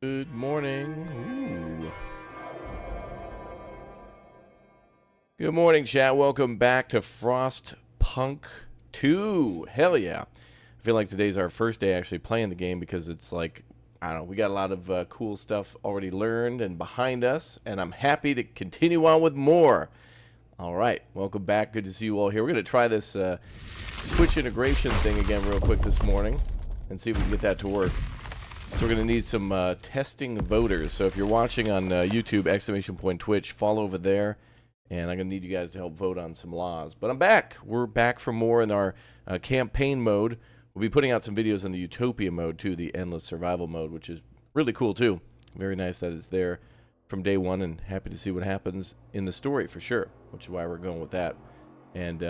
Good morning. Ooh. Good morning, chat. Welcome back to FROSTPUNK 2. Hell yeah. I feel like today's our first day actually playing the game because it's like, I don't know, we got a lot of cool stuff already learned and behind us, and I'm happy to continue on with more. All right. Welcome back. Good to see you all here. We're going to try this Twitch integration thing again real quick this morning and see if we can get that to work. So we're going to need some testing voters. So if you're watching on YouTube, !Twitch, follow over there. And I'm going to need you guys to help vote on some laws. But I'm back. We're back for more in our campaign mode. We'll be putting out some videos on the Utopia mode, too, the Endless Survival mode, which is really cool, too. Very nice that it's there from day one, and happy to see what happens in the story, for sure, which is why we're going with that. And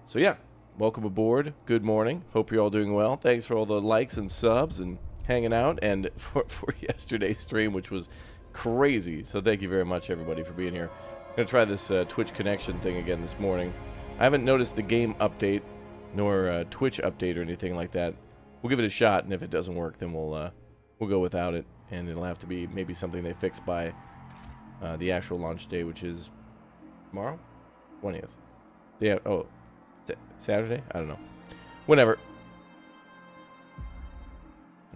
so, yeah, welcome aboard. Good morning. Hope you're all doing well. Thanks for all the likes and subs and hanging out, and for yesterday's stream, which was crazy. So thank you very much, everybody, for being here. I'm going to try this Twitch connection thing again this morning. I haven't noticed the game update, nor Twitch update or anything like that. We'll give it a shot, and if it doesn't work, then we'll go without it, and it'll have to be maybe something they fix by the actual launch day, which is tomorrow? 20th. Yeah, oh, Saturday? I don't know. Whenever.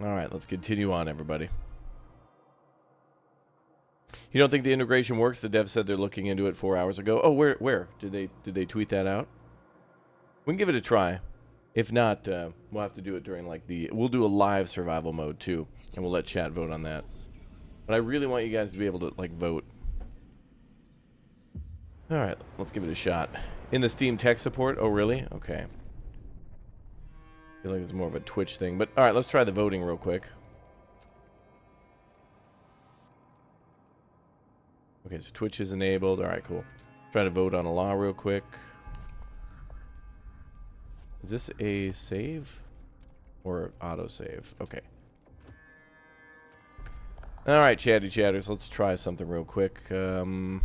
All right, let's continue on, everybody. You don't think the integration works? The dev said they're looking into it 4 hours ago. Oh, where? Did they tweet that out? We can give it a try. If not, we'll have to do it during like we'll do a live survival mode too, and we'll let chat vote on that. But I really want you guys to be able to like vote. All right, let's give it a shot. In the Steam tech support? Oh, really? Okay. I feel like it's more of a Twitch thing, but all right, let's try the voting real quick. Okay, so Twitch is enabled. All right, cool. Try to vote on a law real quick. Is this a save or auto save? Okay. All right, chatty chatters, let's try something real quick. We'll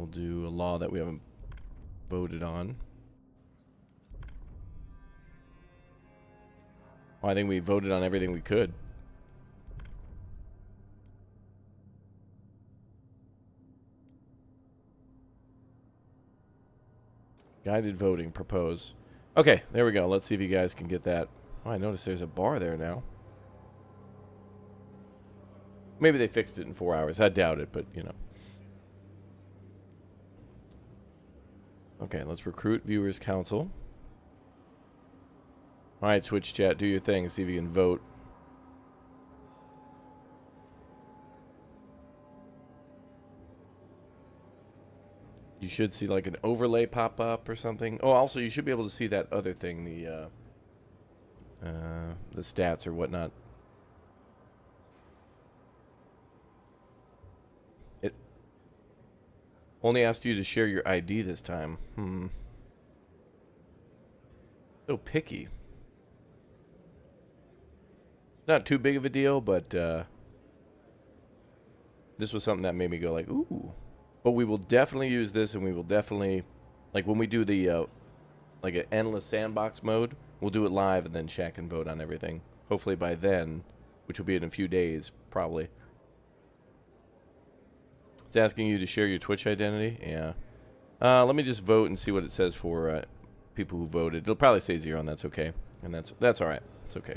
do a law that we haven't voted on. Well, I think we voted on everything we could. Guided voting, propose. Okay, there we go. Let's see if you guys can get that. Oh, I noticed there's a bar there now. Maybe they fixed it in 4 hours. I doubt it, but, you know. Okay, let's recruit viewers council. All right, Twitch chat, do your thing. See if you can vote. You should see like an overlay pop up or something. Oh, also you should be able to see that other thing, the stats or whatnot. It only asked you to share your ID this time. So picky. Not too big of a deal, but this was something that made me go like, ooh. But we will definitely use this, and we will definitely, like when we do the, like an endless sandbox mode, we'll do it live and then check and vote on everything. Hopefully by then, which will be in a few days, probably. It's asking you to share your Twitch identity. Yeah. Let me just vote and see what it says for people who voted. It'll probably say 0, and that's okay. And that's all right. It's okay.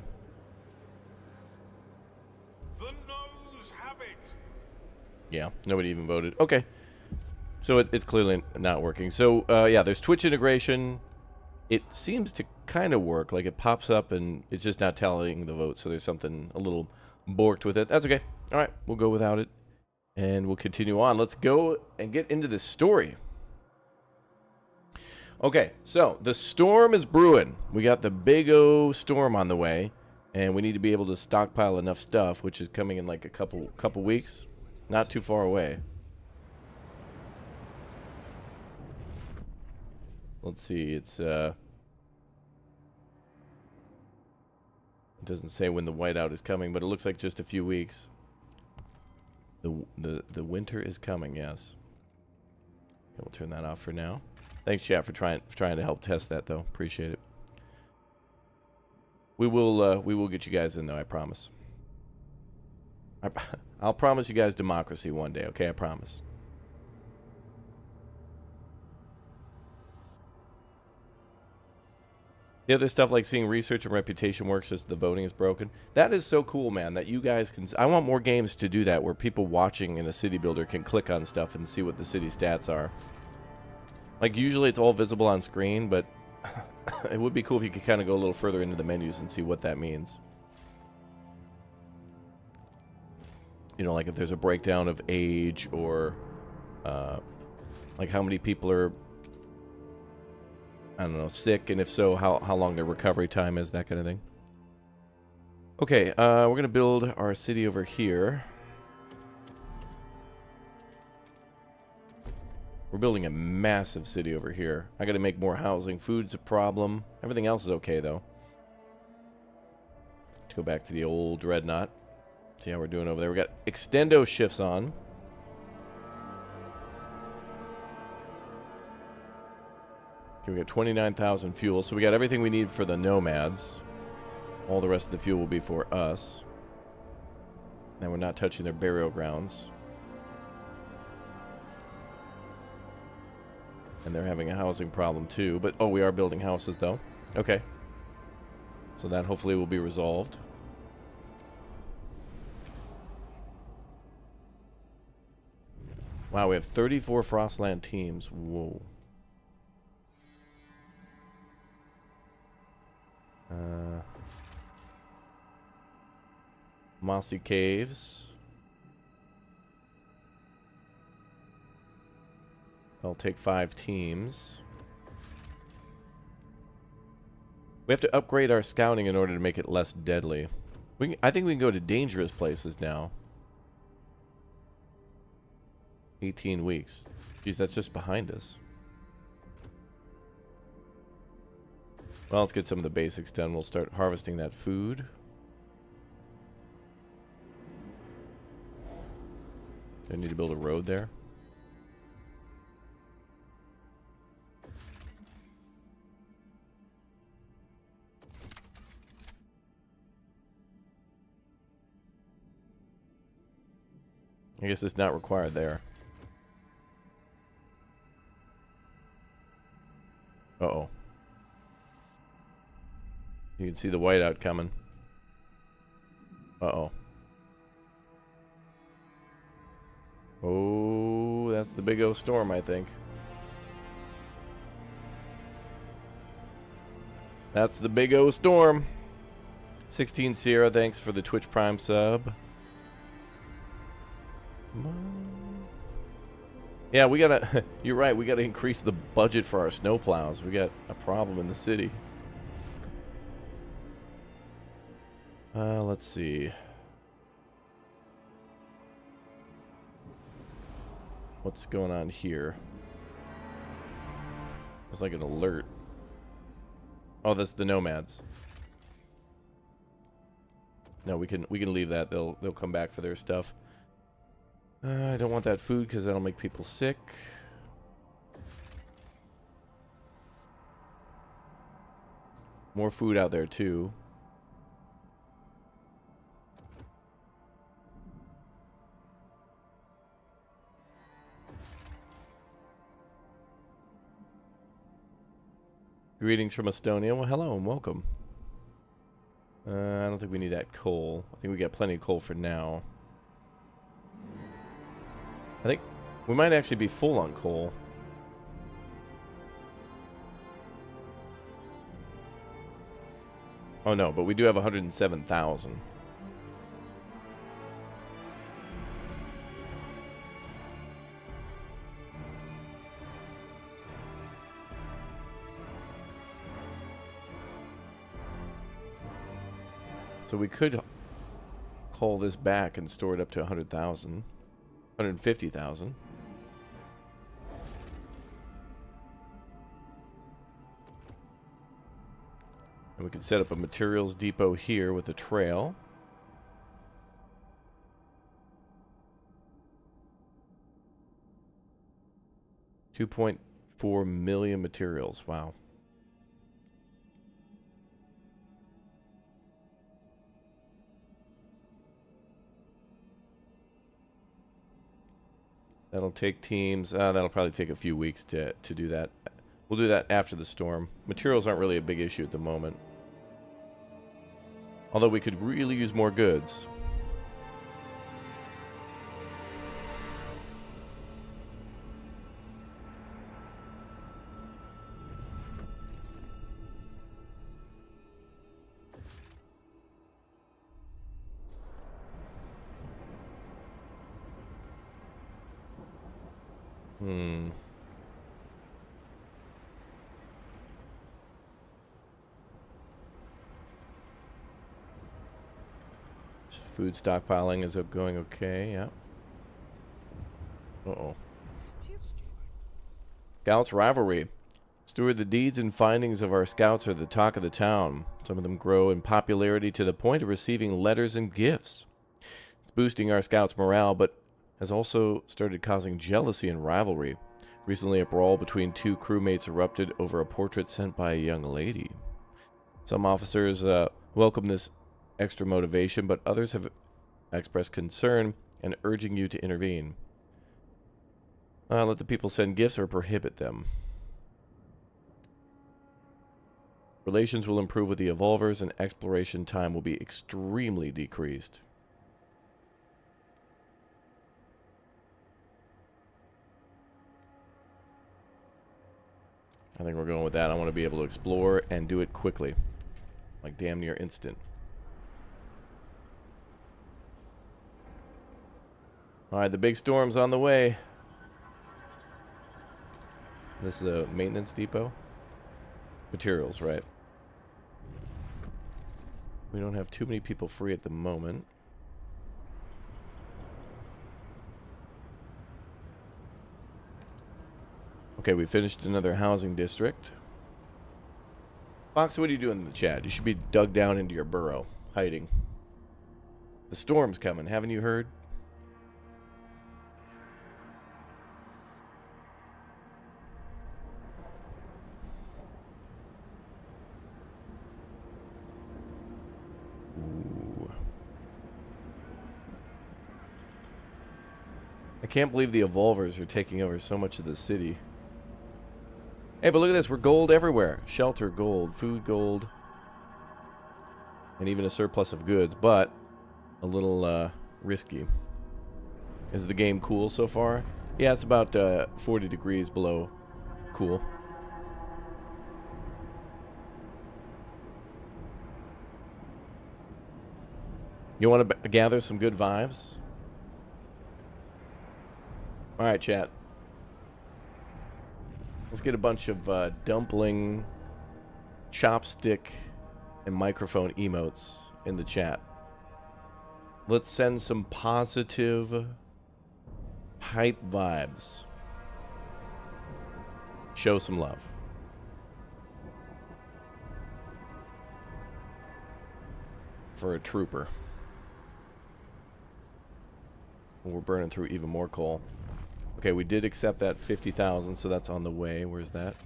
Yeah, nobody even voted. Okay. So it's clearly not working. So, yeah, there's Twitch integration. It seems to kind of work. Like, it pops up, and it's just not tallying the votes. So there's something a little borked with it. That's okay. All right, we'll go without it. And we'll continue on. Let's go and get into this story. Okay, so the storm is brewing. We got the big O storm on the way. And we need to be able to stockpile enough stuff, which is coming in like a couple weeks. Not too far away. Let's see, it's it doesn't say when the whiteout is coming, but it looks like just a few weeks. The winter is coming, yes. Okay, we'll turn that off for now. Thanks, chat, for trying to help test that though. Appreciate it. We will get you guys in though, I promise. I'll promise you guys democracy one day, okay? I promise. The other stuff like seeing research and reputation works, just the voting is broken. That is so cool, man, that you guys can... I want more games to do that, where people watching in a city builder can click on stuff and see what the city stats are. Like, usually it's all visible on screen, but it would be cool if you could kind of go a little further into the menus and see what that means. You know, like if there's a breakdown of age or, like how many people are... I don't know, sick, and if so, how long their recovery time is, that kind of thing. Okay, we're going to build our city over here. We're building a massive city over here. I got to make more housing. Food's a problem. Everything else is okay, though. Let's go back to the old dreadnought. See how we're doing over there. We got extendo shifts on. Okay, we got 29,000 fuel, so we got everything we need for the nomads. All the rest of the fuel will be for us. And we're not touching their burial grounds. And they're having a housing problem too, but oh, we are building houses though. Okay. So that hopefully will be resolved. Wow, we have 34 Frostland teams. Whoa. Mossy Caves. I'll take 5 teams. We have to upgrade our scouting in order to make it less deadly. I think we can go to dangerous places now. 18 weeks. Geez, that's just behind us. Well, let's get some of the basics done. We'll start harvesting that food. Do I need to build a road there? I guess it's not required there. Uh-oh. You can see the whiteout coming. Uh-oh. Oh, that's the big O storm, I think. That's the big O storm. 16 Sierra, thanks for the Twitch Prime sub. Yeah, we gotta... You're right, we gotta increase the budget for our snowplows. We got a problem in the city. Let's see. What's going on here? It's like an alert. Oh, that's the nomads. No, we can leave that. They'll come back for their stuff. I don't want that food because that'll make people sick. More food out there too. Greetings from Estonia. Well, hello and welcome. I don't think we need that coal. I think we got plenty of coal for now. I think we might actually be full on coal. Oh no, but we do have 107,000. So we could call this back and store it up to 100,000. 150,000. And we can set up a materials depot here with a trail. $2.4 million materials. Wow. That'll take teams. That'll probably take a few weeks to do that. We'll do that after the storm. Materials aren't really a big issue at the moment. Although we could really use more goods. Food stockpiling is going okay, yeah. Uh-oh. Scouts rivalry. Steward, the deeds and findings of our scouts are the talk of the town. Some of them grow in popularity to the point of receiving letters and gifts. It's boosting our scouts' morale, but has also started causing jealousy and rivalry. Recently, a brawl between two crewmates erupted over a portrait sent by a young lady. Some officers welcome this extra motivation, but others have expressed concern and urging you to intervene. Let the people send gifts or prohibit them. Relations will improve with the evolvers, and exploration time will be extremely decreased. I think we're going with that. I want to be able to explore and do it quickly. Like damn near instant. Alright, the big storm's on the way. This is a maintenance depot. Materials, right? We don't have too many people free at the moment. Okay, we finished another housing district. Fox, what are you doing in the chat? You should be dug down into your burrow, hiding. The storm's coming, haven't you heard? Ooh. I can't believe the evolvers are taking over so much of the city. Hey, but look at this. We're gold everywhere. Shelter, gold. Food, gold. And even a surplus of goods, but a little risky. Is the game cool so far? Yeah, it's about 40 degrees below cool. You want to gather some good vibes? Alright, chat. Let's get a bunch of dumpling, chopstick, and microphone emotes in the chat. Let's send some positive, hype vibes. Show some love. For a trooper. We're burning through even more coal. Okay, we did accept that 50,000, so that's on the way. Where's that?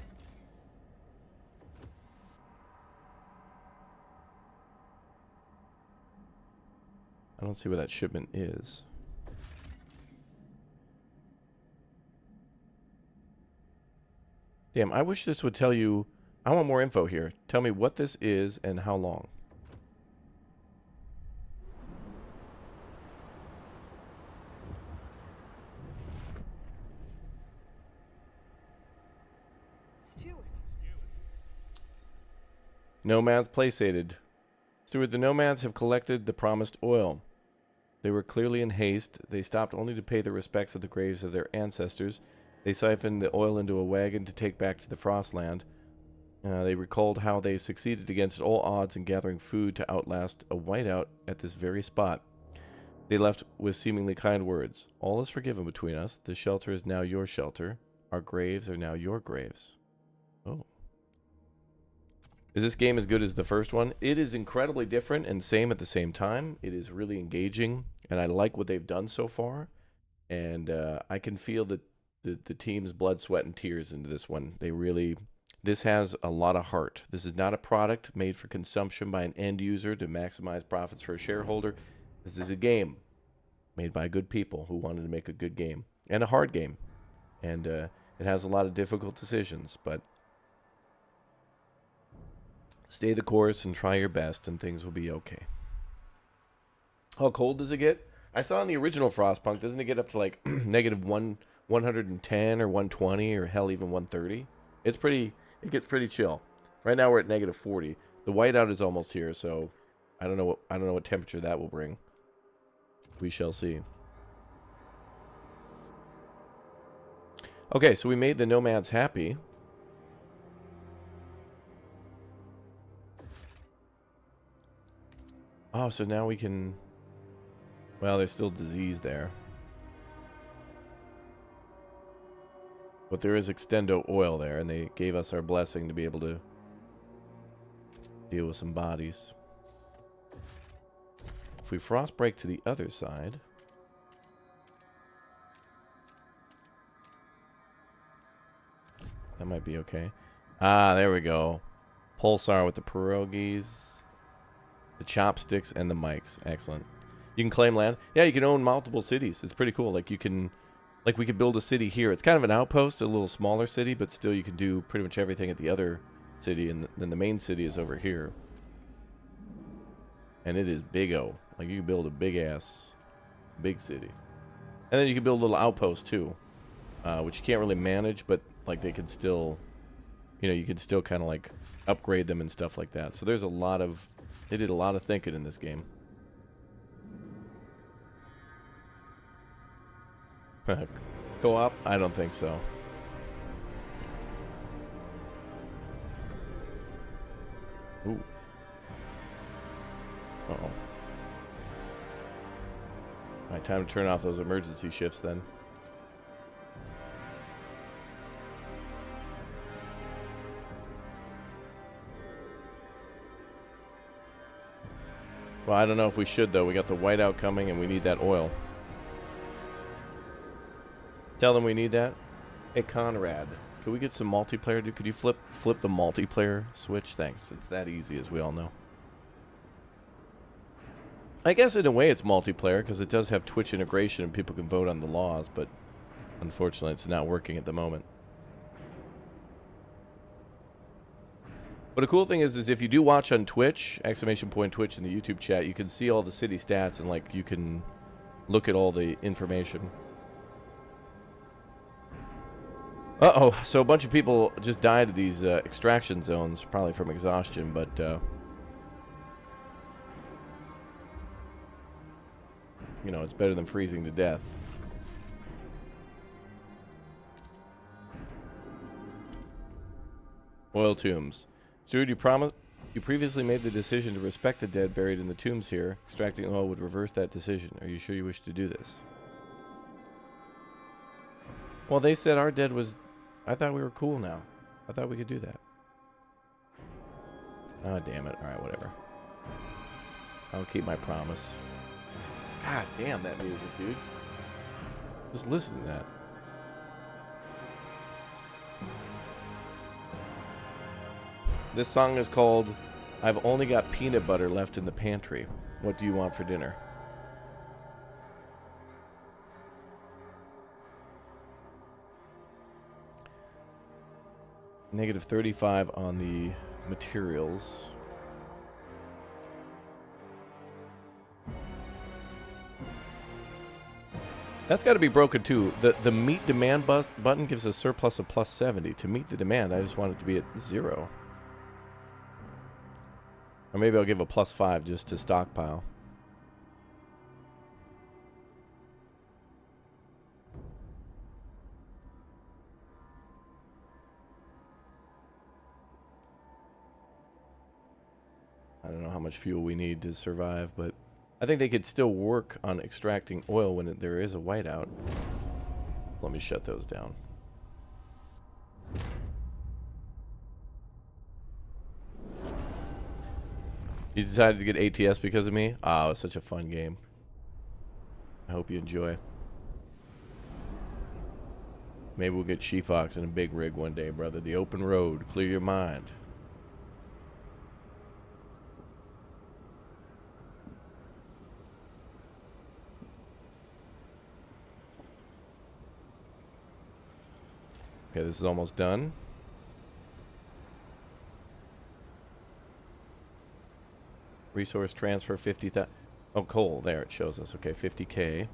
I don't see where that shipment is. Damn, I wish this would tell you... I want more info here. Tell me what this is and how long. Nomads placated. Steward, the nomads have collected the promised oil. They were clearly in haste. They stopped only to pay the respects of the graves of their ancestors. They siphoned the oil into a wagon to take back to the Frostland. They recalled how they succeeded against all odds in gathering food to outlast a whiteout at this very spot. They left with seemingly kind words. All is forgiven between us. The shelter is now your shelter. Our graves are now your graves. Oh. Is this game as good as the first one? It is incredibly different and same at the same time. It is really engaging, and I like what they've done so far. And I can feel the team's blood, sweat, and tears into this one. They really... This has a lot of heart. This is not a product made for consumption by an end user to maximize profits for a shareholder. This is a game made by good people who wanted to make a good game. and a hard game. And it has a lot of difficult decisions, but stay the course and try your best, and things will be okay. How cold does it get? I saw in the original Frostpunk, doesn't it get up to like negative 110 or 120 or hell even 130? It gets pretty chill. Right now we're at negative 40. The whiteout is almost here, so I don't know what temperature that will bring. We shall see. Okay, so we made the nomads happy. Oh, so now we can... Well, there's still disease there. But there is extendo oil there, and they gave us our blessing to be able to deal with some bodies. If we frost break to the other side... That might be okay. Ah, there we go. Pulsar with the pierogies, the chopsticks, and the mics. Excellent. You can claim land. Yeah, you can own multiple cities. It's pretty cool. Like, you can... Like, we could build a city here. It's kind of an outpost, a little smaller city, but still you can do pretty much everything at the other city, and then the main city is over here. And it is big-o. Like, you can build a big-ass, big city. And then you can build a little outpost, too, which you can't really manage, but, like, they could still... You know, you can still kind of, like, upgrade them and stuff like that. So there's a lot of... They did a lot of thinking in this game. Co-op? I don't think so. Ooh. Uh-oh. Alright, time to turn off those emergency shifts then. Well, I don't know if we should, though. We got the whiteout coming, and we need that oil. Tell them we need that. Hey, Conrad, can we get some multiplayer? Dude, could you flip the multiplayer switch? Thanks. It's that easy, as we all know. I guess in a way it's multiplayer, because it does have Twitch integration, and people can vote on the laws, but unfortunately it's not working at the moment. But a cool thing is if you do watch on Twitch, !Twitch in the YouTube chat, you can see all the city stats, and like you can look at all the information. Uh-oh, so a bunch of people just died of these extraction zones, probably from exhaustion, but you know, it's better than freezing to death. Oil tombs. Steward, you previously made the decision to respect the dead buried in the tombs here. Extracting oil would reverse that decision. Are you sure you wish to do this? Well, they said our dead was... I thought we were cool now. I thought we could do that. Oh, damn it. Alright, whatever. I'll keep my promise. God damn that music, dude. Just listen to that. This song is called I've Only Got Peanut Butter Left in the Pantry. What do you want for dinner? Negative 35 on the materials. That's got to be broken too. The meet demand button gives a surplus of plus 70. To meet the demand, I just want it to be at 0. Or maybe I'll give a plus 5 just to stockpile. I don't know how much fuel we need to survive, but I think they could still work on extracting oil when there is a whiteout. Let me shut those down. You decided to get ATS because of me? Ah, it was such a fun game. I hope you enjoy. Maybe we'll get Sheefox in a big rig one day, brother. The open road. Clear your mind. Okay, this is almost done. Resource transfer 50,000. Oh, coal. There it shows us. Okay, 50K.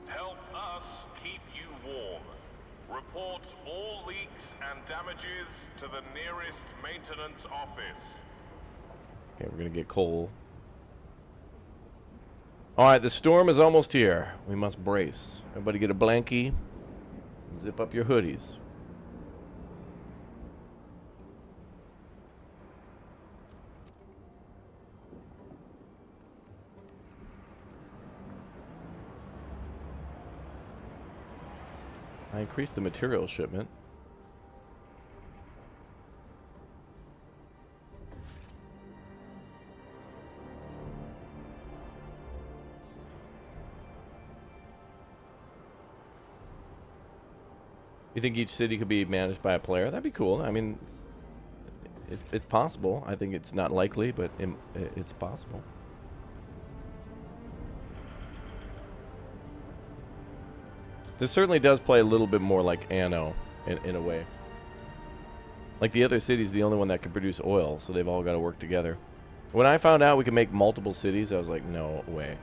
Help us keep you warm. Report all leaks and damages to the nearest maintenance office. Okay, we're going to get coal. Alright, the storm is almost here. We must brace. Everybody get a blankie. Zip up your hoodies. I increased the material shipment. You think each city could be managed by a player? That'd be cool. I mean, it's possible. I think it's not likely, but it's possible. This certainly does play a little bit more like Anno in a way. Like the other city's the only one that can produce oil, so they've all got to work together. When I found out we could make multiple cities, I was like, no way.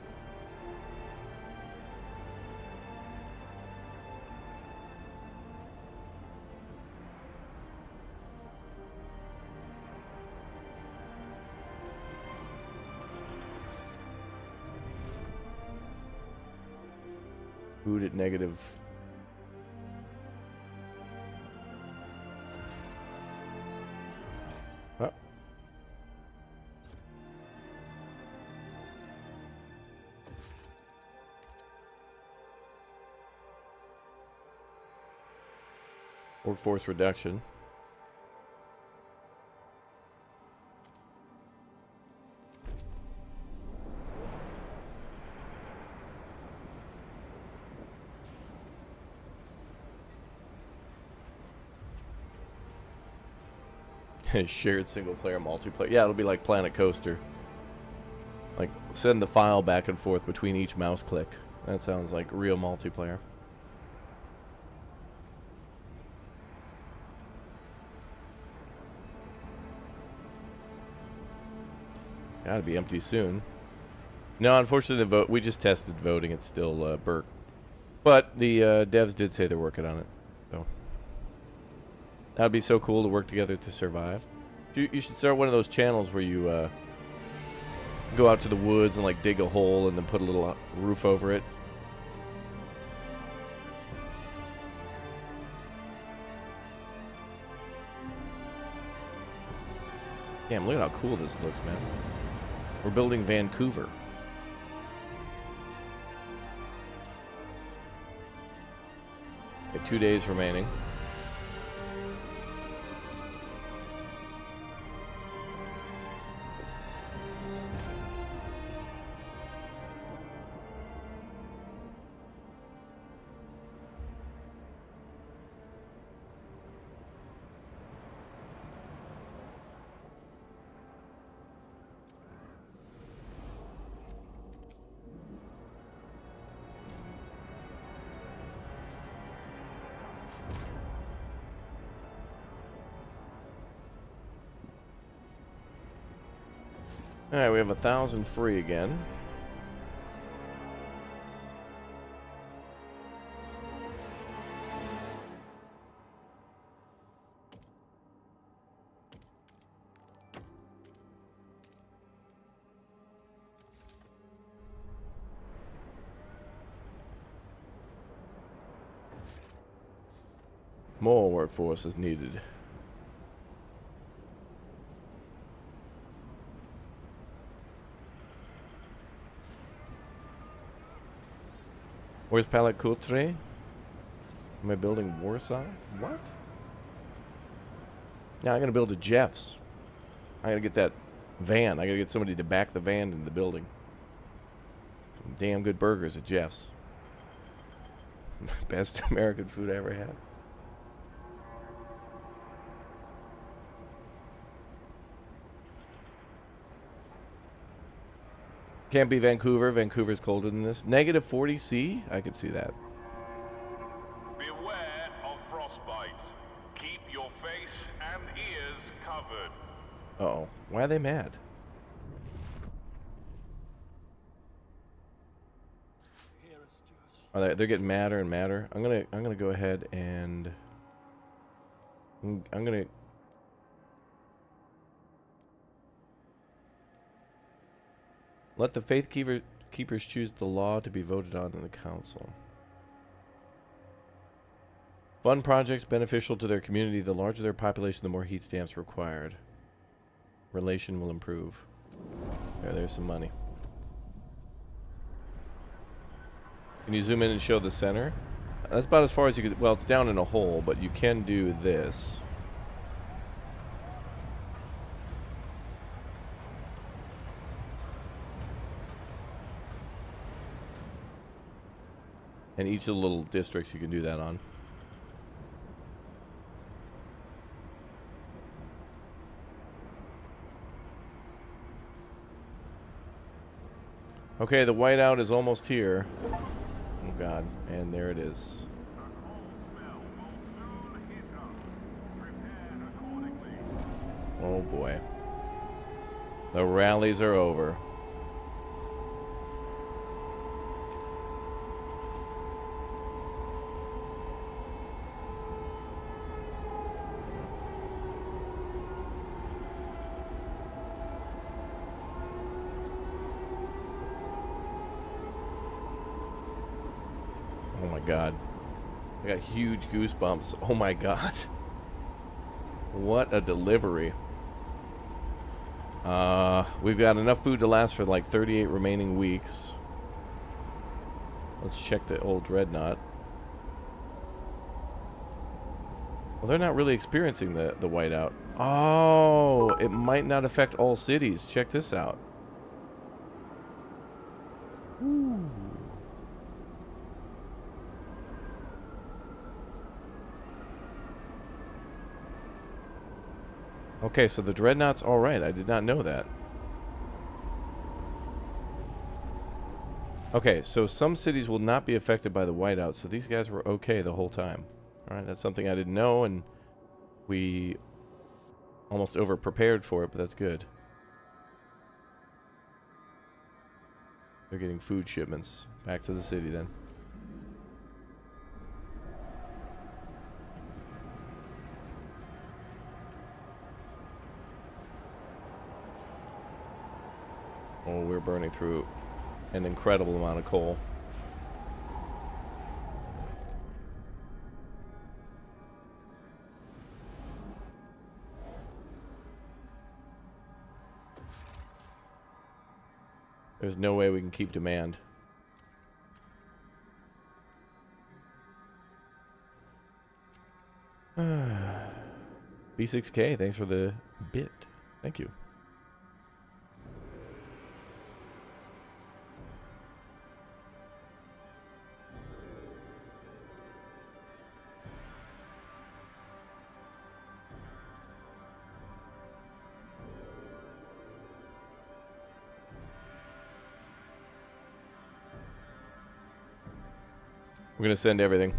Food at negative. Oh. Workforce reduction. Shared single player multiplayer. Yeah, it'll be like Planet Coaster. Like send the file back and forth between each mouse click. That sounds like real multiplayer. Gotta be empty soon. No, unfortunately, the vote. We just tested voting. It's still Burke, but the devs did say they're working on it. So that'd be so cool to work together to survive. You should start one of those channels where you go out to the woods and like dig a hole and then put a little roof over it. Damn, look at how cool this looks, man. We're building Vancouver. Okay, 2 days remaining. Alright, we have 1,000 free again. More workforce is needed. Where's Palais Coultre? Am I building Warsaw? What? Now I'm gonna build a Jeff's. I gotta get that van. I gotta get somebody to back the van into the building. Some damn good burgers at Jeff's. Best American food I ever had. Can't be Vancouver. Vancouver's colder than this. Negative 40 C? I could see that. ears covered. Uh-oh. Why are they mad? They're getting madder and madder. I'm gonna go ahead and I'm gonna let the faith keepers choose the law to be voted on in the council. Fund projects beneficial to their community. The larger their population, the more heat stamps required. Relation will improve. There's some money. Can you zoom in and show the center? That's about as far as you could. Well, it's down in a hole, but you can do this. And each of the little districts you can do that on. Okay, the whiteout is almost here. Oh god, and there it is. Oh boy. The rallies are over. Oh my god. I got huge goosebumps. Oh my god. What a delivery. We've got enough food to last for like 38 remaining weeks. Let's check the old dreadnought. Well, they're not really experiencing the whiteout. Oh, it might not affect all cities. Check this out. Ooh. Okay, so the dreadnought's alright. I did not know that. Okay, so some cities will not be affected by the whiteout, so these guys were okay the whole time. Alright, that's something I didn't know, and we almost over-prepared for it, but that's good. They're getting food shipments. Back to the city, then. Oh, we're burning through an incredible amount of coal. There's no way we can keep demand. B6K, thanks for the bit. Thank you. We're gonna send everything.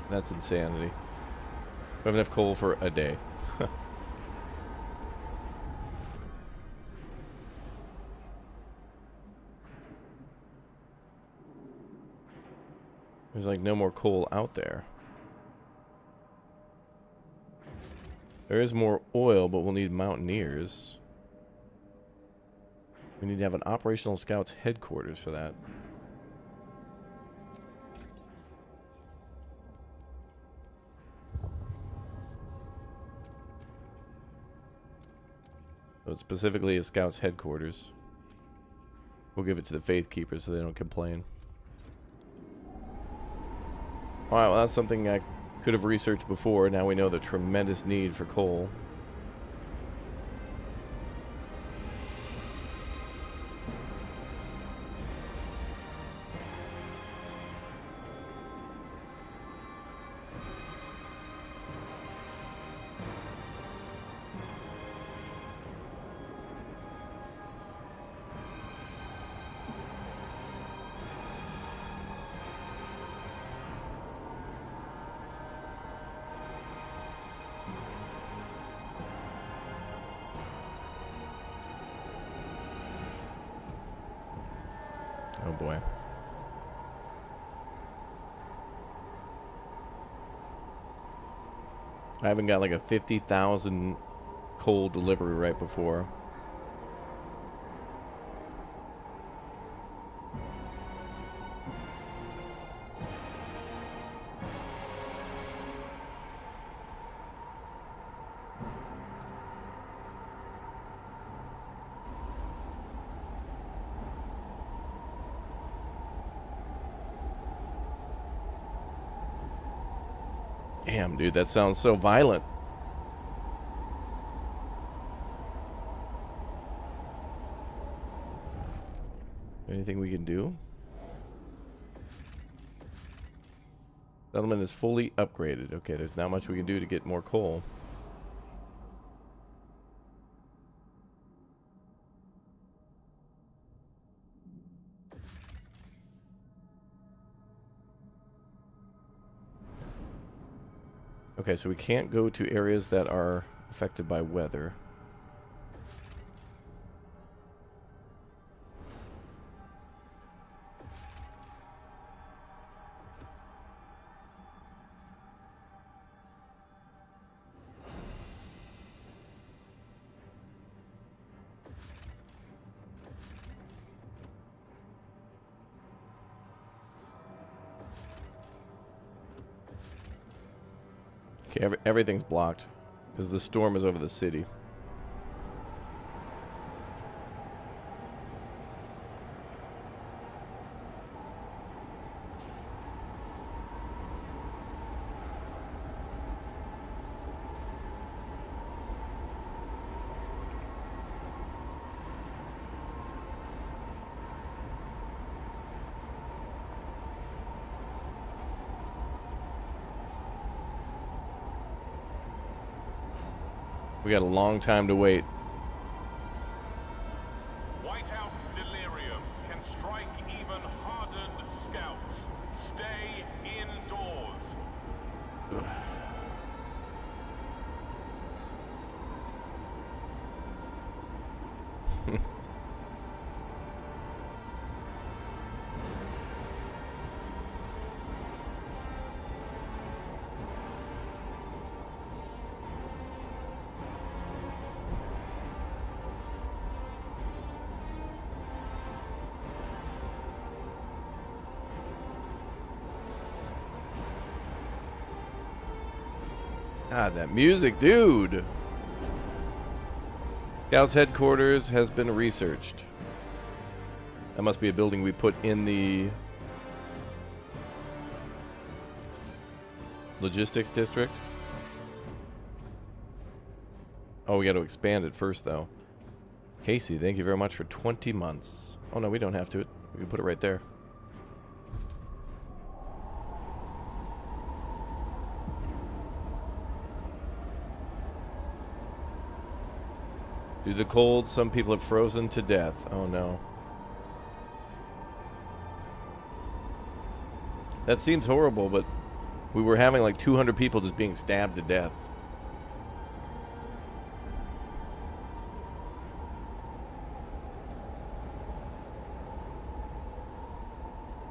That's insanity. We have enough coal for a day. There's like no more coal out there. There is more oil, but we'll need mountaineers. We need to have an operational scouts headquarters for that. So it's specifically a scouts headquarters. We'll give it to the faith keepers so they don't complain. Alright, well that's something I could have researched before. Now we know the tremendous need for coal. boy. I haven't got like a 50,000 coal delivery right before. Damn, dude, that sounds so violent. Anything we can do? Settlement is fully upgraded. Okay, there's not much we can do to get more coal. Okay, so we can't go to areas that are affected by weather. Okay, everything's blocked because the storm is over the city. We got a long time to wait. Whiteout delirium can strike even hardened scouts. Stay indoors. God, that music, dude. Scouts headquarters has been researched. That must be a building we put in the logistics district. Oh, we got to expand it first, though. Casey, thank you very much for 20 months. Oh, no, we don't have to. We can put it right there. Due to the cold, some people have frozen to death. Oh, no. That seems horrible, but we were having like 200 people just being stabbed to death.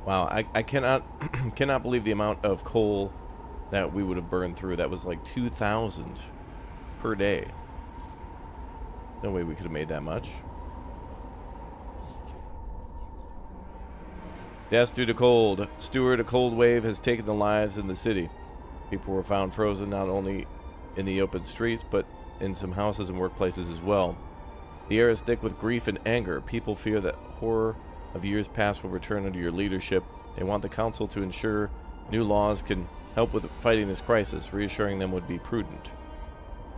Wow, I cannot cannot believe the amount of coal that we would have burned through. That was like 2,000 per day. No way we could have made that much. Deaths due to cold. Stewart, a cold wave has taken the lives in the city. People were found frozen not only in the open streets, but in some houses and workplaces as well. The air is thick with grief and anger. People fear that horror of years past will return under your leadership. They want the council to ensure new laws can help with fighting this crisis. Reassuring them would be prudent.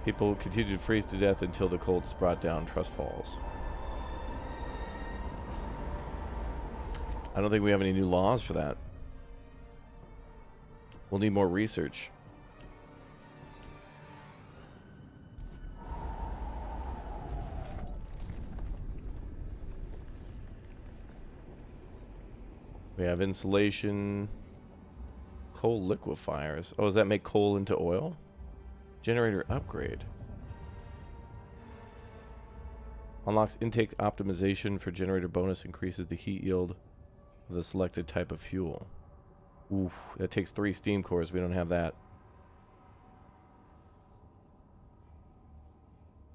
People continue to freeze to death until the cold is brought down. Trust falls. I don't think we have any new laws for that. We'll need more research. We have insulation, coal liquefiers. Oh, does that make coal into oil? Generator upgrade. Unlocks intake optimization for generator bonus, increases the heat yield the selected type of fuel. Ooh, that takes 3 steam cores. We don't have that.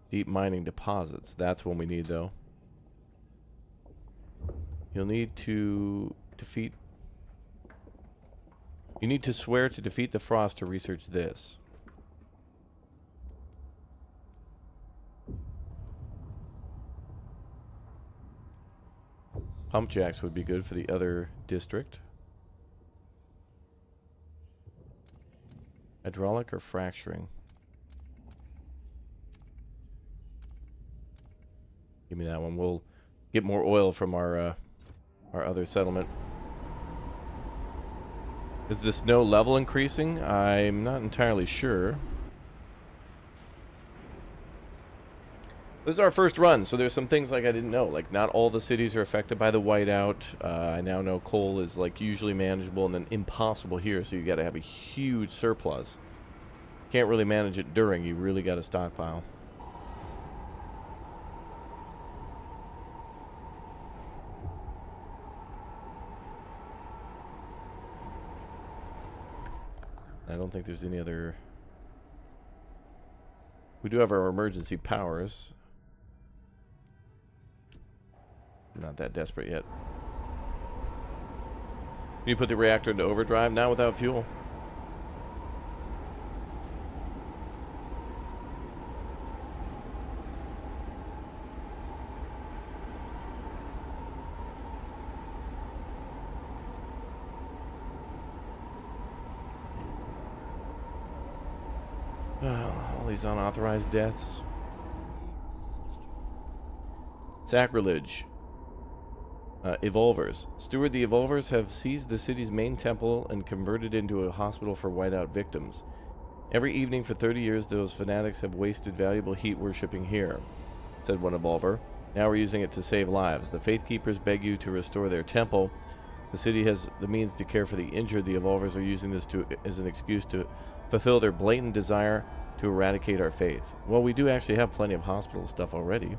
Deep mining deposits. That's one we need, though. You'll need to defeat... You need to swear to defeat the Frost to research this. Pump jacks would be good for the other district. Hydraulic or fracturing? Give me that one. We'll get more oil from our other settlement. Is the snow level increasing? I'm not entirely sure. This is our first run, so there's some things like I didn't know. Like, not all the cities are affected by the whiteout. I now know coal is like usually manageable and then impossible here, so you got to have a huge surplus. Can't really manage it during. You really got to stockpile. I don't think there's any other... We do have our emergency powers. Not that desperate yet. Can you put the reactor into overdrive? Not without fuel. All these unauthorized deaths. Sacrilege. Evolvers. Steward, the Evolvers have seized the city's main temple and converted it into a hospital for whiteout victims. Every evening for 30 years, those fanatics have wasted valuable heat worshipping here, said one Evolver. Now we're using it to save lives. The Faith Keepers beg you to restore their temple. The city has the means to care for the injured. The Evolvers are using this as an excuse to fulfill their blatant desire to eradicate our faith. Well, we do actually have plenty of hospital stuff already.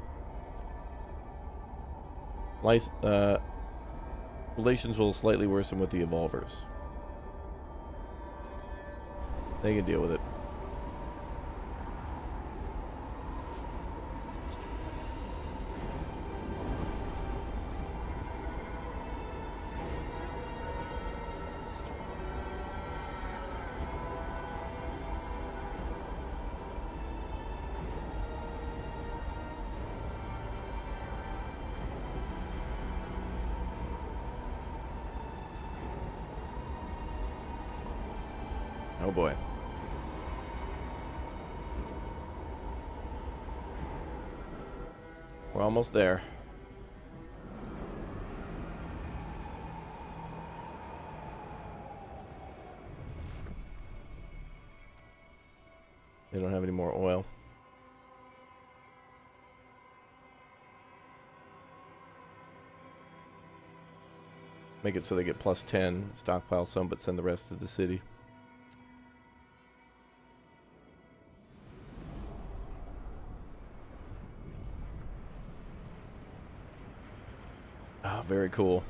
Relations will slightly worsen with the Evolvers. They can deal with it. Oh boy. We're almost there. They don't have any more oil. Make it so they get +10, stockpile some, but send the rest to the city. Oh, very cool.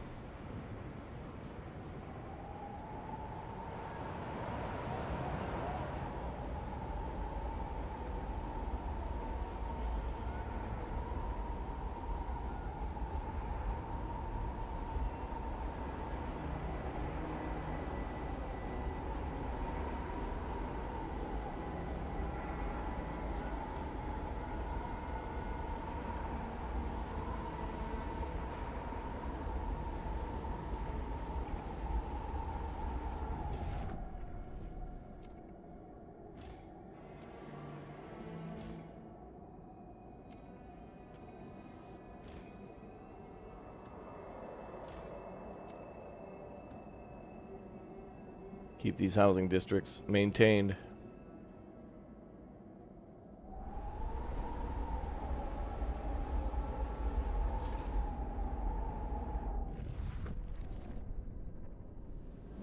Keep these housing districts maintained.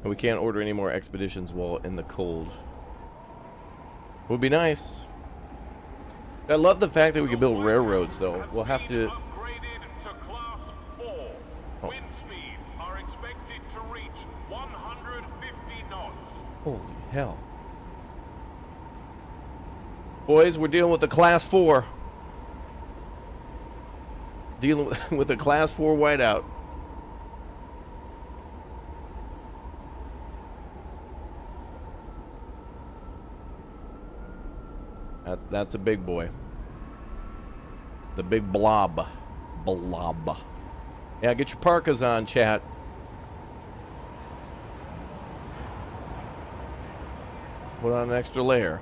And we can't order any more expeditions while in the cold. Would be nice. I love the fact that we can build railroads, though. We'll have to... Upgraded to class 4. Oh. Wind speeds are expected Holy hell. Boys, we're dealing with the Class 4. Dealing with a Class 4 whiteout. That's a big boy. The big blob. Blob. Yeah, get your parkas on, chat. Put on an extra layer.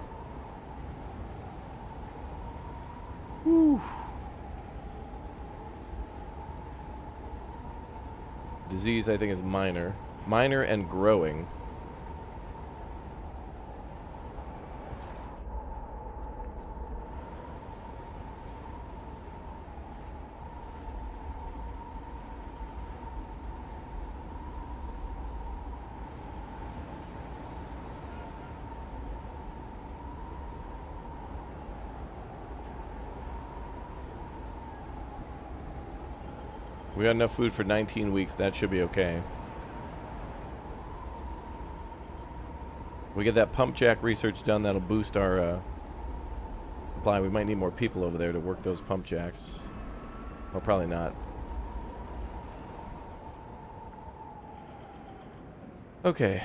Whew. Disease, I think, is minor. Minor and growing. We got enough food for 19 weeks. That should be okay. We get that pump jack research done. That'll boost our supply. We might need more people over there to work those pump jacks. Well, probably not. Okay.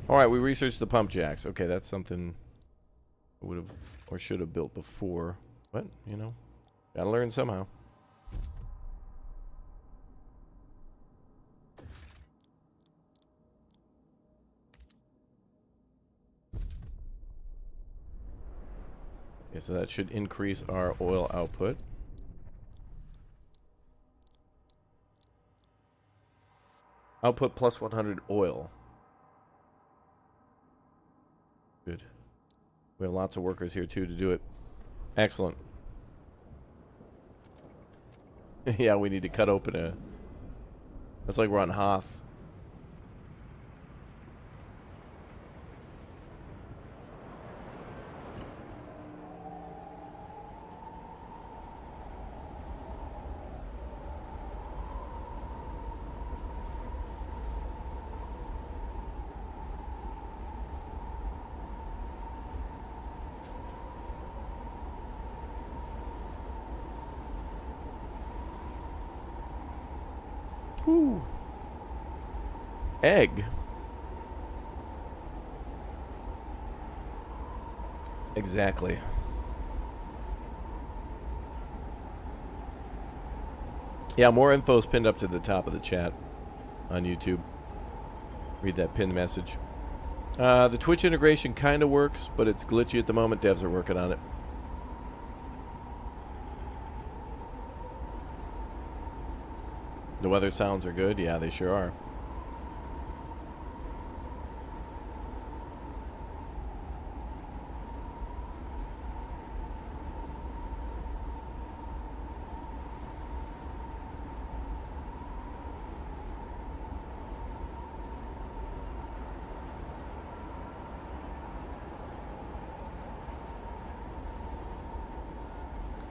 All right, we researched the pump jacks. Okay, that's something I would have or should have built before. But, you know, gotta learn somehow. Okay, so that should increase our oil output. Output plus 100 oil. Good. We have lots of workers here, too, to do it. Excellent. Yeah, we need to cut open a... That's like we're on Hoth. Whew. Egg. Exactly. Yeah, more info is pinned up to the top of the chat on YouTube. Read that pinned message. The Twitch integration kind of works, but it's glitchy at the moment. Devs are working on it. The weather sounds are good. Yeah, they sure are.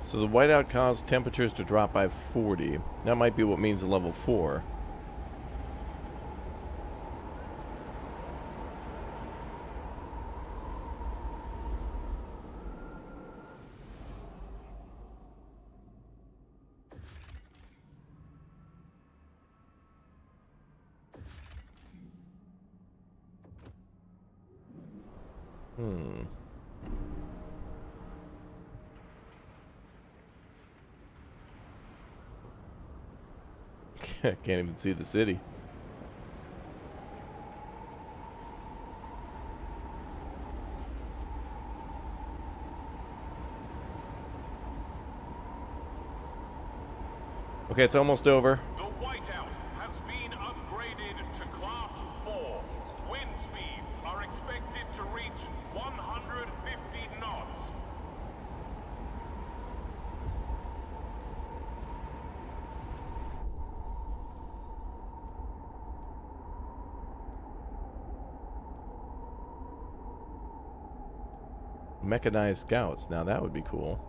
So the whiteout caused temperatures to drop by 40. That might be what means the level 4. Can't even see the city. Okay, it's almost over. The whiteout has been upgraded to Class 4. Wind speeds are expected to reach 150 knots. Mechanized scouts. Now that would be cool.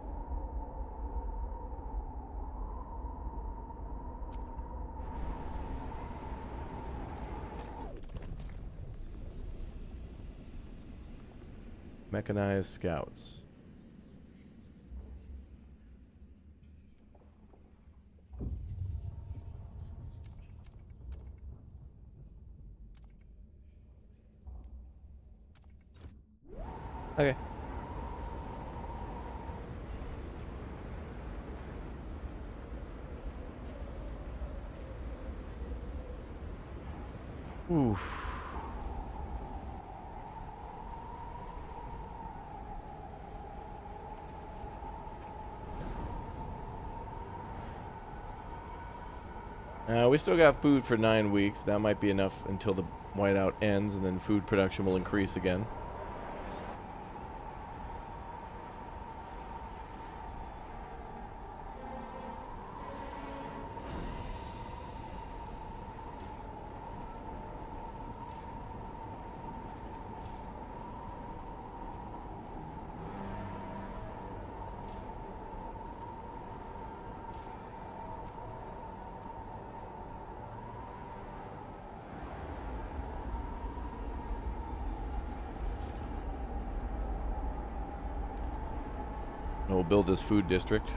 Mechanized scouts. Okay. Oof. We still got food for 9 weeks. That might be enough until the whiteout ends, and then food production will increase again. We'll build this food district.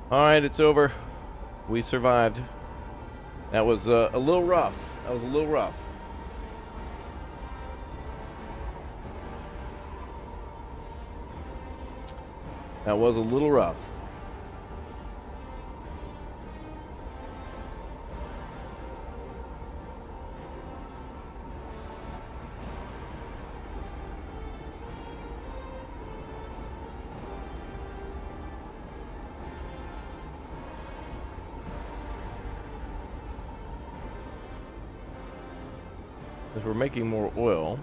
Alright, it's over. We survived. That was a little rough. That was a little rough. That was a little rough. As we're making more oil.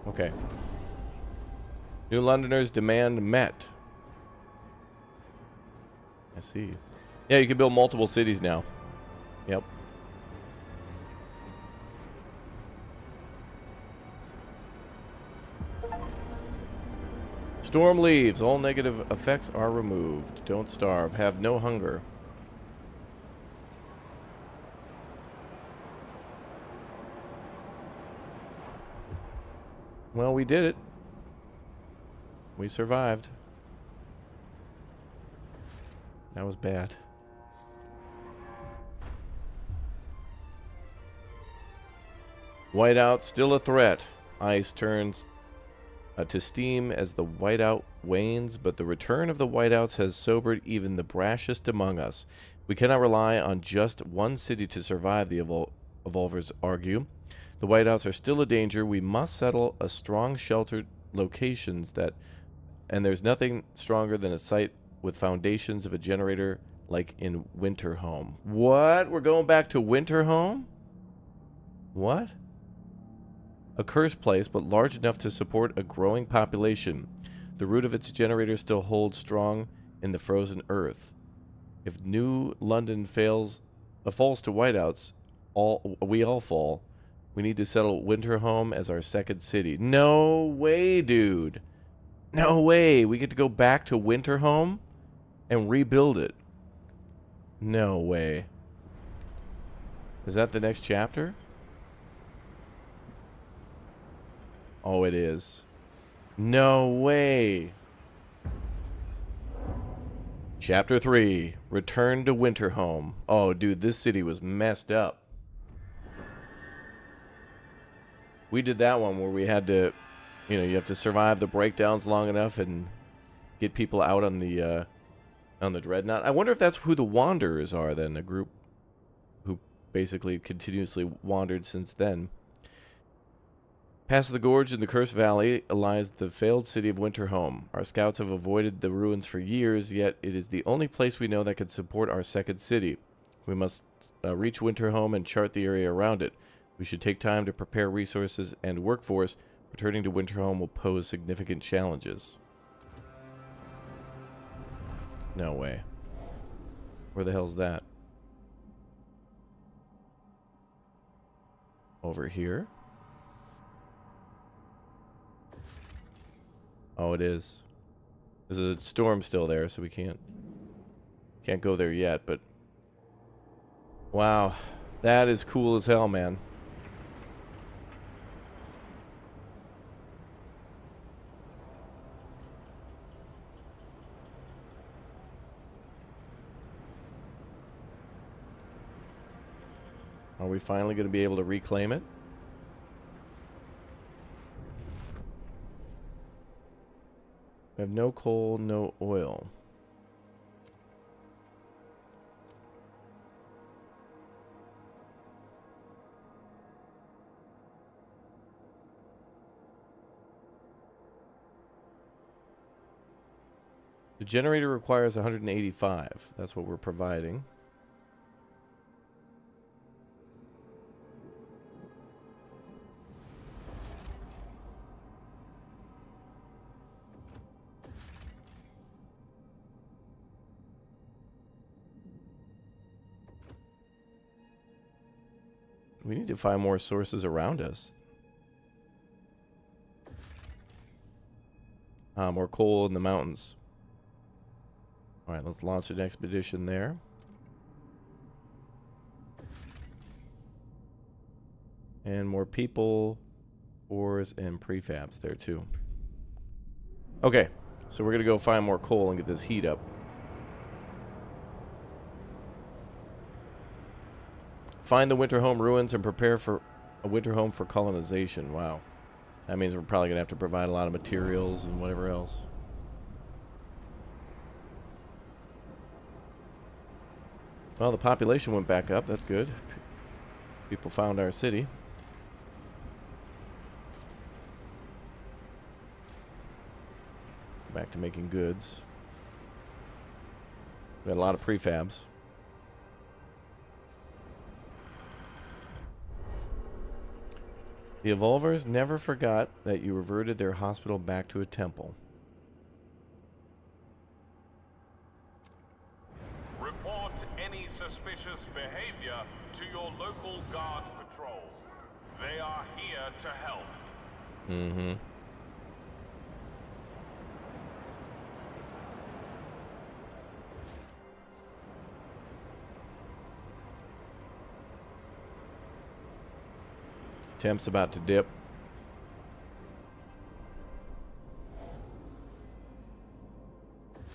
Okay. New Londoners demand met. I see. Yeah, you can build multiple cities now. Yep. Storm leaves. All negative effects are removed. Don't starve. Have no hunger. Well, we did it. We survived. That was bad. Whiteout still a threat. Ice turns to steam as the whiteout wanes, but the return of the whiteouts has sobered even the brashest among us. We cannot rely on just one city to survive, the evolvers argue. The whiteouts are still a danger. We must settle a strong sheltered locations and there's nothing stronger than a site with foundations of a generator like in Winterhome. What? We're going back to Winterhome? What? A cursed place, but large enough to support a growing population. The root of its generator still holds strong in the frozen earth. If New London falls to whiteouts, we all fall. We need to settle Winterhome as our second city. No way, dude. No way. We get to go back to Winterhome and rebuild it. No way. Is that the next chapter? Oh, it is. No way. Chapter 3. Return to Winterhome. Oh, dude, this city was messed up. We did that one where we had to, you have to survive the breakdowns long enough and get people out on the dreadnought. I wonder if that's who the Wanderers are then, the group. basically continuously wandered since then. Past the gorge in the Cursed Valley lies the failed city of Winterhome. Our scouts have avoided the ruins for years, yet it is the only place we know that could support our second city. We must reach Winterhome and chart the area around it. We should take time to prepare resources and workforce. Returning to Winterhome will pose significant challenges. No way. Where the hell's that? Over here? Oh, it is. There's a storm still there, so we can't go there yet, but wow, that is cool as hell, man. Are we finally going to be able to reclaim it? We have no coal, no oil. The generator requires 185. That's what we're providing. We need to find more sources around us. More coal in the mountains. Alright, let's launch an expedition there. And more people, ores, and prefabs there too. Okay, so we're going to go find more coal and get this heat up. Find the Winterhome ruins and prepare for a Winterhome for colonization. Wow. That means we're probably going to have to provide a lot of materials and whatever else. Well, the population went back up. That's good. People found our city. Back to making goods. We had a lot of prefabs. The Evolvers never forgot that you reverted their hospital back to a temple. Report any suspicious behavior to your local guard patrol. They are here to help. Mm-hmm. Temp's about to dip.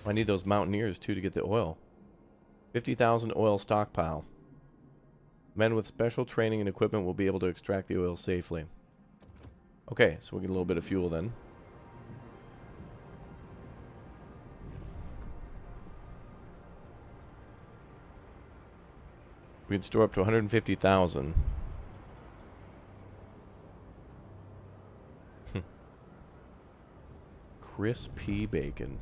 I need those mountaineers too to get the oil. 50,000 oil stockpile. Men with special training and equipment will be able to extract the oil safely. Okay, so we'll get a little bit of fuel then. We can store up to 150,000. Crispy bacon.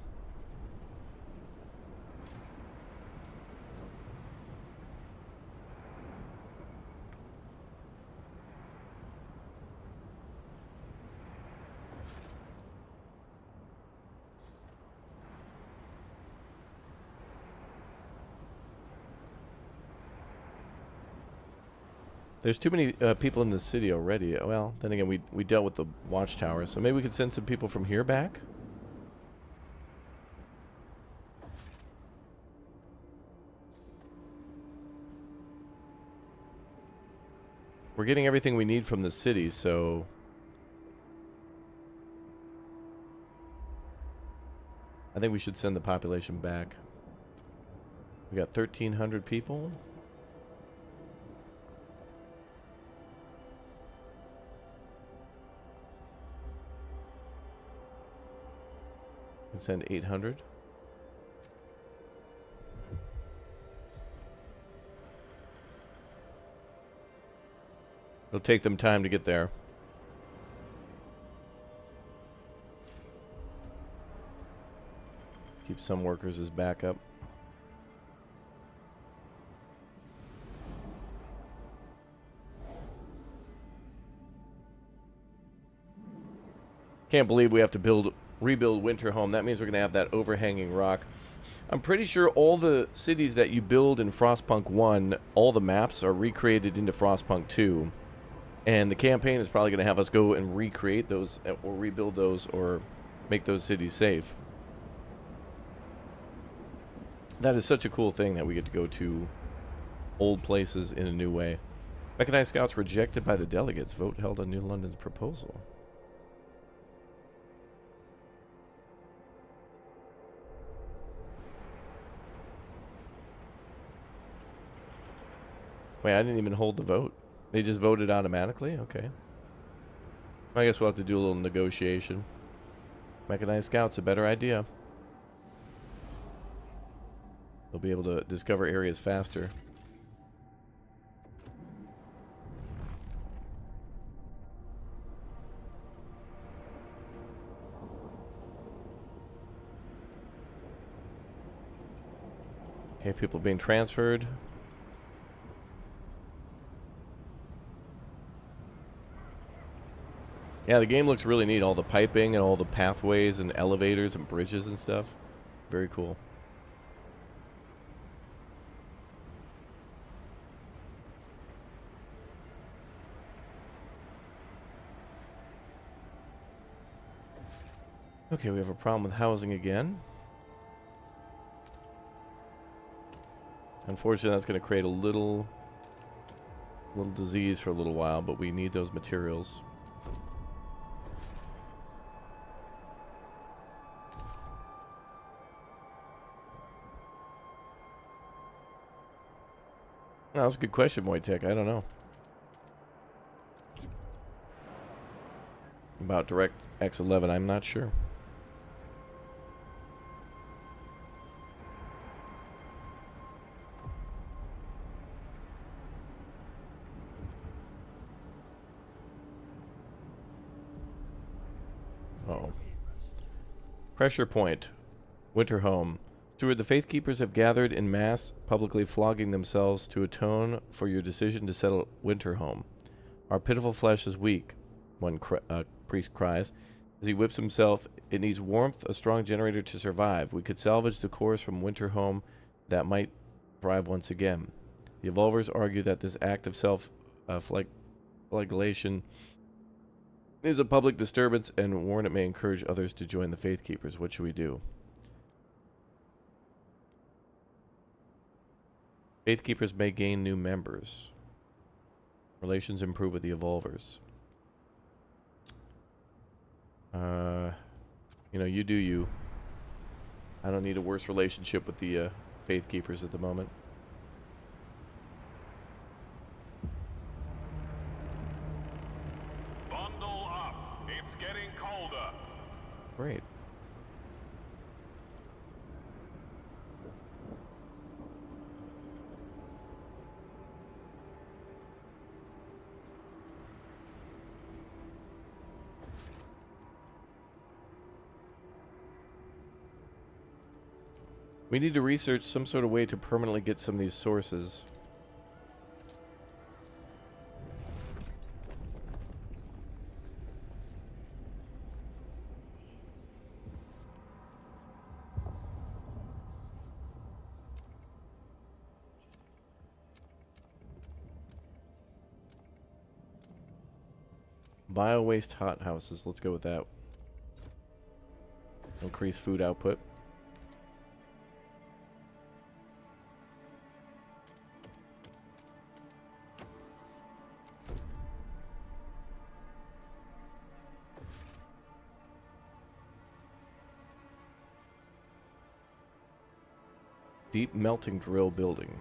There's too many people in the city already. Well, then again, we dealt with the watchtower, so maybe we could send some people from here back? We're getting everything we need from the city, so... I think we should send the population back. We got 1,300 people. And send 800. It'll take them time to get there. Keep some workers as backup. Can't believe we have to rebuild Winterhome. That means we're going to have that overhanging rock. I'm pretty sure all the cities that you build in Frostpunk 1, all the maps are recreated into Frostpunk 2. And the campaign is probably going to have us go and recreate those, or rebuild those, or make those cities safe. That is such a cool thing that we get to go to old places in a new way. Mechanized Scouts rejected by the delegates. Vote held on New London's proposal. Wait, I didn't even hold the vote. They just voted automatically? Okay. I guess we'll have to do a little negotiation. Mechanized Scouts, a better idea. They'll be able to discover areas faster. Okay, people being transferred. Yeah, the game looks really neat. All the piping and all the pathways and elevators and bridges and stuff. Very cool. Okay, we have a problem with housing again. Unfortunately, that's going to create a little disease for a little while, but we need those materials. Oh, that's a good question, Wojtek. I don't know. About DirectX 11, I'm not sure. Uh-oh. Pressure point. Winterhome. Steward, the Faithkeepers have gathered in mass, publicly flogging themselves to atone for your decision to settle Winterhome. Our pitiful flesh is weak, one priest cries. As he whips himself, it needs warmth, a strong generator to survive. We could salvage the cores from Winterhome that might thrive once again. The Evolvers argue that this act of self-flagellation is a public disturbance and warn it may encourage others to join the Faithkeepers. What should we do? Faithkeepers may gain new members. Relations improve with the Evolvers. You know, you do you. I don't need a worse relationship with the Faithkeepers at the moment. Bundle up. It's getting colder. Great. We need to research some sort of way to permanently get some of these sources. Bio-waste hothouses. Let's go with that. Increase food output. Deep melting drill building.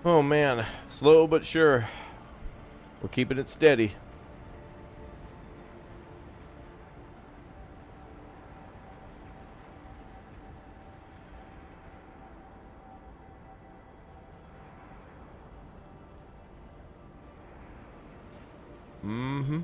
Oh man, slow but sure. We're keeping it steady. Mm-hmm.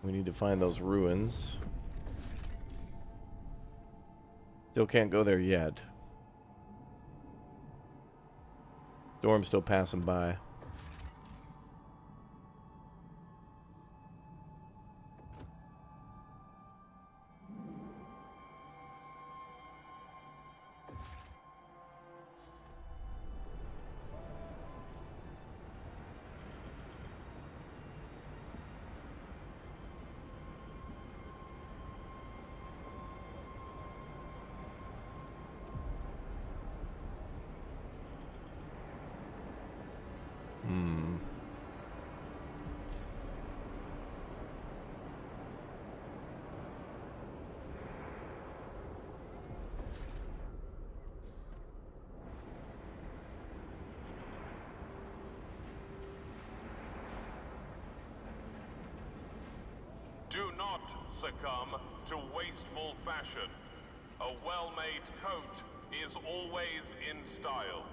We need to find those ruins. Still can't go there yet. Storm's still passing by. Do not succumb to wasteful fashion. A well-made coat is always in style.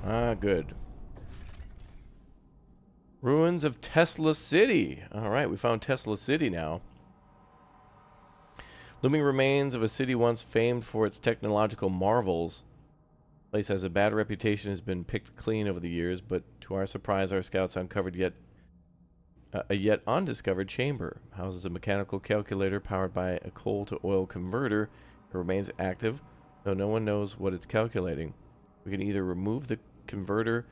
Ah, good. Ruins of Tesla City. All right, we found Tesla City now. Looming remains of a city once famed for its technological marvels. The place has a bad reputation, has been picked clean over the years, but to our surprise, our scouts uncovered a yet undiscovered chamber. Houses a mechanical calculator powered by a coal-to-oil converter. It remains active, though no one knows what it's calculating. We can either remove the converter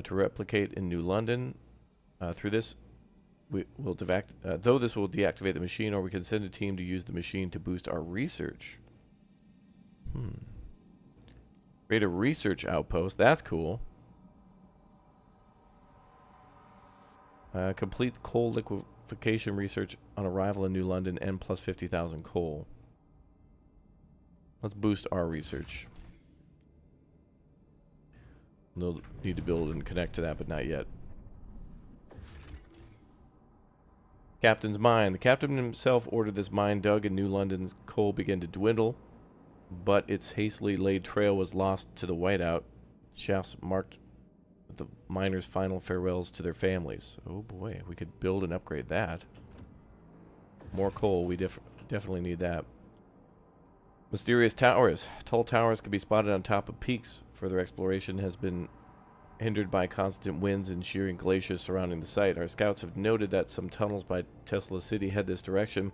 to replicate in New London. Through this, though this will deactivate the machine, or we can send a team to use the machine to boost our research. Create a research outpost. That's cool. Complete coal liquefaction research on arrival in New London and plus 50,000 coal. Let's boost our research. We'll need to build and connect to that, but not yet. Captain's mine. The captain himself ordered this mine dug, and New London's coal began to dwindle, but its hastily laid trail was lost to the whiteout. Shafts marked the miners' final farewells to their families. Oh boy, we could build and upgrade that. More coal, we definitely need that. Mysterious towers. Tall towers could be spotted on top of peaks. Further exploration has been hindered by constant winds and shearing glaciers surrounding the site. Our scouts have noted that some tunnels by Tesla City head this direction.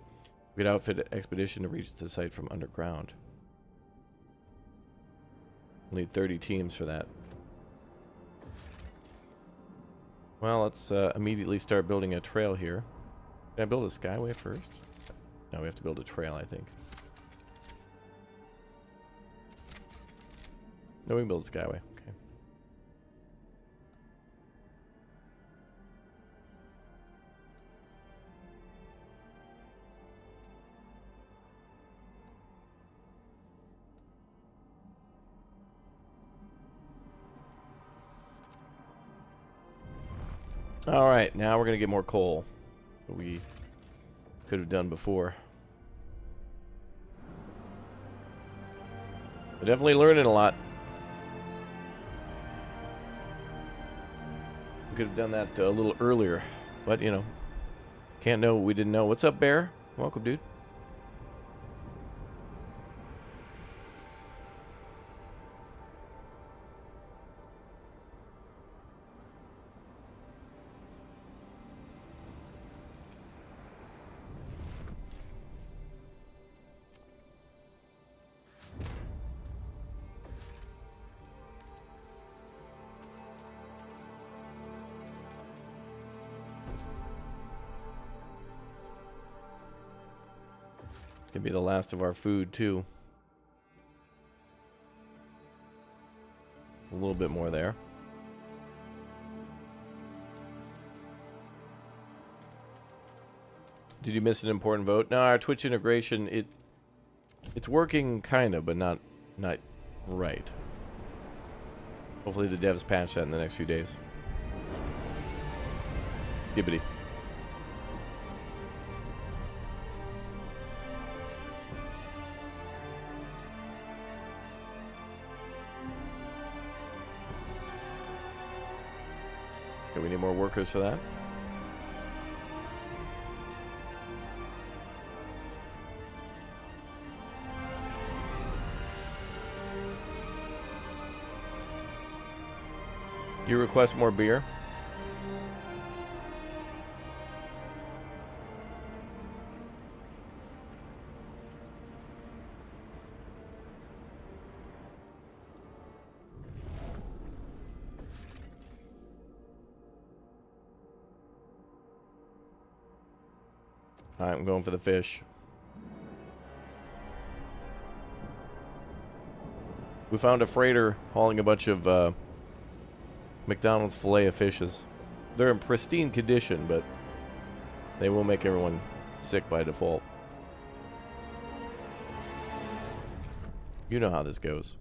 We could outfit an expedition to reach the site from underground. We'll need 30 teams for that. Well, let's immediately start building a trail here. Can I build a skyway first? No, we have to build a trail, I think. No, we can build a skyway. Okay. All right, now we're going to get more coal that we could have done before. We're definitely learning a lot. We could have done that a little earlier, but you know, can't know what we didn't know. What's up, Bear? Welcome, dude. Gonna be the last of our food too. A little bit more there. Did you miss an important vote? No, our Twitch integration, it's working kinda, but not right. Hopefully the devs patch that in the next few days. Skibbity. Okay, we need more workers for that. You request more beer? Alright, I'm going for the fish. We found a freighter hauling a bunch of McDonald's filet of fishes. They're in pristine condition, but they will make everyone sick by default. You know how this goes.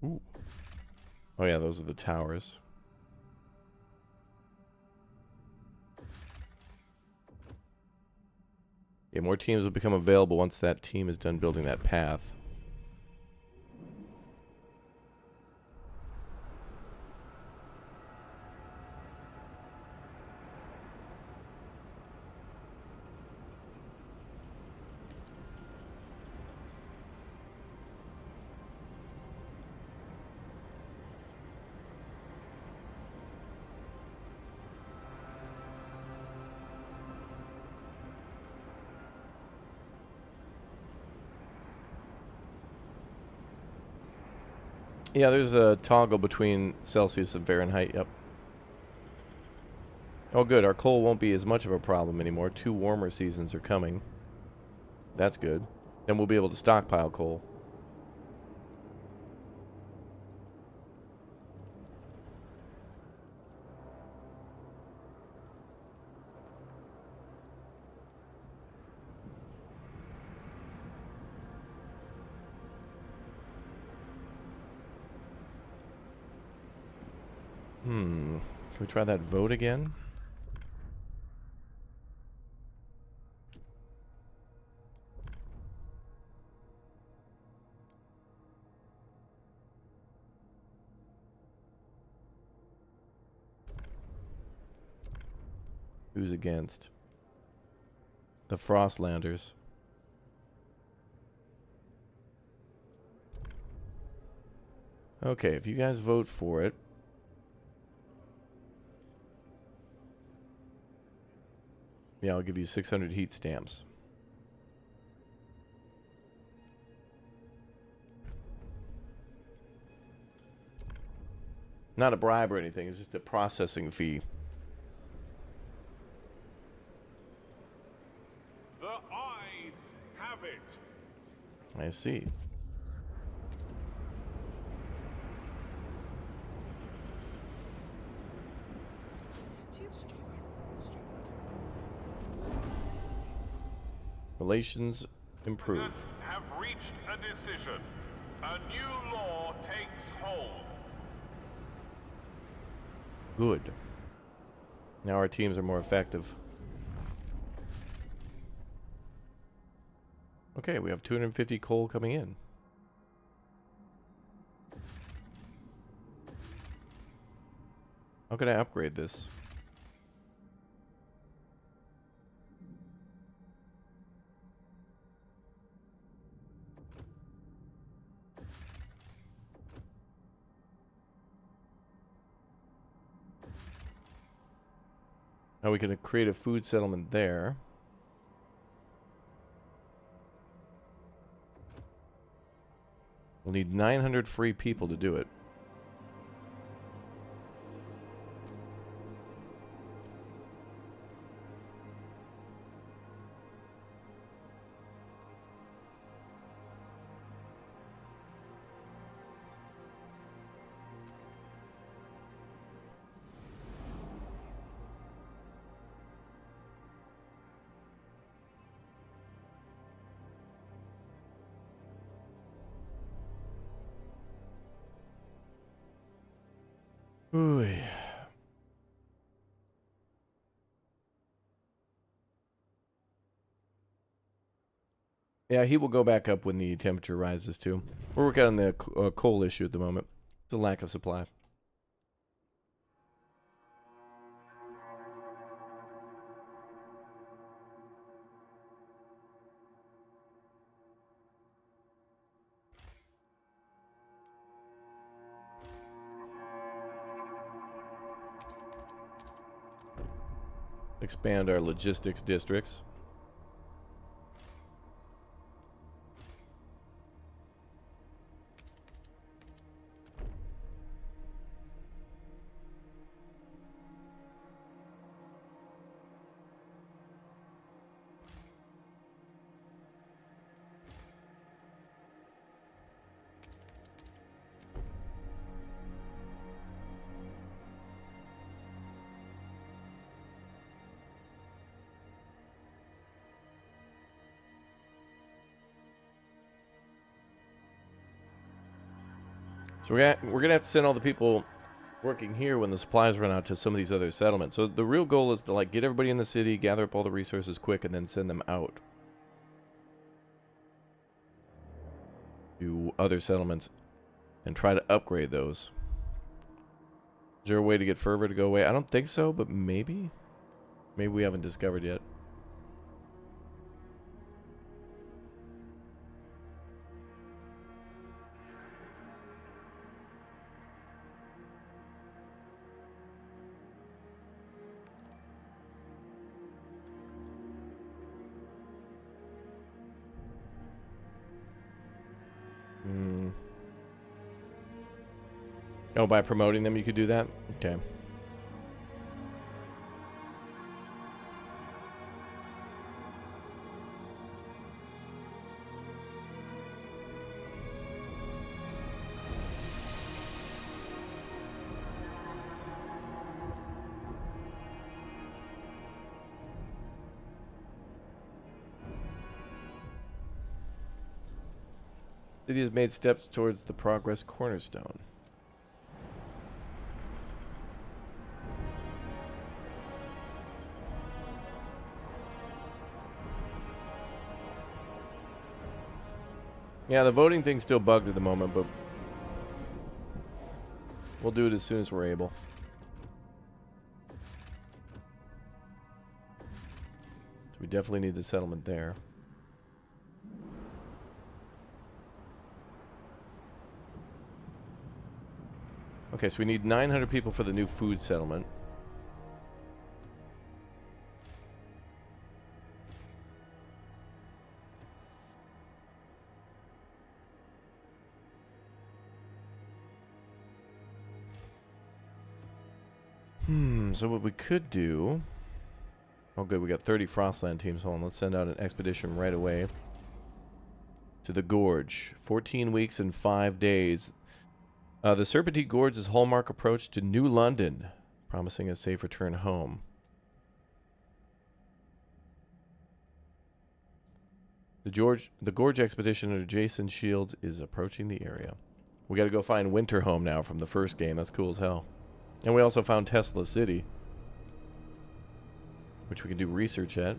Ooh. Oh yeah, those are the towers. Yeah, more teams will become available once that team is done building that path. Yeah, there's a toggle between Celsius and Fahrenheit, yep. Oh good, our coal won't be as much of a problem anymore. 2 warmer seasons are coming. That's good. Then we'll be able to stockpile coal. Can we try that vote again? Who's against? The Frostlanders. Okay, if you guys vote for it. Yeah, I'll give you 600 heat stamps. Not a bribe or anything, it's just a processing fee. The eyes have it. I see. Relations improve. Have reached a decision. A new law takes hold. Good. Now our teams are more effective. Okay, we have 250 coal coming in. How could I upgrade this? Now we can create a food settlement there. We'll need 900 free people to do it. Ooh. Yeah, he will go back up when the temperature rises too. We're working on the coal issue at the moment. It's a lack of supply. Expand our logistics districts. So we're gonna have to send all the people working here when the supplies run out to some of these other settlements. So the real goal is to like get everybody in the city, gather up all the resources quick, and then send them out to other settlements and try to upgrade those. Is there a way to get fervor to go away? I don't think so, but maybe. Maybe we haven't discovered yet. Oh, by promoting them you could do that? Okay. City has made steps towards the progress cornerstone. Yeah, the voting thing's still bugged at the moment, but we'll do it as soon as we're able. So we definitely need the settlement there. Okay, so we need 900 people for the new food settlement. So what we could do... Oh, good, we got 30 Frostland teams. Hold on, let's send out an expedition right away to the Gorge. 14 weeks and 5 days. The Serpentine Gorge's hallmark approach to New London, promising a safe return home. The Gorge expedition under Jason Shields is approaching the area. We got to go find Winterhome now from the first game. That's cool as hell. And we also found Tesla City, which we can do research at.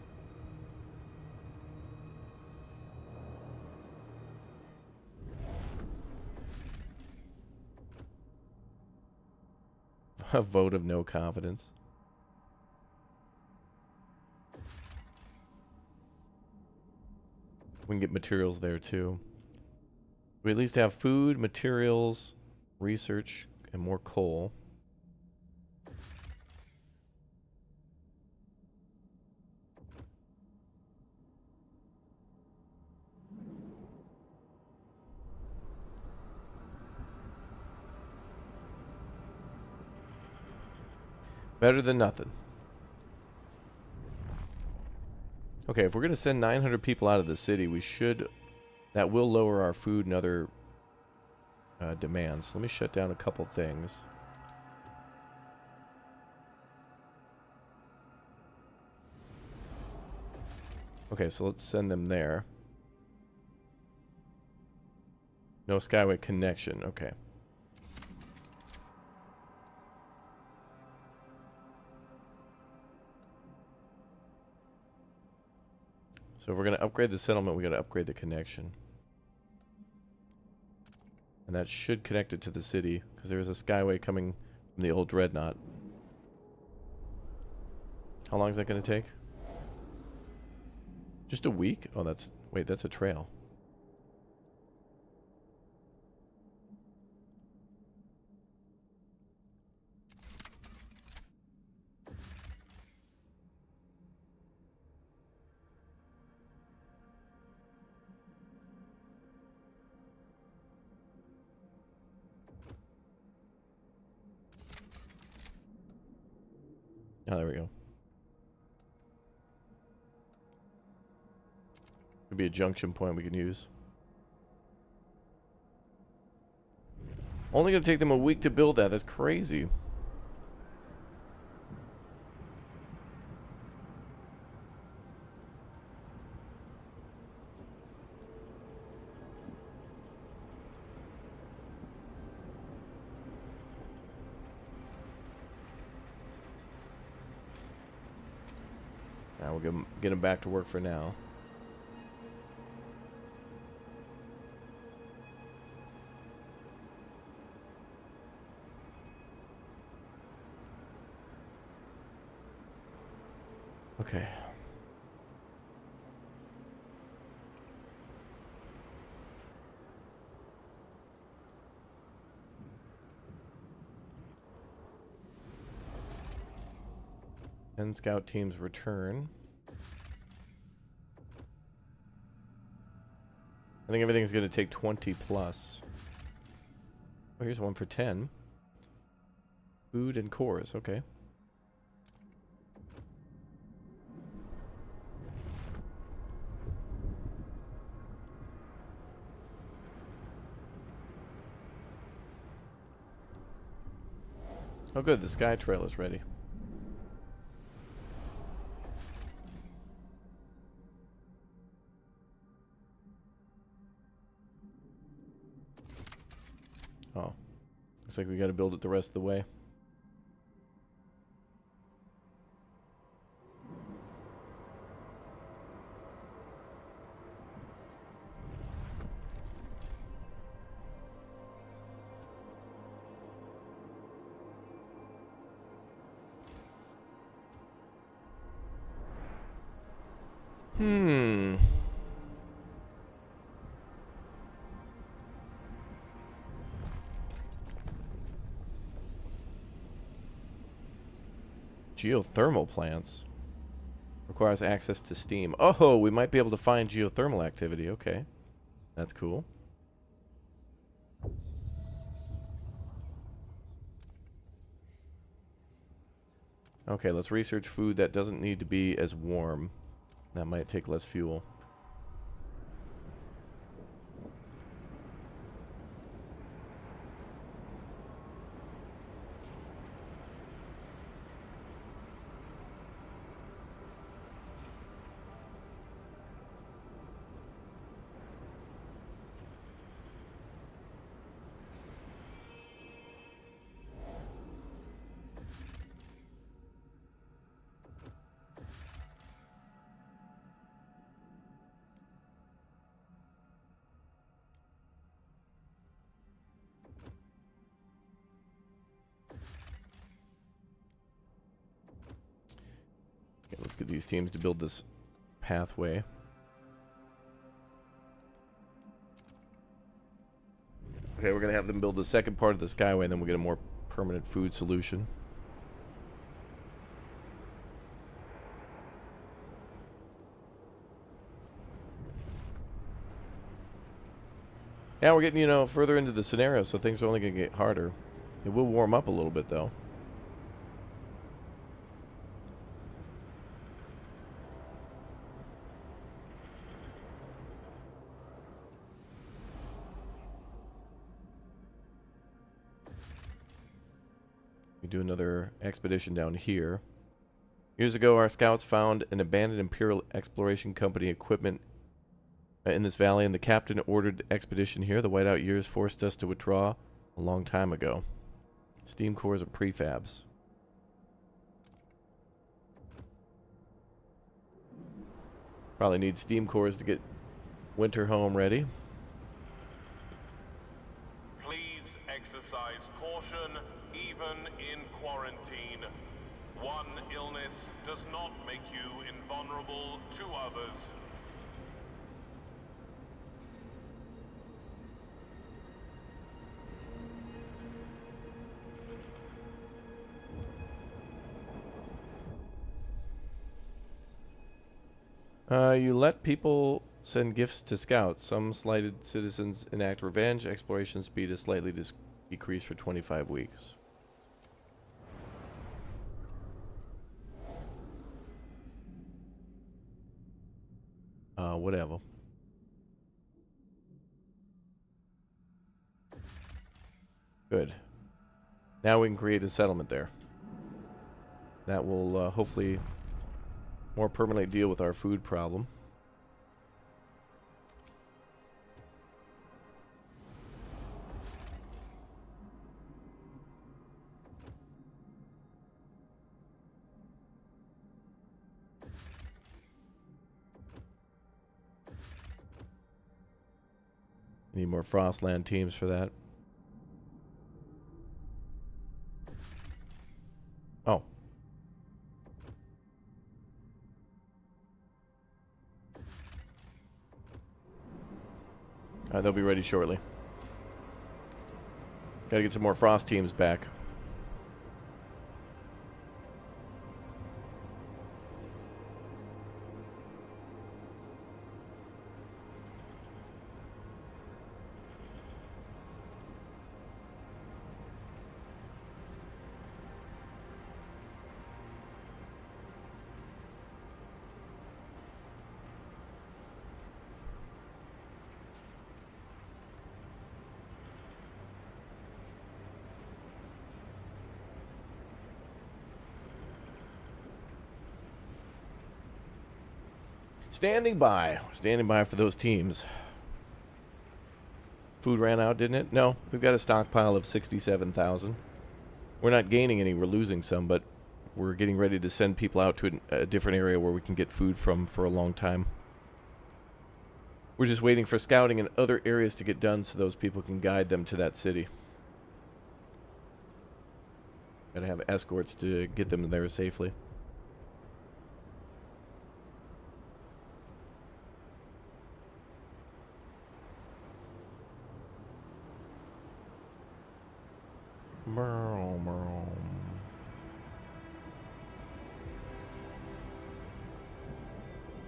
A vote of no confidence. We can get materials there too. We at least have food, materials, research, and more coal. Better than nothing. Okay, if we're going to send 900 people out of the city, we should... That will lower our food and other demands. Let me shut down a couple things. Okay, so let's send them there. No Skyway connection. Okay. So if we're going to upgrade the settlement, we got to upgrade the connection. And that should connect it to the city, because there's a Skyway coming from the old Dreadnought. How long is that going to take? Just a week? Oh, that's... Wait, that's a trail. Oh, there we go. Could be a junction point we can use. Only gonna take them a week to build that. That's crazy. Now we'll get them back to work for now. Okay. And scout teams return. I think everything's going to take 20 plus. Oh, here's one for 10. Food and cores, okay. Oh good, the Sky Trail is ready. Oh. Looks like we gotta build it the rest of the way. Geothermal plants. Requires access to steam. Oh, we might be able to find geothermal activity. Okay. That's cool. Okay, let's research food that doesn't need to be as warm. That might take less fuel. get these teams to build this pathway. Okay, we're going to have them build the second part of the Skyway, and then we'll get a more permanent food solution. Now we're getting, you know, further into the scenario, so things are only going to get harder. It will warm up a little bit, though. We do another expedition down here. Years ago, our scouts found an abandoned Imperial Exploration Company equipment in this valley, and the captain ordered the expedition here. The whiteout years forced us to withdraw a long time ago. Steam cores and prefabs. Probably need steam cores to get Winterhome ready. Please exercise caution even in quarantine. One illness does not make you invulnerable to others. You let people send gifts to scouts. Some slighted citizens enact revenge. Exploration speed is slightly decreased for 25 weeks. Whatever. Good. Now we can create a settlement there. That will hopefully more permanently deal with our food problem. Need more Frostland teams for that. Oh. They'll be ready shortly. Gotta get some more Frost teams back. Standing by for those teams. Food ran out, didn't it? No, we've got a stockpile of 67,000. We're not gaining any, we're losing some, but we're getting ready to send people out to a different area where we can get food from for a long time. We're just waiting for scouting in other areas to get done so those people can guide them to that city. Gotta have escorts to get them there safely.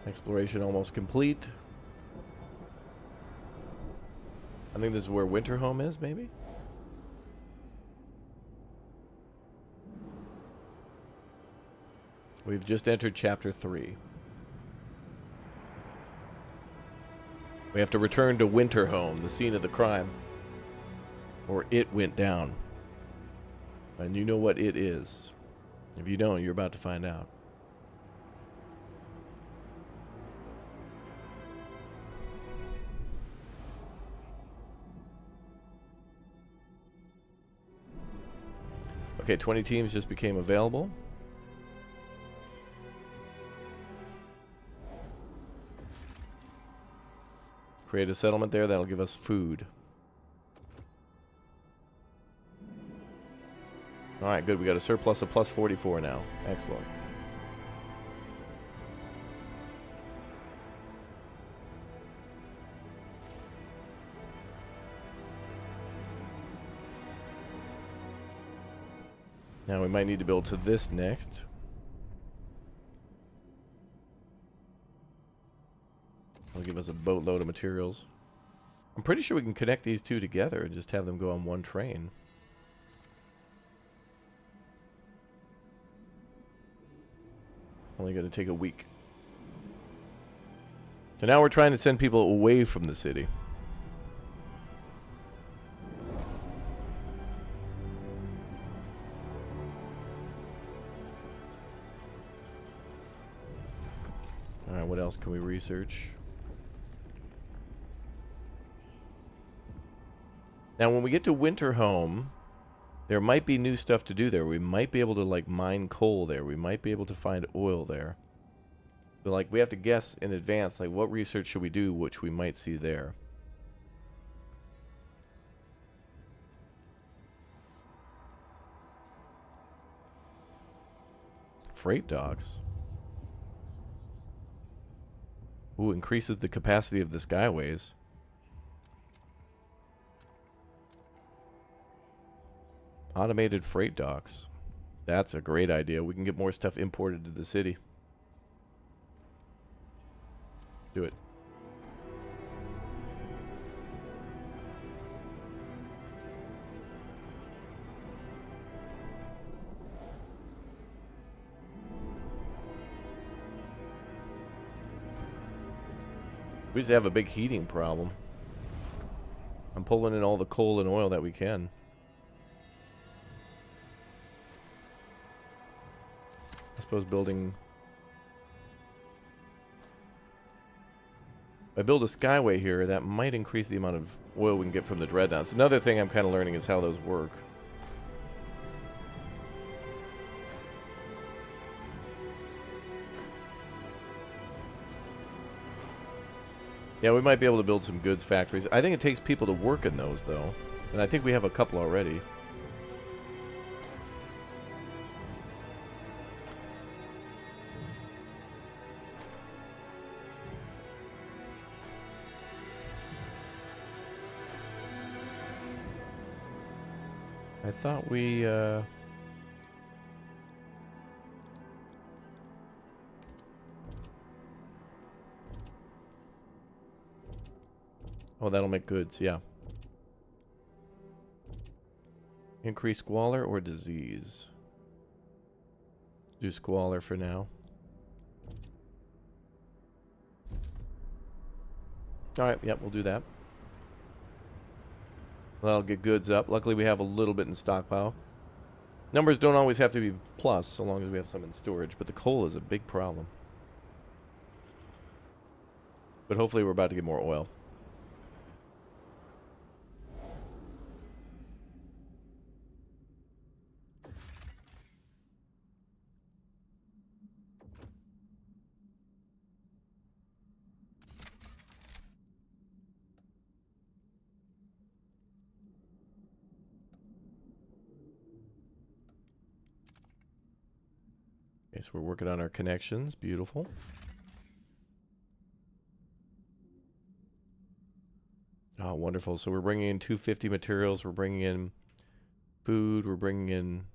Exploration almost complete. I think this is where Winterhome is, maybe? We've just entered Chapter 3. We have to return to Winterhome, the scene of the crime. Or it went down. And you know what it is. If you don't, you're about to find out. Okay, 20 teams just became available. Create a settlement there, that'll give us food. Alright, good. We got a surplus of plus 44 now. Excellent. Now we might need to build to this next. It'll give us a boatload of materials. I'm pretty sure we can connect these two together and just have them go on one train. Only going to take a week. So now we're trying to send people away from the city. Alright, what else can we research? Now, when we get to Winterhome, there might be new stuff to do there. We might be able to, like, mine coal there. We might be able to find oil there. So, like, we have to guess in advance, like, what research should we do, which we might see there. Freight docks. Ooh, increases the capacity of the skyways. Automated freight docks. That's a great idea. We can get more stuff imported to the city. Do it. We just have a big heating problem. I'm pulling in all the coal and oil that we can. I suppose building... If I build a skyway here, that might increase the amount of oil we can get from the dreadnoughts. Another thing I'm kind of learning is how those work. Yeah, we might be able to build some goods factories. I think it takes people to work in those, though. And I think we have a couple already. I thought we, Oh, that'll make goods, yeah. Increase squalor or disease? Do squalor for now. Alright, yep, we'll do that. That'll get goods up. Luckily, we have a little bit in stockpile. Numbers don't always have to be plus, so long as we have some in storage, but the coal is a big problem. But hopefully we're about to get more oil. Okay, so we're working on our connections. Beautiful. Oh, wonderful. So we're bringing in 250 materials. We're bringing in food. We're bringing in...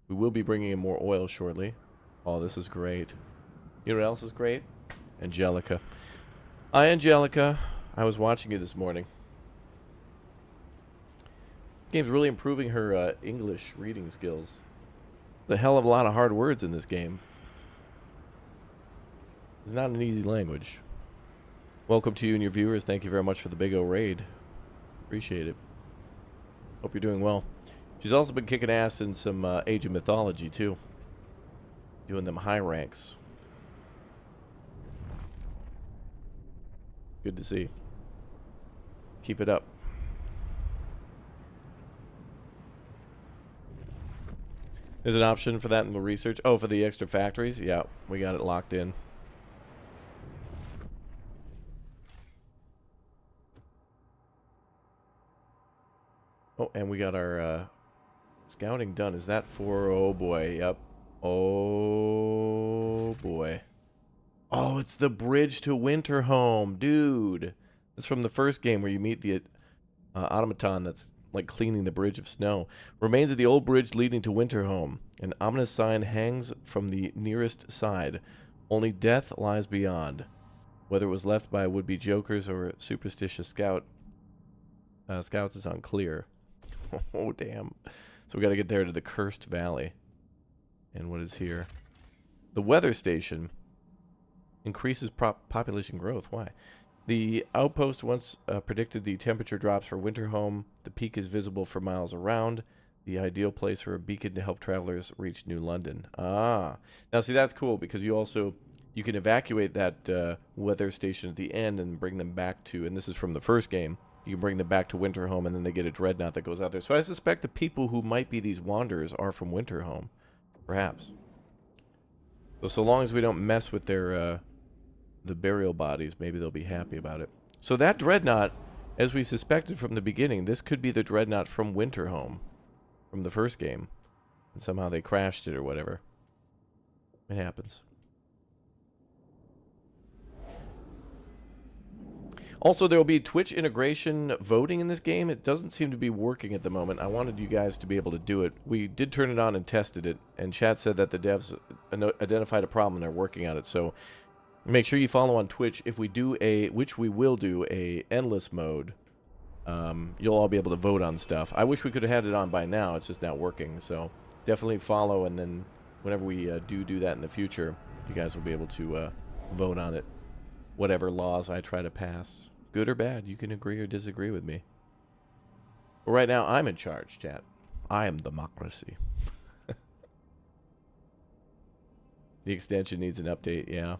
We will be bringing in more oil shortly. Oh, this is great. You know what else is great? Angelica. Hi, Angelica. I was watching you this morning. The game's really improving her English reading skills. The hell of a lot of hard words in this game. It's not an easy language. Welcome to you and your viewers. Thank you very much for the big O raid. Appreciate it. Hope you're doing well. She's also been kicking ass in some Age of Mythology too. Doing them high ranks. Good to see. Keep it up. There's an option for that in the research. Oh, for the extra factories? Yeah, we got it locked in. Oh, and we got our scouting done. Is that for... Oh, boy. Yep. Oh, boy. Oh, it's the bridge to Winterhome. Dude. That's from the first game where you meet the automaton that's like cleaning the bridge of snow. Remains of the old bridge leading to Winterhome. An ominous sign hangs from the nearest side. Only death lies beyond. Whether it was left by would-be jokers or a superstitious scouts is unclear. Oh, damn. So we got to get there to the Cursed Valley. And what is here? The weather station increases population growth. Why? The outpost once predicted the temperature drops for Winterhome. The peak is visible for miles around. The ideal place for a beacon to help travelers reach New London. Ah. Now, see, that's cool because you can evacuate that weather station at the end and bring them back to, and this is from the first game, you can bring them back to Winterhome, and then they get a dreadnought that goes out there. So I suspect the people who might be these wanderers are from Winterhome, perhaps. So long as we don't mess with their the burial bodies, maybe they'll be happy about it. So that dreadnought, as we suspected from the beginning, this could be the dreadnought from Winterhome, from the first game, and somehow they crashed it or whatever. It happens. Also, there will be Twitch integration voting in this game. It doesn't seem to be working at the moment. I wanted you guys to be able to do it. We did turn it on and tested it, and chat said that the devs identified a problem and are working on it. So make sure you follow on Twitch. If we do which we will do, a endless mode, you'll all be able to vote on stuff. I wish we could have had it on by now. It's just not working. So definitely follow, and then whenever we do that in the future, you guys will be able to vote on it. Whatever laws I try to pass. Good or bad, you can agree or disagree with me. But right now, I'm in charge, chat. I am democracy. The extension needs an update, yeah.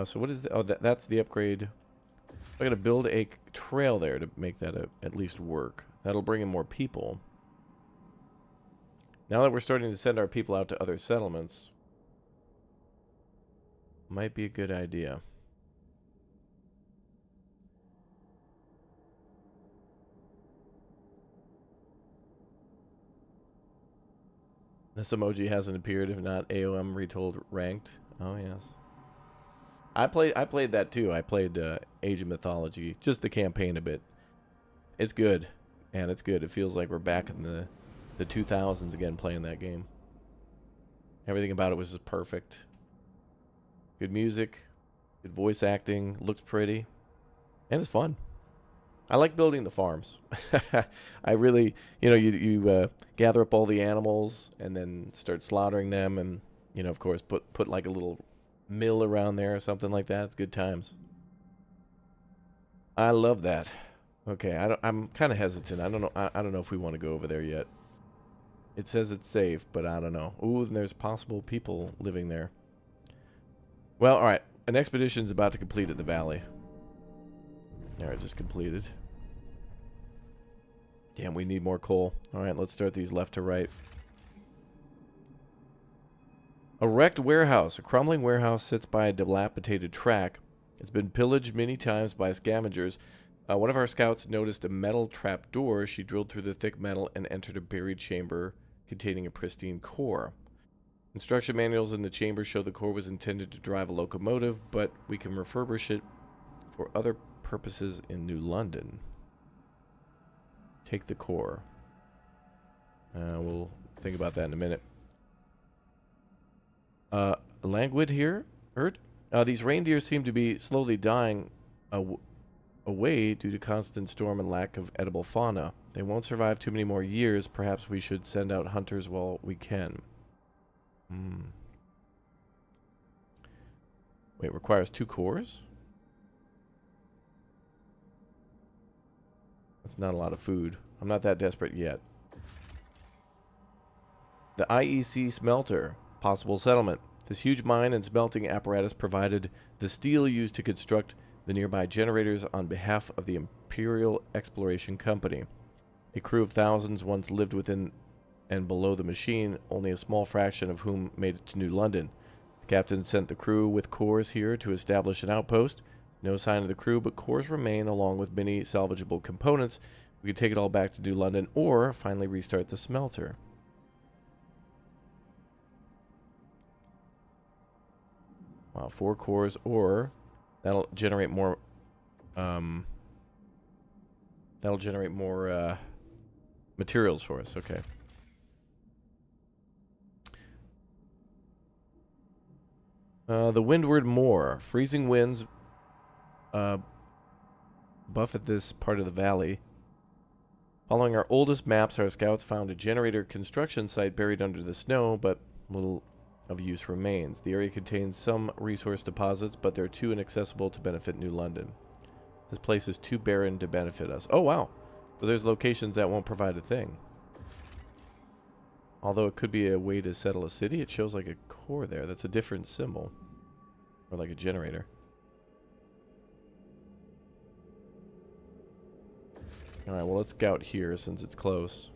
So what is the... Oh, that's the upgrade. I gotta build a trail there to make that at least work. That'll bring in more people. Now that we're starting to send our people out to other settlements, might be a good idea. This emoji hasn't appeared if not AOM retold ranked. Oh yes. I played that too. I played Age of Mythology, just the campaign a bit. It's good. Man, it's good. It feels like we're back in the 2000s again playing that game. Everything about it was just perfect. Good music, good voice acting, looks pretty, and it's fun. I like building the farms. I really, you gather up all the animals and then start slaughtering them, and of course put like a little mill around there or something like that. It's good times. I love that. Okay, I'm kind of hesitant. I don't know. I don't know if we want to go over there yet. It says it's safe, but I don't know. Ooh, and there's possible people living there. Well, all right. An expedition's about to complete at the valley. All right, just completed. Damn, we need more coal. All right, let's start these left to right. A wrecked warehouse. A crumbling warehouse sits by a dilapidated track. It's been pillaged many times by scavengers. One of our scouts noticed a metal trap door. She drilled through the thick metal and entered a buried chamber containing a pristine core. Instruction manuals in the chamber show the core was intended to drive a locomotive, but we can refurbish it for other purposes in New London. Take the core. We'll think about that in a minute. Languid here, heard? These reindeer seem to be slowly dying away due to constant storm and lack of edible fauna. They won't survive too many more years. Perhaps we should send out hunters while we can. Wait, requires 2 cores? That's not a lot of food. I'm not that desperate yet. The IEC smelter. Possible settlement. This huge mine and smelting apparatus provided the steel used to construct the nearby generators on behalf of the Imperial Exploration Company. A crew of thousands once lived within and below the machine, only a small fraction of whom made it to New London. The captain sent the crew with cores here to establish an outpost. No sign of the crew, but cores remain along with many salvageable components. We could take it all back to New London or finally restart the smelter. Wow, 4 cores, or that'll generate more That'll generate more materials for us. Okay. The Windward Moor. Freezing winds buffet this part of the valley. Following our oldest maps, our scouts found a generator construction site buried under the snow, but little of use remains. The area contains some resource deposits, but they're too inaccessible to benefit New London. This place is too barren to benefit us. Oh, wow. So there's locations that won't provide a thing. Although it could be a way to settle a city, it shows like a core there. That's a different symbol. Or like a generator. Alright, well, let's scout here since it's close.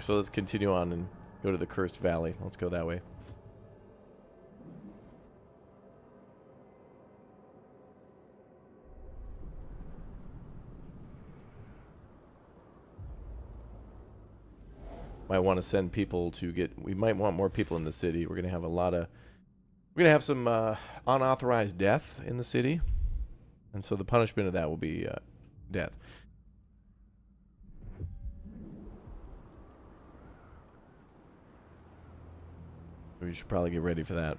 So let's continue on and go to the Cursed Valley. Let's go that way. Might want to send people to get... We might want more people in the city. We're going to have a lot of... We're going to have some unauthorized death in the city. And so the punishment of that will be death. We should probably get ready for that.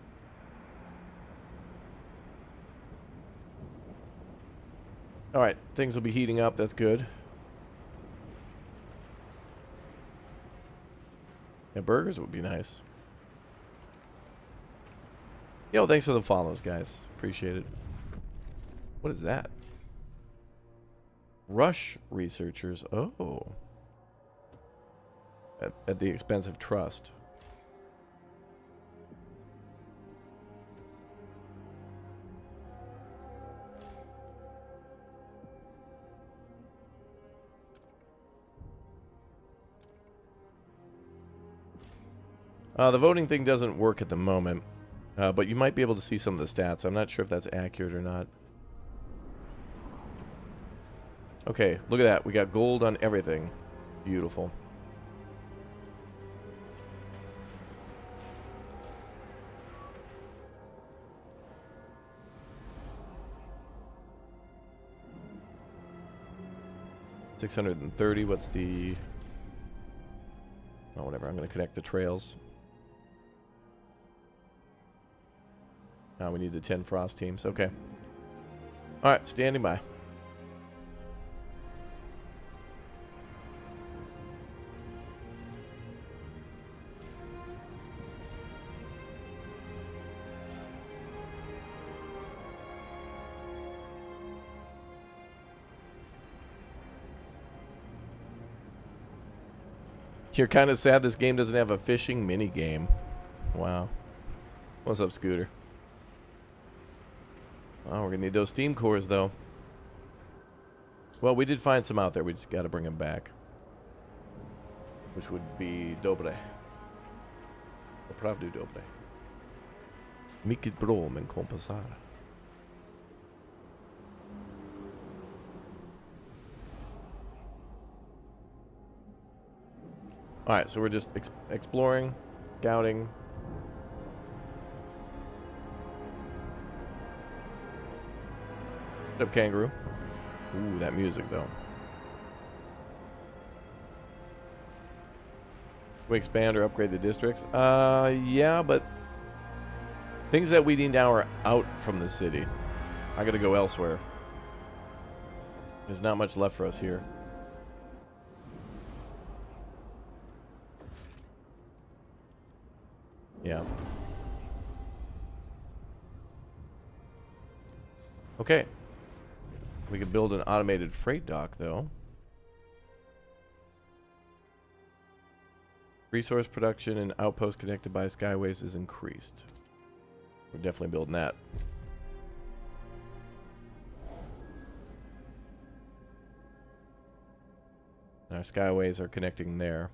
Alright, things will be heating up. That's good. Yeah, burgers would be nice. Yo, thanks for the follows, guys. Appreciate it. What is that? Rush researchers. Oh. At the expense of trust. The voting thing doesn't work at the moment, but you might be able to see some of the stats. I'm not sure if that's accurate or not. Okay, look at that. We got gold on everything. Beautiful. $630. What's the... Oh, whatever. I'm going to connect the trails. Now we need the 10 frost teams. Okay. Alright, standing by. You're kind of sad this game doesn't have a fishing mini game. Wow. What's up, Scooter? Oh, we're gonna need those steam cores, though. Well, we did find some out there. We just gotta bring them back. Which would be dobre. Opravdu dobre. Mycket bra, men kompensar. Alright, so we're just exploring, scouting. What up, kangaroo? Ooh, that music, though. We expand or upgrade the districts? Yeah, but things that we need now are out from the city. I gotta go elsewhere. There's not much left for us here. Yeah. Okay. We could build an automated freight dock, though. Resource production and outpost connected by skyways is increased. We're definitely building that. And our skyways are connecting there.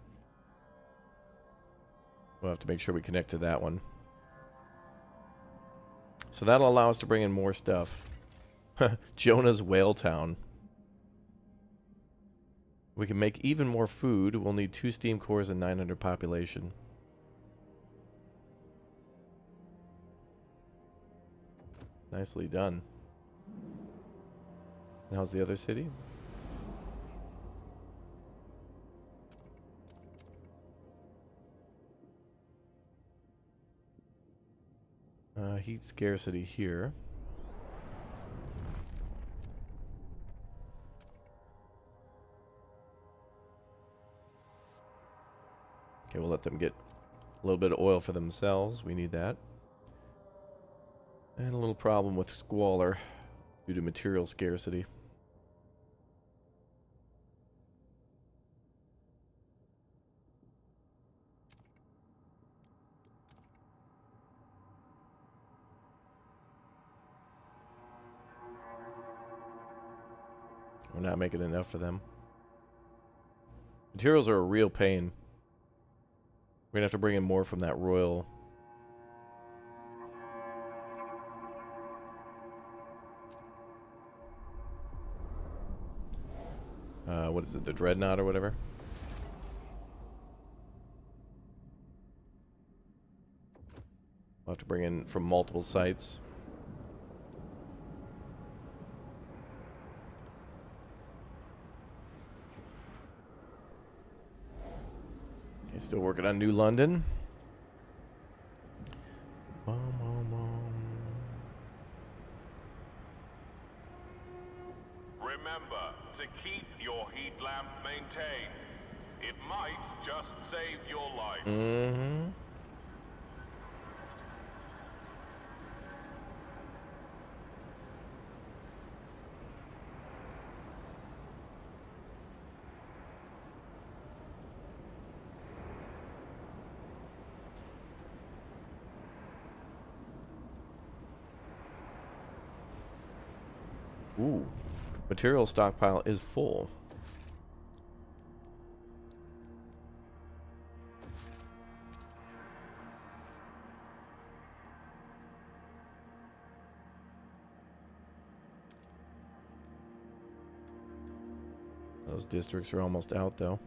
We'll have to make sure we connect to that one. So that'll allow us to bring in more stuff. Jonah's Whale Town. We can make even more food. We'll need 2 steam cores and 900 population. Nicely done. And how's the other city? Heat scarcity here. Okay, we'll let them get a little bit of oil for themselves. We need that. And a little problem with squalor due to material scarcity. We're not making enough for them. Materials are a real pain. We're gonna have to bring in more from that royal. What is it? The dreadnought or whatever? We'll have to bring in from multiple sites. Okay, still working on New London. Remember to keep your heat lamp maintained. It might just save your life. Mm-hmm. Ooh. Material stockpile is full. Those districts are almost out, though.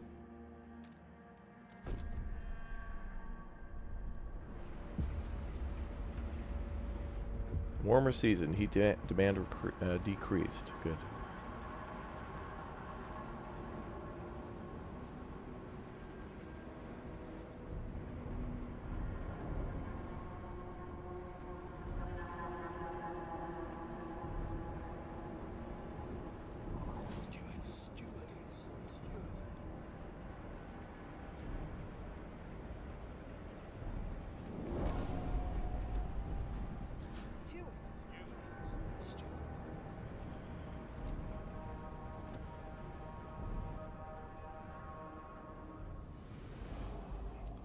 Warmer season. Heat demand decreased. Good.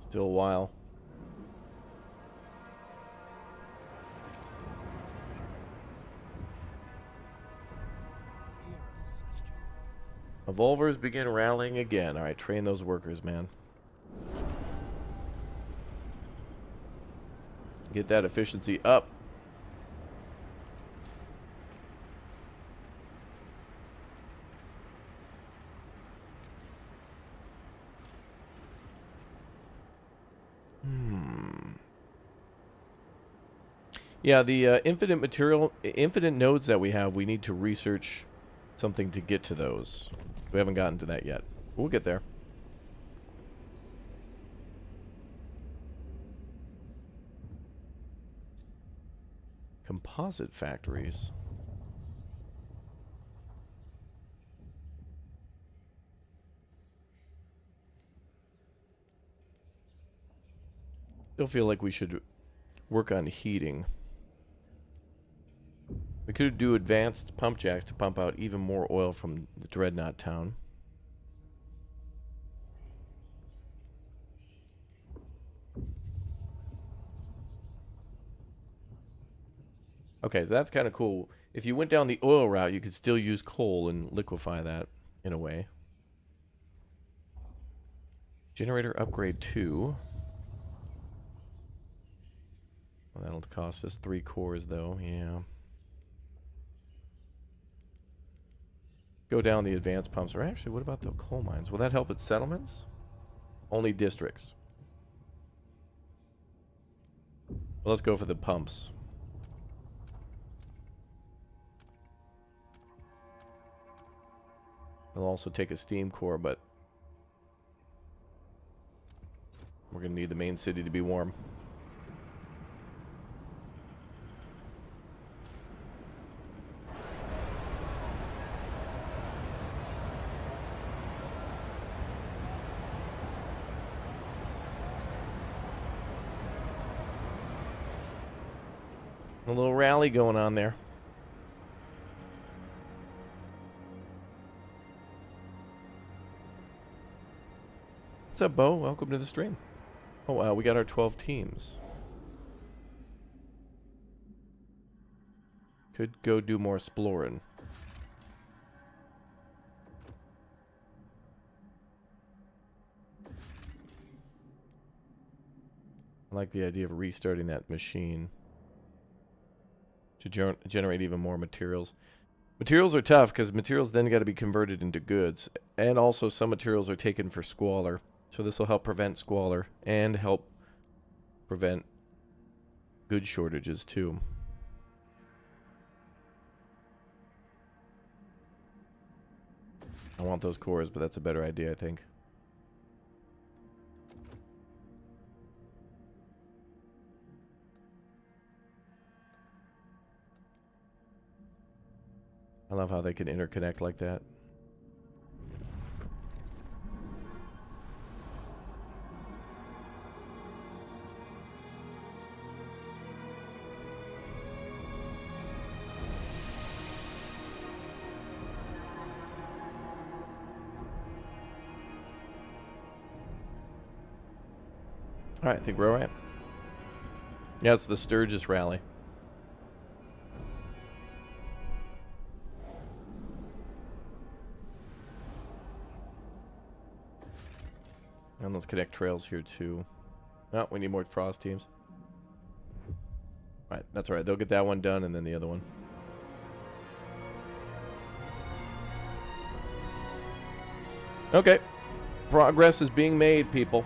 Still a while. Evolvers begin rallying again. Alright, train those workers, man. Get that efficiency up. Yeah, the infinite nodes that we have, we need to research something to get to those. We haven't gotten to that yet. We'll get there. Composite factories. Still feel like we should work on heating. We could do advanced pump jacks to pump out even more oil from the Dreadnought town. Okay, so that's kind of cool. If you went down the oil route, you could still use coal and liquefy that in a way. Generator upgrade 2. Well, that'll cost us 3 cores, though. Yeah. Go down the advanced pumps. Or actually, what about the coal mines? Will that help at settlements? Only districts. Well, let's go for the pumps. It'll also take a steam core, but we're going to need the main city to be warm. A little rally going on there. What's up, Bo? Welcome to the stream. Oh, we got our 12 teams. Could go do more exploring. I like the idea of restarting that machine to generate even more materials. Materials are tough because materials then got to be converted into goods, and also some materials are taken for squalor. So this will help prevent squalor and help prevent good shortages too. I want those cores, but that's a better idea, I think. I love how they can interconnect like that. Alright, I think we're alright. Yeah, it's the Sturgis rally. And let's connect trails here too. Oh, we need more frost teams. Alright, that's alright. They'll get that one done and then the other one. Okay. Progress is being made, people.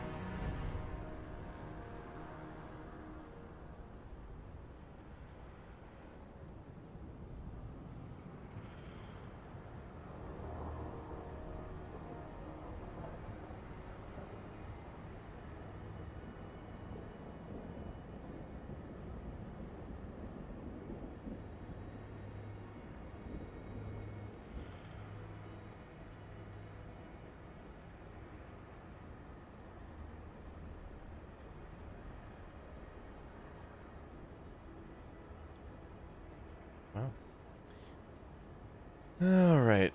All right.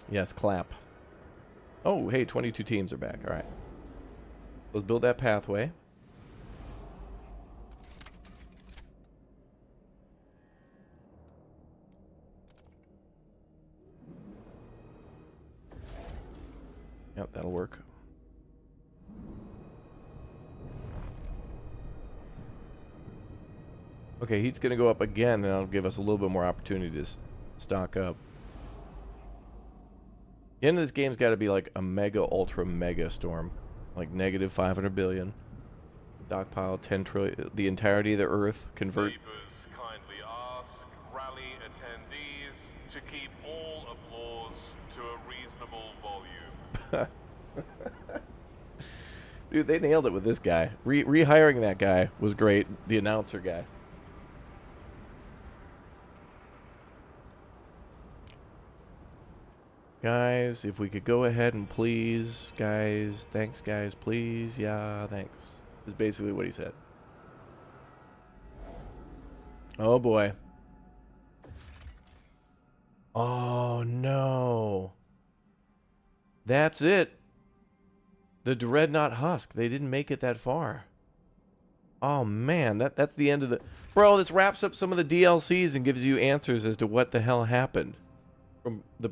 Yes, clap. Oh, hey, 22 teams are back. All right. Let's build that pathway. Yep, that'll work. Okay, heat's going to go up again, and that'll give us a little bit more opportunity to stock up. The end of this game's got to be like a mega, ultra, mega storm. Like negative 500 billion. Stockpile 10 trillion. The entirety of the Earth. Convert. Neighbors kindly ask rally attendees to keep all applause to a reasonable volume. Dude, they nailed it with this guy. Rehiring that guy was great. The announcer guy. Guys, if we could go ahead and please, guys, thanks, guys, please, yeah, thanks. Is basically what he said. Oh boy. Oh no. That's it. The Dreadnought Husk. They didn't make it that far. Oh man, that's the end of the... Bro, this wraps up some of the DLCs and gives you answers as to what the hell happened. From the...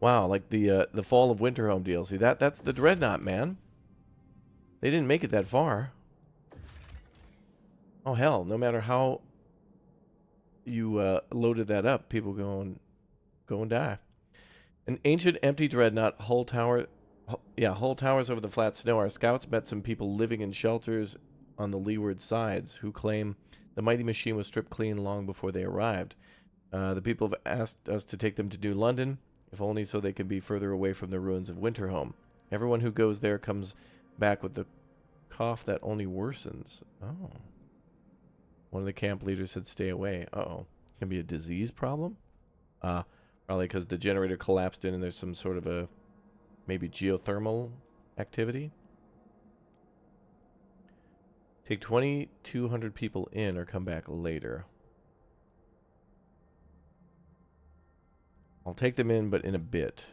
Wow, like the Fall of Winterhome DLC. That's the Dreadnought, man. They didn't make it that far. Oh hell, no matter how you loaded that up, people go and die. An ancient empty Dreadnought hull tower. Hull towers over the flat snow. Our scouts met some people living in shelters on the leeward sides who claim the mighty machine was stripped clean long before they arrived. The people have asked us to take them to New London, if only so they can be further away from the ruins of Winterhome. Everyone who goes there comes back with the cough that only worsens. Oh. One of the camp leaders said stay away. Uh-oh. Can be a disease problem? Probably because the generator collapsed in and there's some sort of a maybe geothermal activity. Take 2,200 people in or come back later. I'll take them in, but in a bit.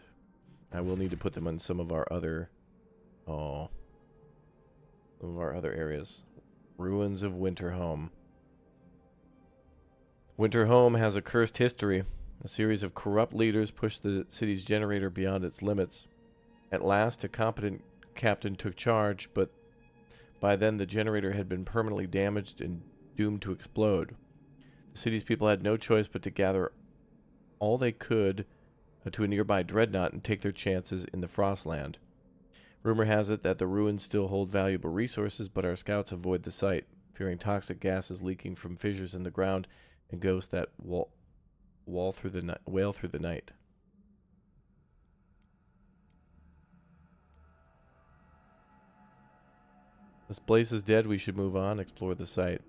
I will need to put them on some of our other... Oh. Some of our other areas. Ruins of Winterhome. Winterhome has a cursed history. A series of corrupt leaders pushed the city's generator beyond its limits. At last, a competent captain took charge, but by then the generator had been permanently damaged and doomed to explode. The city's people had no choice but to gather all they could to a nearby dreadnought and take their chances in the Frostland. Rumor has it that the ruins still hold valuable resources, but our scouts avoid the site, fearing toxic gases leaking from fissures in the ground and ghosts that wail through the night. This place is dead. We should move on, explore the site.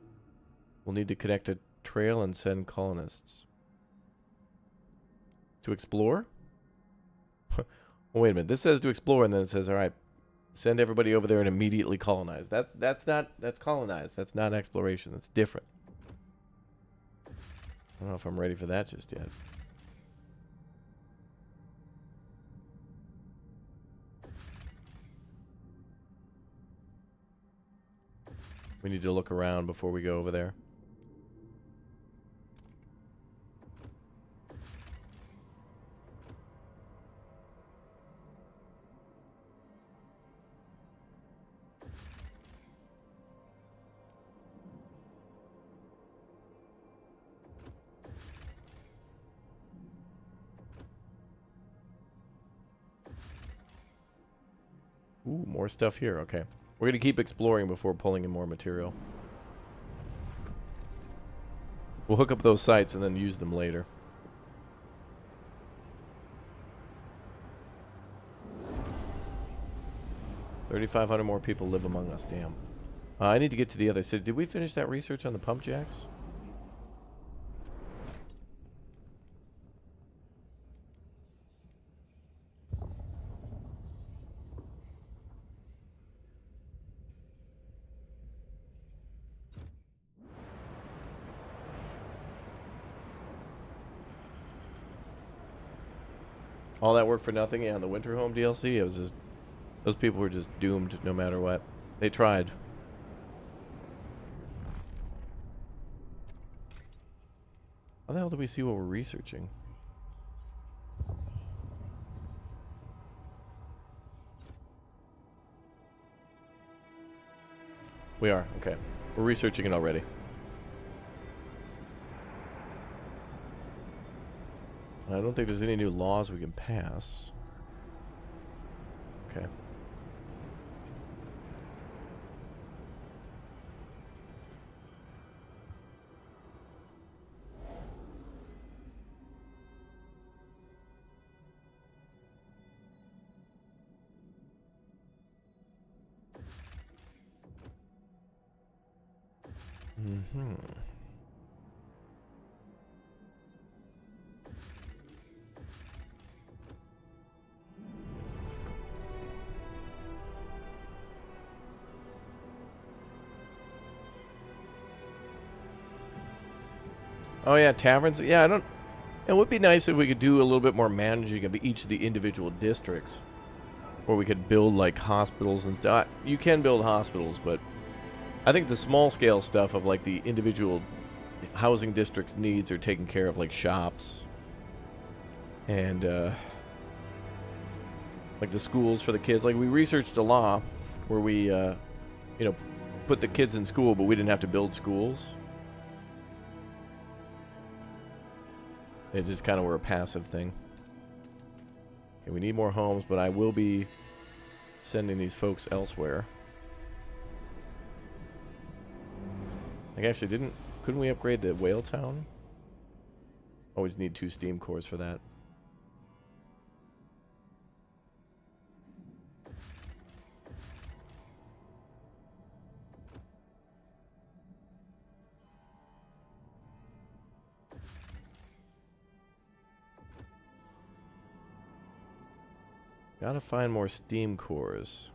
We'll need to connect a trail and send colonists. To explore? Oh, wait a minute. This says to explore, and then it says, all right, send everybody over there and immediately colonize. That's colonize. That's not exploration. That's different. I don't know if I'm ready for that just yet. We need to look around before we go over there. Ooh, more stuff here. Okay. We're going to keep exploring before pulling in more material. We'll hook up those sites and then use them later. $3,500 more people live among us. Damn. I need to get to the other city. Did we finish that research on the pump jacks? All that work for nothing? Yeah, on the Winterhome DLC, it was just... Those people were just doomed no matter what. They tried. How the hell do we see what we're researching? We are, okay. We're researching it already. I don't think there's any new laws we can pass. Okay. Mm-hmm. Oh yeah, taverns. Yeah, I don't... It would be nice if we could do a little bit more managing of each of the individual districts. Where we could build, like, hospitals and stuff. You can build hospitals, but... I think the small-scale stuff of, like, the individual housing districts' needs are taken care of, like shops. And, like the schools for the kids. Like, we researched a law where we, you know, put the kids in school, but we didn't have to build schools. It just kind of were a passive thing. Okay, we need more homes, but I will be sending these folks elsewhere. Like, actually, couldn't we upgrade the whale town? Always need 2 steam cores for that. Gotta find more steam cores.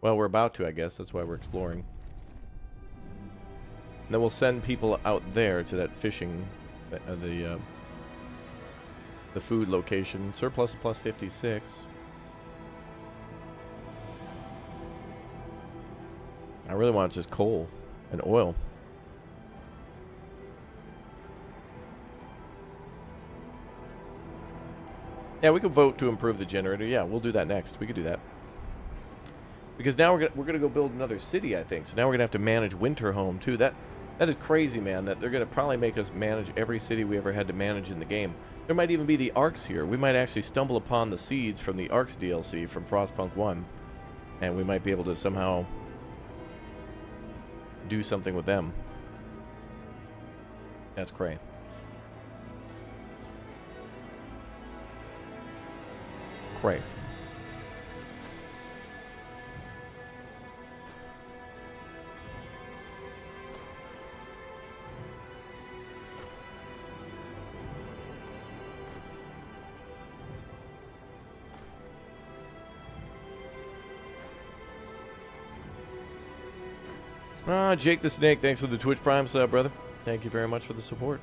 Well, we're about to, I guess. That's why we're exploring. And then we'll send people out there to that fishing, the food location. Surplus plus 56. I really want just coal and oil. Yeah, we could vote to improve the generator. Yeah, we'll do that next. We could do that. Because now we're gonna go build another city, I think. So now we're gonna have to manage Winterhome too. That is crazy, man. That they're gonna probably make us manage every city we ever had to manage in the game. There might even be the Arcs here. We might actually stumble upon the seeds from the Arcs DLC from Frostpunk 1, and we might be able to somehow do something with them. That's cray. Cray. Jake the Snake, thanks for the Twitch Prime sub, brother. Thank you very much for the support.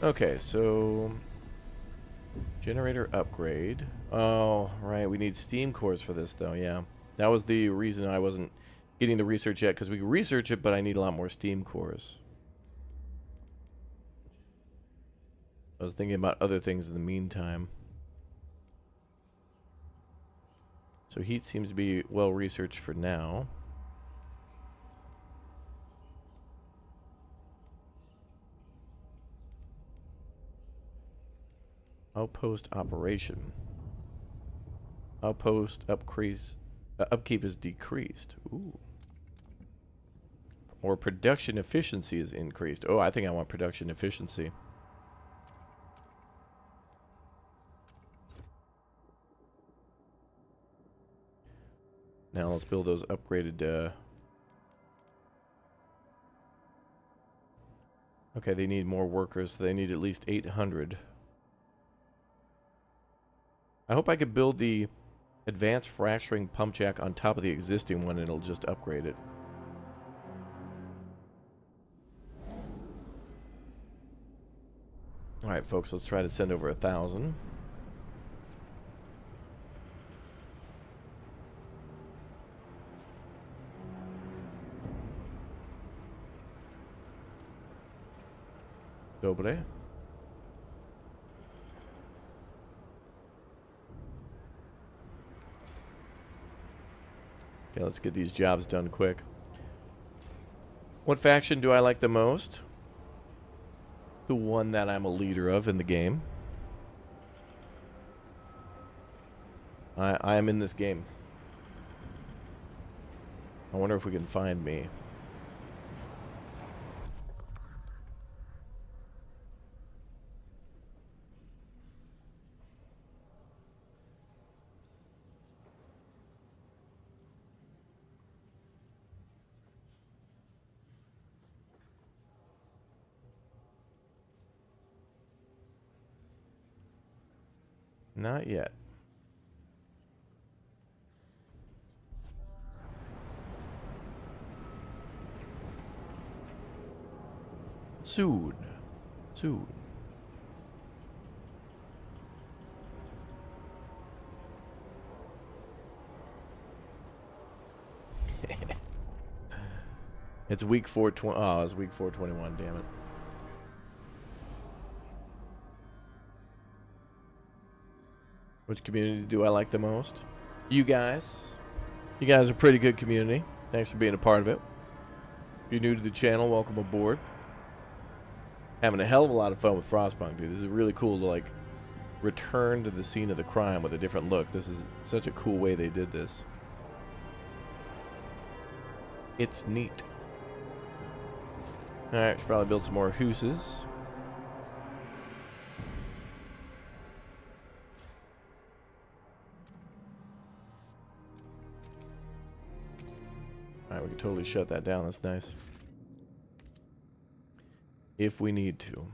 Okay, so generator upgrade. Oh, right, we need steam cores for this, though. Yeah, that was the reason I wasn't getting the research yet, because we can research it, but I need a lot more steam cores. I was thinking about other things in the meantime. So heat seems to be well researched for now. Outpost operation. Outpost upkeep is decreased. Ooh. Or production efficiency is increased. Oh, I think I want production efficiency. Now let's build those upgraded. Okay, they need more workers. So they need at least 800. I hope I could build the advanced fracturing pump jack on top of the existing one, and it'll just upgrade it. Alright, folks, let's try to send over 1,000. Dobre. Okay, let's get these jobs done quick. What faction do I like the most? The one that I'm a leader of in the game. I am in this game. I wonder if we can find me. Not yet. Soon. Soon. It's week 420. Oh, it's week 421, damn it. Which community do I like the most? You guys. You guys are a pretty good community. Thanks for being a part of it. If you're new to the channel, welcome aboard. Having a hell of a lot of fun with Frostpunk, dude. This is really cool to, like, return to the scene of the crime with a different look. This is such a cool way they did this. It's neat. Alright, should probably build some more houses. Alright, we can totally shut that down. That's nice. If we need to.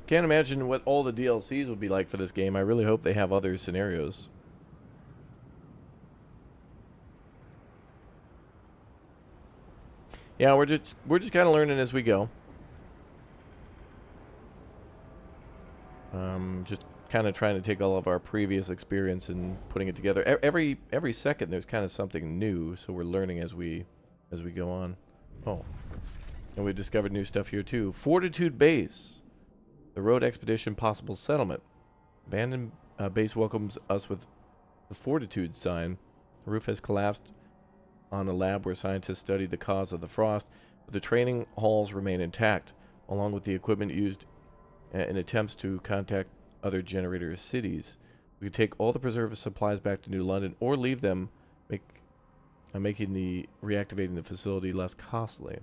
Can't imagine what all the DLCs would be like for this game. I really hope they have other scenarios. Yeah, we're just kind of learning as we go. Just kind of trying to take all of our previous experience and putting it together. Every second there's kind of something new, so we're learning as we go on. Oh, and we've discovered new stuff here too. Fortitude Base. The road expedition possible settlement. Abandoned base welcomes us with the Fortitude sign. The roof has collapsed on a lab where scientists studied the cause of the frost, but the training halls remain intact, along with the equipment used in attempts to contact other generator cities. We could take all the preserved supplies back to New London or leave them, making the reactivating the facility less costly.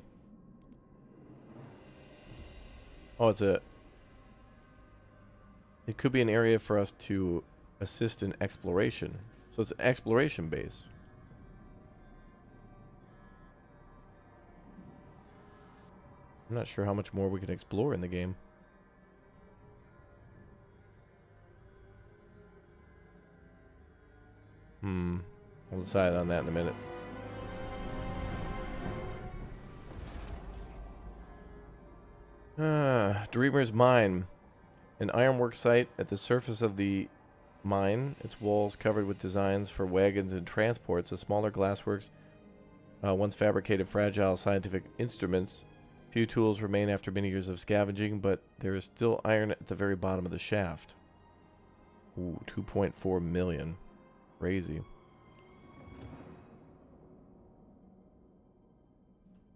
Oh, it could be an area for us to assist in exploration. So it's an exploration base. I'm not sure how much more we can explore in the game. We'll decide on that in a minute. Dreamer's Mine. An ironwork site at the surface of the mine. Its walls covered with designs for wagons and transports. A smaller glassworks once fabricated fragile scientific instruments. Few tools remain after many years of scavenging, but there is still iron at the very bottom of the shaft. Ooh, 2.4 million. Crazy.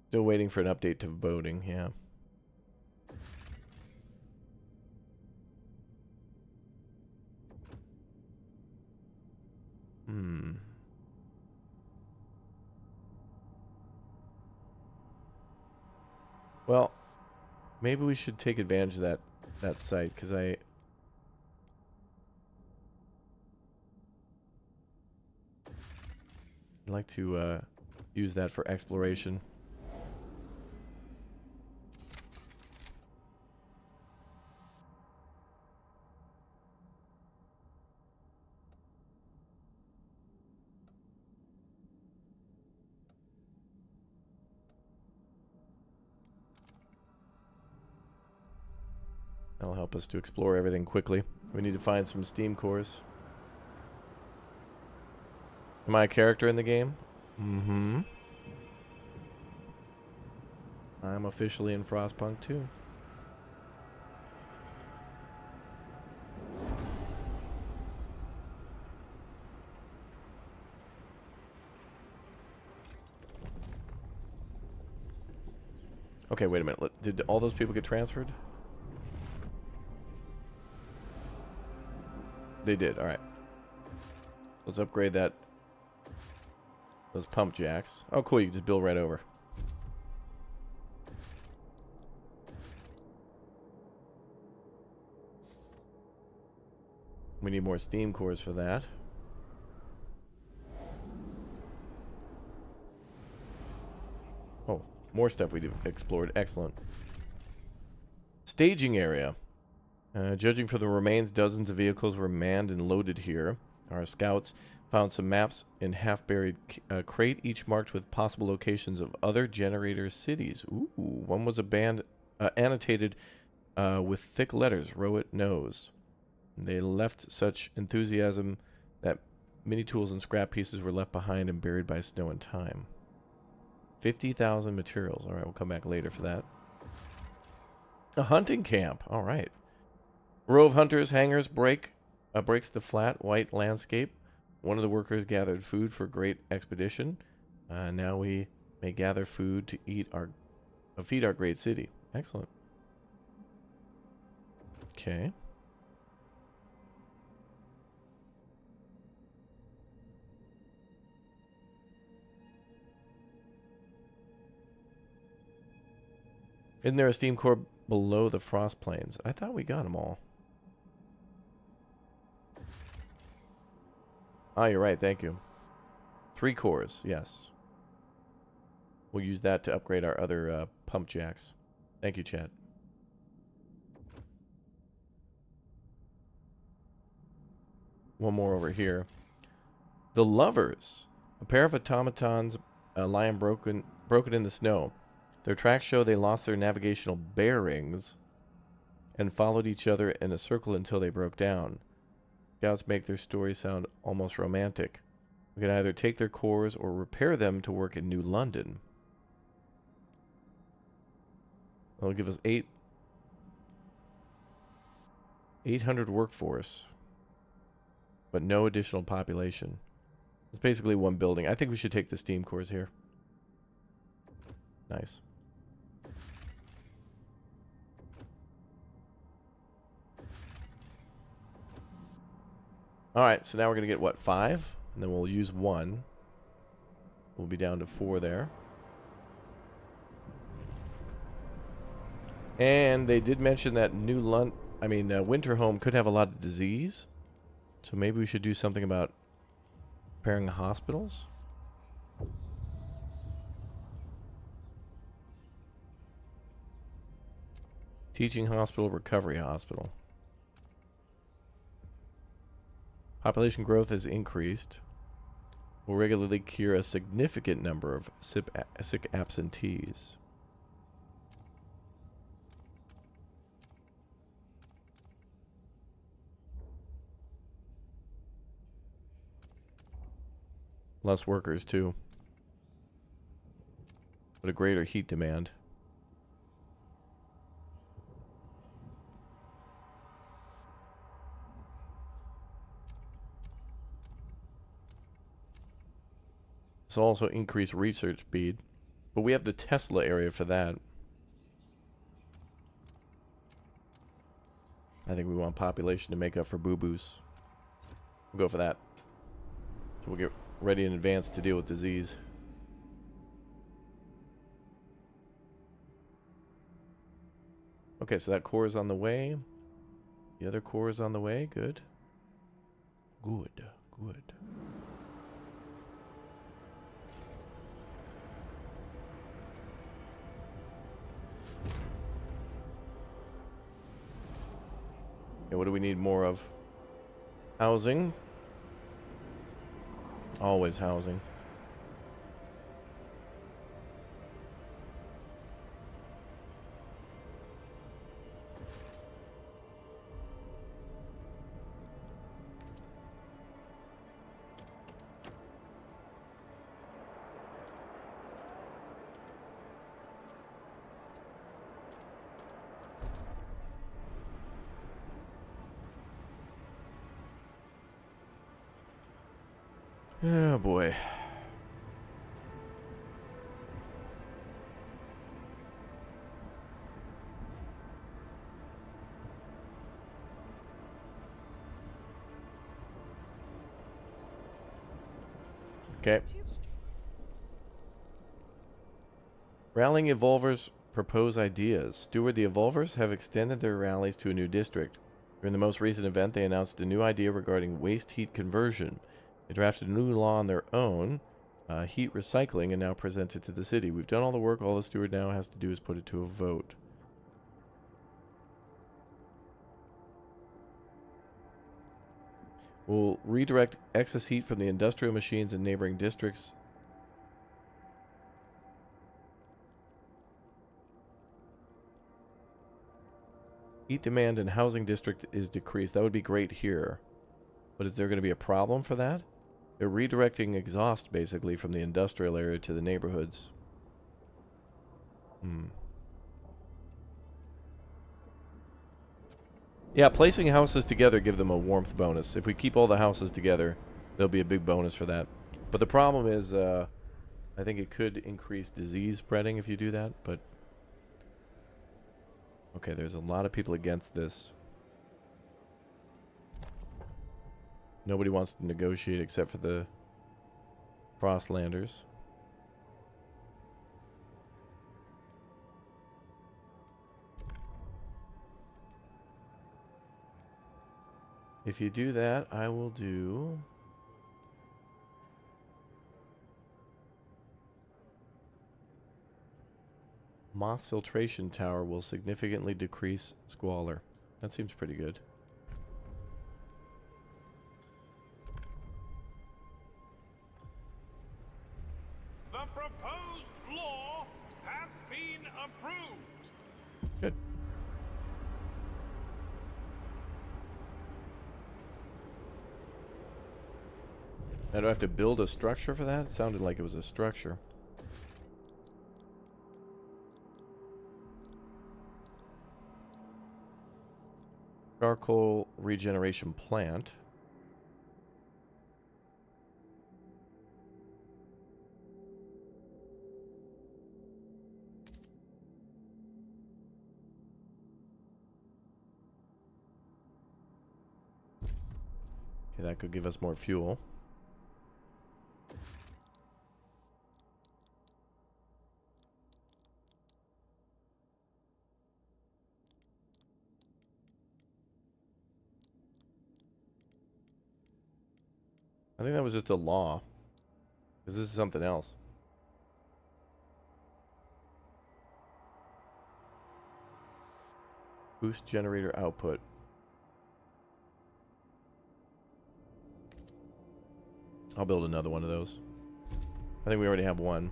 Still waiting for an update to voting, yeah. Well, maybe we should take advantage of that site, because I'd like to use that for exploration. That'll help us to explore everything quickly. We need to find some steam cores. Am I a character in the game? Mm-hmm. I'm officially in Frostpunk 2. Okay, wait a minute. Did all those people get transferred? They did, alright. Let's upgrade that. Those pump jacks. Oh, cool, you can just build right over. We need more steam cores for that. Oh, more stuff we explored. Excellent. Staging area. Judging from the remains, dozens of vehicles were manned and loaded here. Our scouts found some maps in half-buried crate, each marked with possible locations of other generator cities. Ooh, one was annotated with thick letters, Rowett knows. They left such enthusiasm that many tools and scrap pieces were left behind and buried by snow and time. 50,000 materials. All right, we'll come back later for that. A hunting camp. All right. Row of hunters' hangars breaks the flat white landscape. One of the workers gathered food for great expedition. Now we may gather food to feed our great city. Excellent. Okay. Isn't there a steam core below the frost plains? I thought we got them all. Oh, you're right. Thank you. 3 cores. Yes. We'll use that to upgrade our other pump jacks. Thank you, Chad. One more over here. The Lovers. A pair of automatons lying broken in the snow. Their tracks show they lost their navigational bearings and followed each other in a circle until they broke down. Scouts make their story sound almost romantic. We can either take their cores or repair them to work in New London. That'll give us 800 workforce, but no additional population. It's basically one building. I think we should take the steam cores here. Nice. Alright, so now we're going to get, what, 5? And then we'll use 1. We'll be down to 4 there. And they did mention that Winterhome could have a lot of disease. So maybe we should do something about repairing hospitals. Teaching hospital, recovery hospital. Population growth has increased. Will regularly cure a significant number of sick absentees. Less workers, too. But a greater heat demand. This will also increase research speed. But we have the Tesla area for that. I think we want population to make up for boo-boos. We'll go for that. So we'll get ready in advance to deal with disease. Okay, so that core is on the way. The other core is on the way. Good. Good. Good. Okay, what do we need more of? Housing. Always housing. Oh boy. Okay. Rallying Evolvers propose ideas. Steward the Evolvers have extended their rallies to a new district. During the most recent event, they announced a new idea regarding waste heat conversion. They drafted a new law on their own, heat recycling, and now present it to the city. We've done all the work. All the steward now has to do is put it to a vote. We'll redirect excess heat from the industrial machines in neighboring districts. Heat demand in housing district is decreased. That would be great here. But is there going to be a problem for that? They're redirecting exhaust, basically, from the industrial area to the neighborhoods. Yeah, placing houses together give them a warmth bonus. If we keep all the houses together, there'll be a big bonus for that. But the problem is, I think it could increase disease spreading if you do that, but... Okay, there's a lot of people against this. Nobody wants to negotiate except for the Frostlanders. If you do that, I will do... Moss filtration tower will significantly decrease squalor. That seems pretty good. The proposed law has been approved. Good. Now, do I have to build a structure for that? It sounded like it was a structure. Charcoal regeneration plant. Okay, that could give us more fuel. I think that was just a law. Because this is something else. Boost generator output. I'll build another one of those. I think we already have one.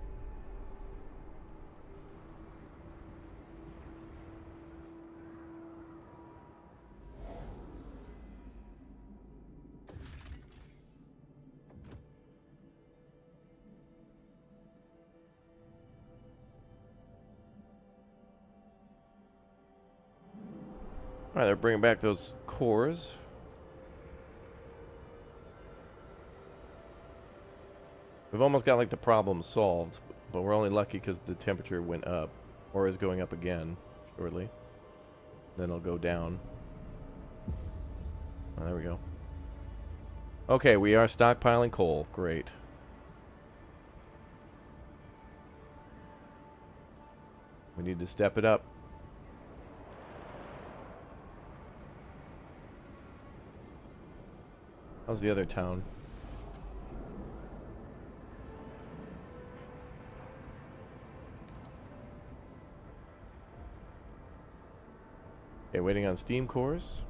Alright, they're bringing back those cores. We've almost got like the problem solved, but we're only lucky because the temperature went up, or is going up again shortly. Then it'll go down. Oh, there we go. Okay, we are stockpiling coal. Great. We need to step it up. How's the other town? Okay, waiting on steam cores.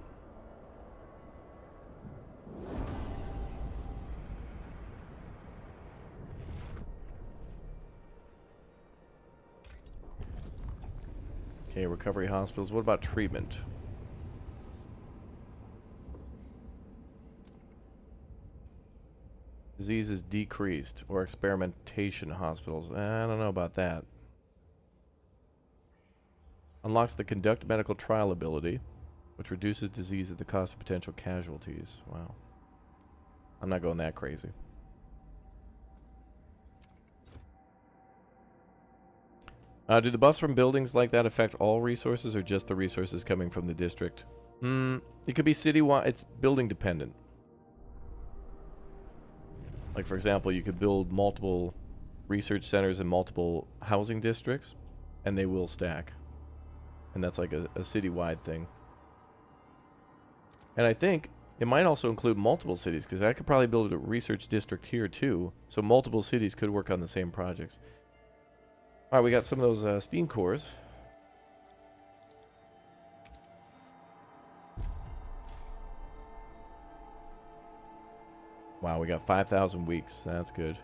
Okay, recovery hospitals. What about treatment? Disease is decreased, or experimentation hospitals. I don't know about that. Unlocks the conduct medical trial ability, which reduces disease at the cost of potential casualties. Wow. I'm not going that crazy. Do the buffs from buildings like that affect all resources, or just the resources coming from the district? It could be citywide. It's building dependent. Like, for example, you could build multiple research centers in multiple housing districts, and they will stack. And that's like a citywide thing. And I think it might also include multiple cities, because I could probably build a research district here too. So multiple cities could work on the same projects. Alright, we got some of those steam cores. Wow, we got 5,000 weeks. That's good.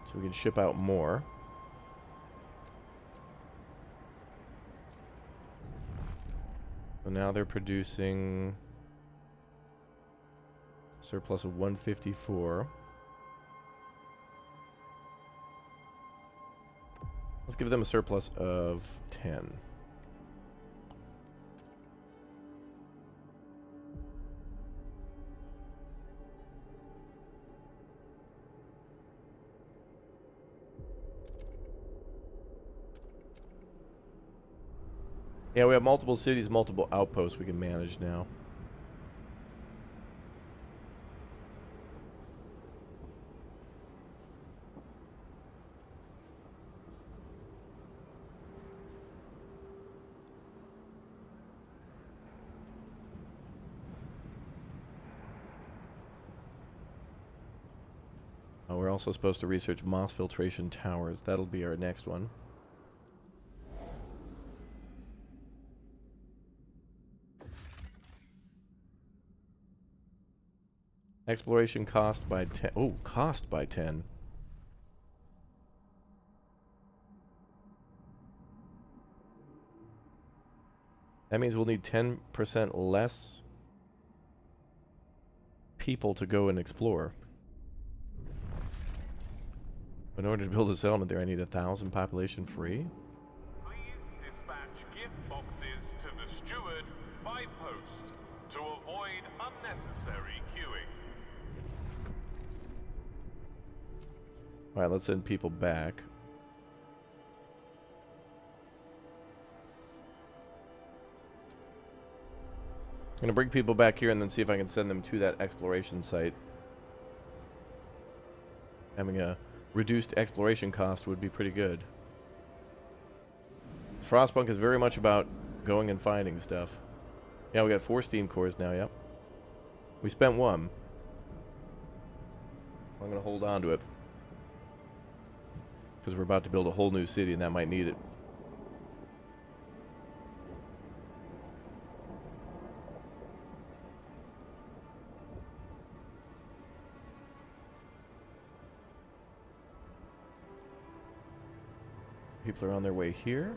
So we can ship out more. So now they're producing Surplus of 154. Let's give them a surplus of 10. Yeah, we have multiple cities, multiple outposts we can manage now. Oh, we're also supposed to research moss filtration towers. That'll be our next one. Exploration cost by 10. Oh, cost by 10. That means we'll need 10% less people to go and explore. In order to build a settlement there, I need 1,000 population free. Please dispatch gift boxes to the steward by post to avoid unnecessary queuing. Alright, let's send people back. I'm gonna bring people back here and then see if I can send them to that exploration site. Having a reduced exploration cost would be pretty good. Frostpunk is very much about going and finding stuff. Yeah, we got 4 steam cores now, yep. We spent 1. I'm gonna hold on to it. Because we're about to build a whole new city and that might need it. People are on their way here.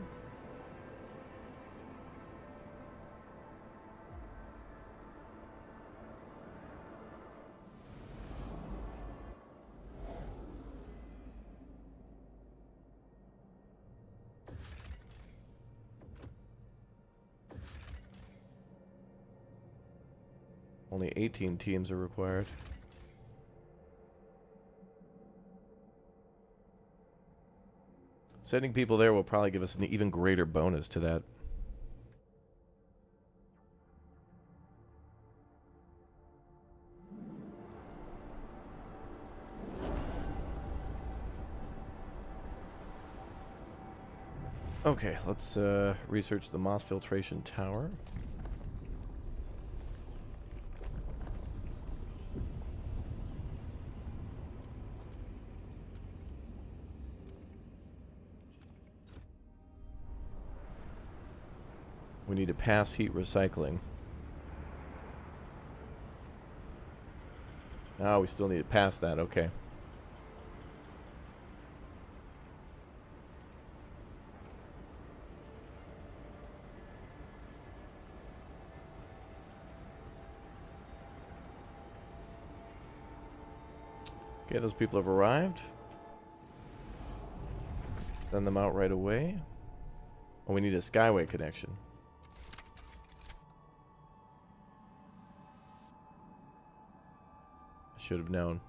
Only 18 teams are required. Sending people there will probably give us an even greater bonus to that. Okay, let's research the moss filtration tower. We need to pass heat recycling. Oh, we still need to pass that, okay. Okay, those people have arrived. Send them out right away. Oh, we need a skyway connection. Should have known.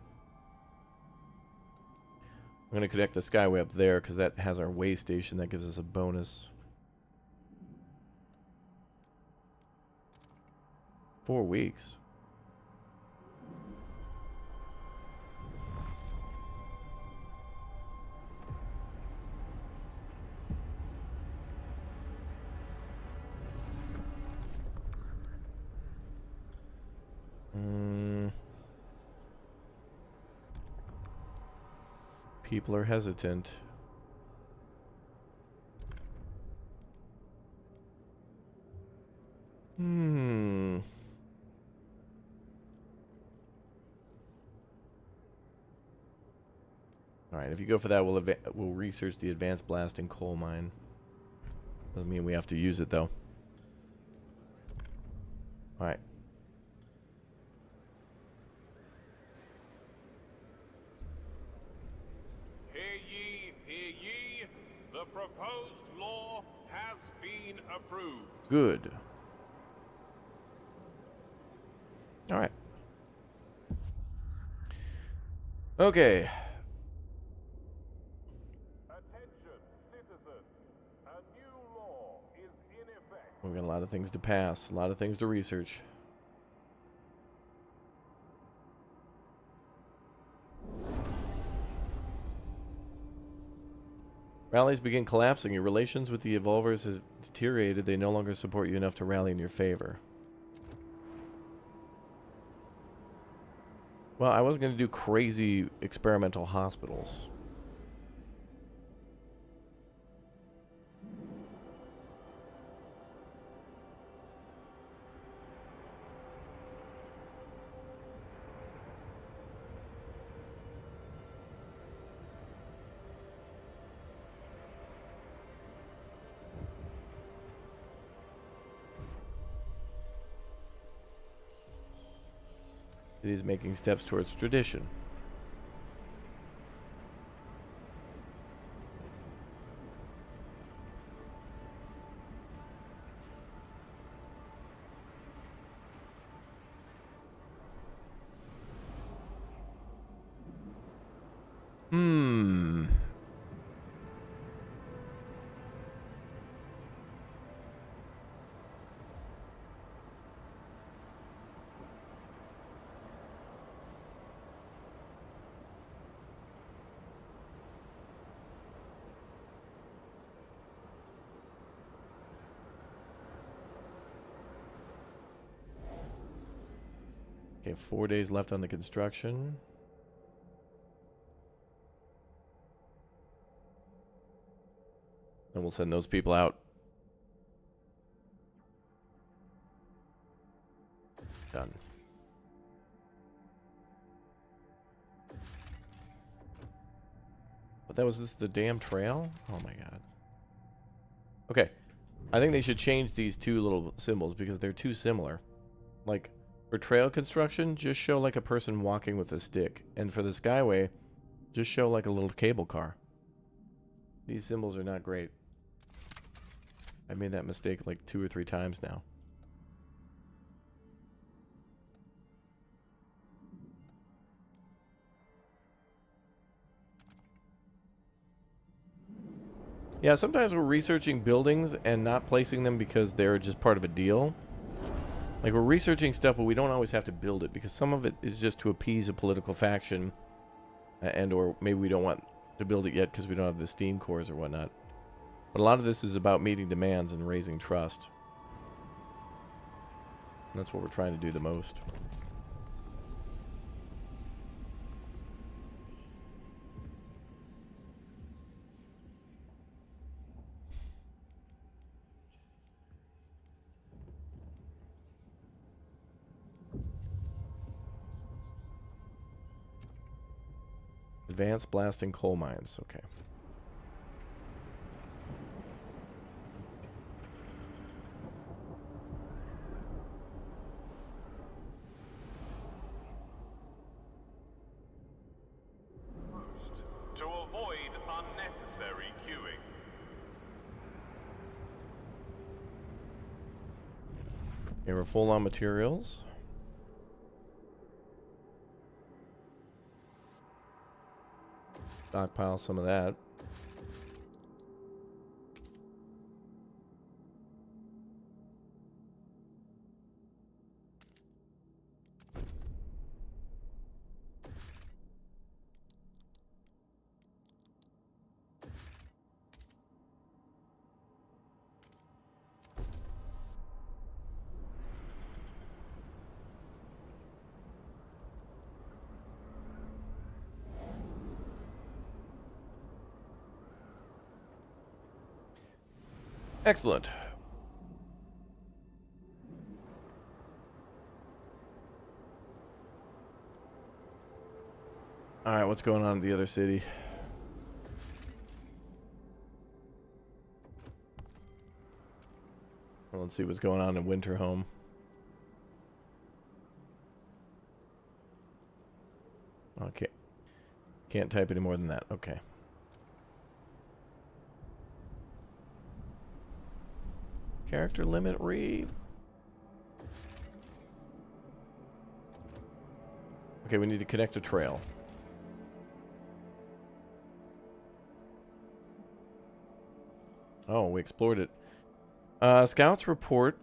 I'm going to connect the skyway up there because that has our way station. That gives us a bonus. 4 weeks. People are hesitant. Alright, if you go for that, we'll research the advanced blasting coal mine. Doesn't mean we have to use it, though. Alright. approved. Good. All right. Okay. Attention, citizens. A new law is in effect. We've got a lot of things to pass, a lot of things to research. Rallies begin collapsing. Your relations with the evolvers have deteriorated. They no longer support you enough to rally in your favor. Well, I wasn't going to do crazy experimental hospitals. It is making steps towards tradition. Okay, 4 days left on the construction. Then we'll send those people out. Done. But that was this the damn trail? Oh my god. Okay. I think they should change these two little symbols because they're too similar. Like, for trail construction, just show like a person walking with a stick. And for the skyway, just show like a little cable car. These symbols are not great. I made that mistake like 2 or 3 times now. Yeah, sometimes we're researching buildings and not placing them because they're just part of a deal. Like, we're researching stuff, but we don't always have to build it because some of it is just to appease a political faction, and or maybe we don't want to build it yet because we don't have the steam cores or whatnot. But a lot of this is about meeting demands and raising trust. And that's what we're trying to do the most. Advanced blasting coal mines. Okay. To avoid unnecessary queuing. Okay, we're full on materials. Stockpile some of that. Excellent. Alright, what's going on in the other city? Well, let's see what's going on in Winterhome. Okay. Can't type any more than that. Okay. Character limit read. Okay, we need to connect a trail. Oh, we explored it. Scouts report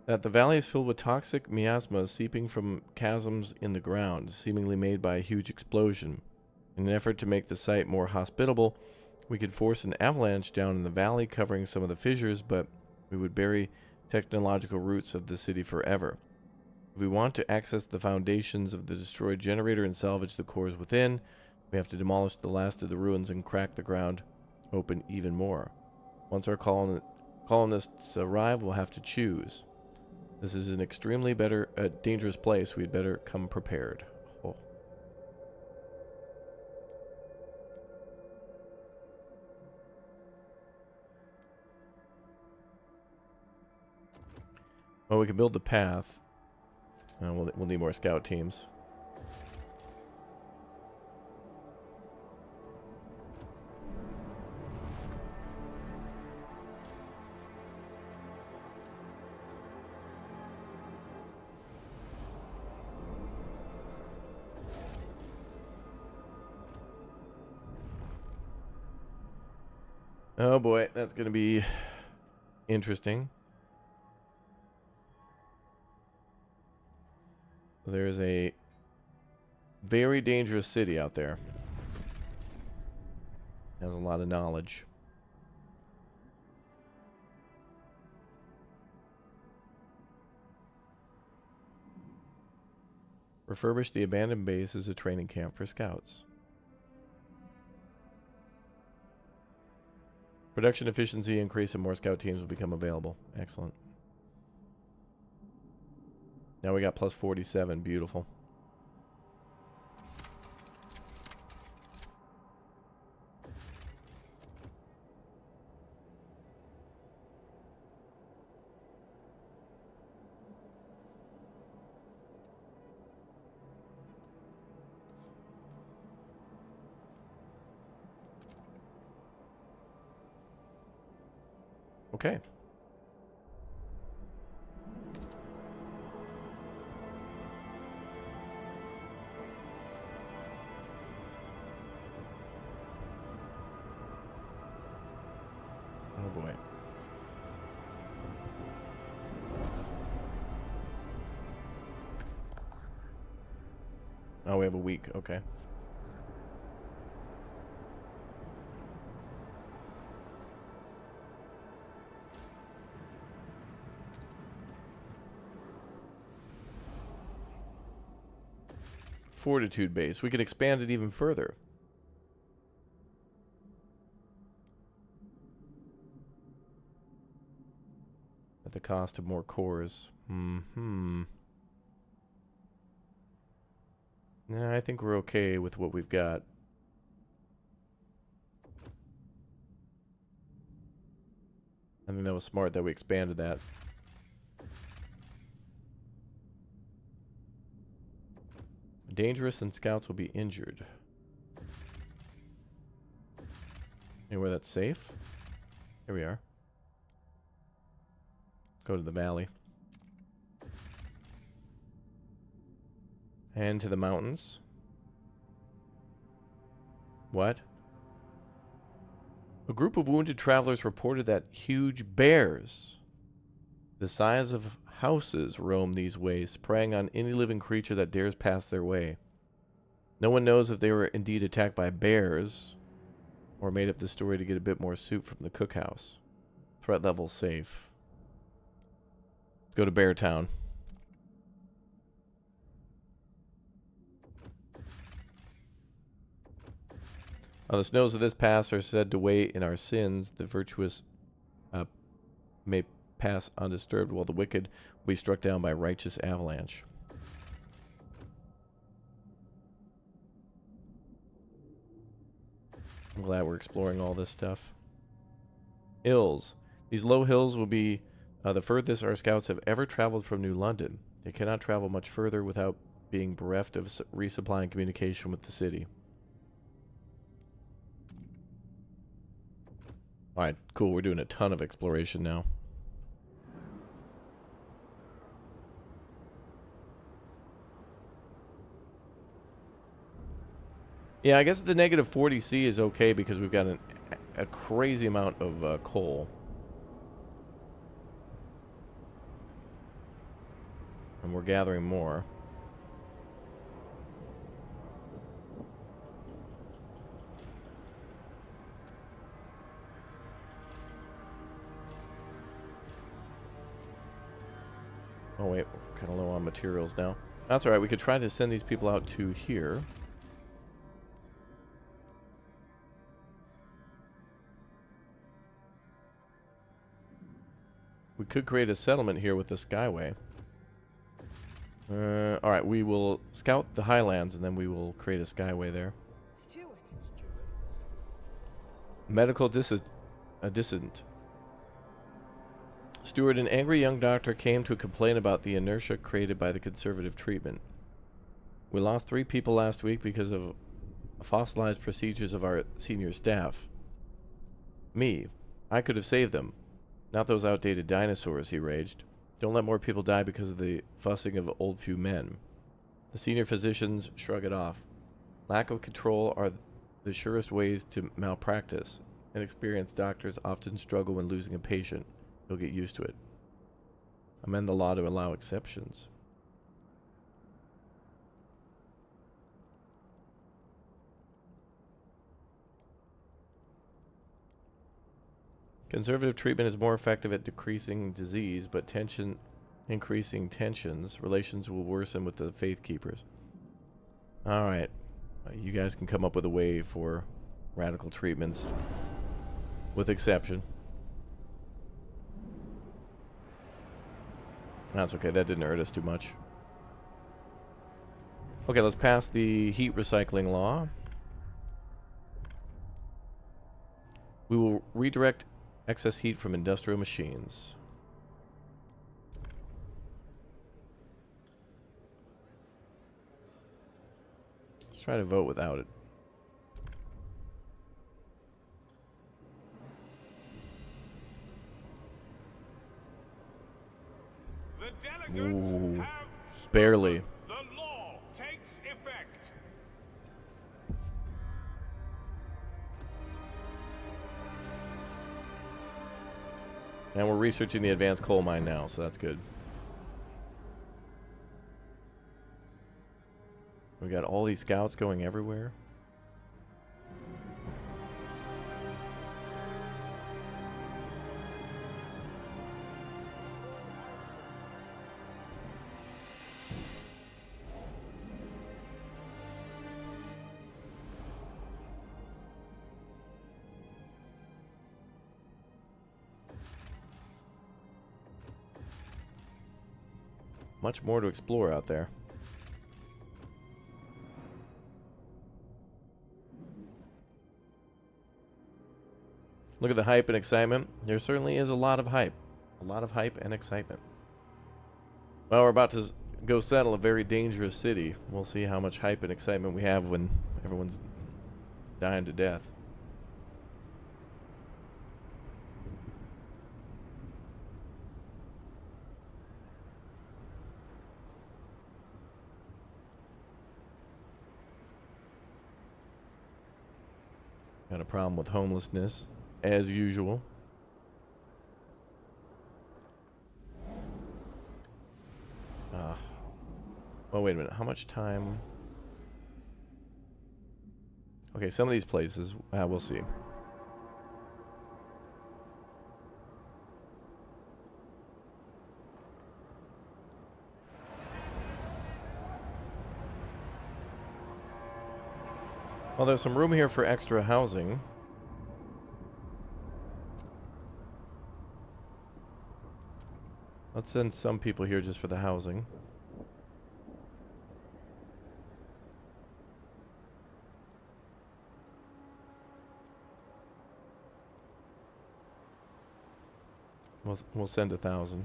that the valley is filled with toxic miasma seeping from chasms in the ground, seemingly made by a huge explosion. In an effort to make the site more hospitable, we could force an avalanche down in the valley, covering some of the fissures, but we would bury technological roots of the city forever. If we want to access the foundations of the destroyed generator and salvage the cores within, we have to demolish the last of the ruins and crack the ground open even more. Once our colonists arrive, we'll have to choose. This is an extremely dangerous place. We'd better come prepared. Oh. Well, we can build the path. We'll need more scout teams. Oh boy, that's going to be interesting. There's a very dangerous city out there. Has a lot of knowledge. Refurbish the abandoned base as a training camp for scouts. Production efficiency increase and more scout teams will become available. Excellent. Now we got plus 47. Beautiful. Okay. Oh boy. Oh, we have a week. Okay. Fortitude base. We can expand it even further. At the cost of more cores. Nah, I think we're okay with what we've got. I think that was smart that we expanded that. Dangerous and scouts will be injured. Anywhere that's safe? Here we are. Go to the valley. And to the mountains. What? A group of wounded travelers reported that huge bears, the size of houses, roam these ways, preying on any living creature that dares pass their way. No one knows if they were indeed attacked by bears or made up the story to get a bit more soup from the cookhouse. Threat level safe. Let's go to Bear Town. On the snows of this pass are said to wait in our sins. The virtuous may pass undisturbed, while the wicked will be struck down by righteous avalanche. I'm glad we're exploring all this stuff. Hills. These low hills will be the furthest our scouts have ever traveled from New London. They cannot travel much further without being bereft of resupplying communication with the city. Alright, cool. We're doing a ton of exploration now. Yeah, I guess the negative 40C is okay because we've got a crazy amount of coal. And we're gathering more. Oh wait, we're kind of low on materials now. That's alright, we could try to send these people out to here. We could create a settlement here with the Skyway. Alright, we will scout the highlands and then we will create a Skyway there. Medical dissident. Steward, an angry young doctor came to complain about the inertia created by the conservative treatment. We lost 3 people last week because of fossilized procedures of our senior staff. Me. I could have saved them. Not those outdated dinosaurs, he raged. Don't let more people die because of the fussing of old few men. The senior physicians shrug it off. Lack of control are the surest ways to malpractice. Inexperienced doctors often struggle when losing a patient. You'll get used to it. Amend the law to allow exceptions. Conservative treatment is more effective at decreasing disease, but increasing tensions, relations will worsen with the faith keepers. Alright. You guys can come up with a way for radical treatments. With exception. That's okay, that didn't hurt us too much. Okay, let's pass the heat recycling law. We will redirect excess heat from industrial machines. Let's try to vote without it. The delegates Ooh, have barely. the law takes effect. And we're researching the advanced coal mine now, so that's good. We got all these scouts going everywhere. Much more to explore out there. Look at the hype and excitement. There certainly is a lot of hype. A lot of hype and excitement. Well, we're about to go settle a very dangerous city. We'll see how much hype and excitement we have when everyone's dying to death. Got a problem with homelessness, as usual. Oh, wait a minute. How much time? Okay, some of these places, we'll see. Well, there's some room here for extra housing. Let's send some people here just for the housing. We'll send 1,000.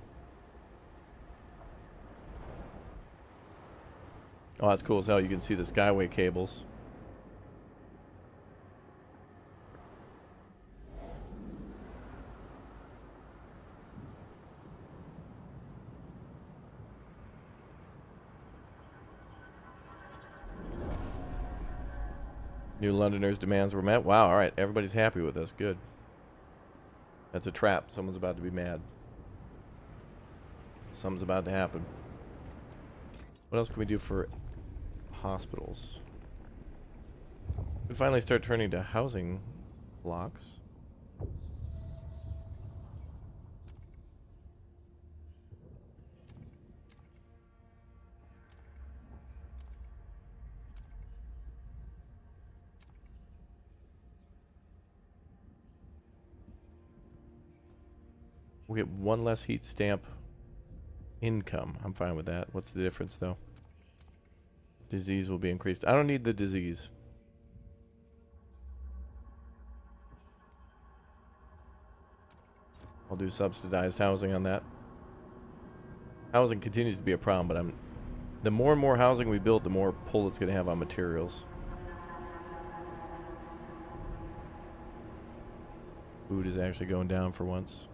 Oh, that's cool as hell. You can see the Skyway cables. New Londoners' demands were met. Wow, alright. Everybody's happy with us. Good. That's a trap. Someone's about to be mad. Something's about to happen. What else can we do for hospitals? We finally start turning to housing blocks. We'll get one less heat stamp income. I'm fine with that. What's the difference, though? Disease will be increased. I don't need the disease. I'll do subsidized housing on that. Housing continues to be a problem, but the more and more housing we build, the more pull it's going to have on materials. Food is actually going down for once.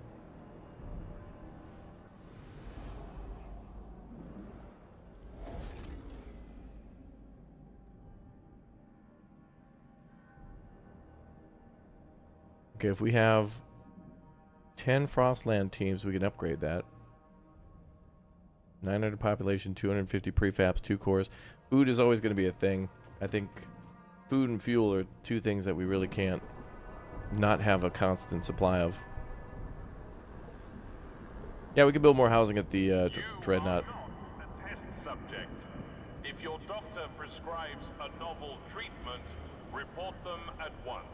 Okay, if we have 10 Frostland teams, we can upgrade that. 900 population, 250 prefabs, 2 cores. Food is always going to be a thing. I think food and fuel are 2 things that we really can't not have a constant supply of. Yeah, we can build more housing at the Dreadnought. A test subject. If your doctor prescribes a novel treatment, report them at once.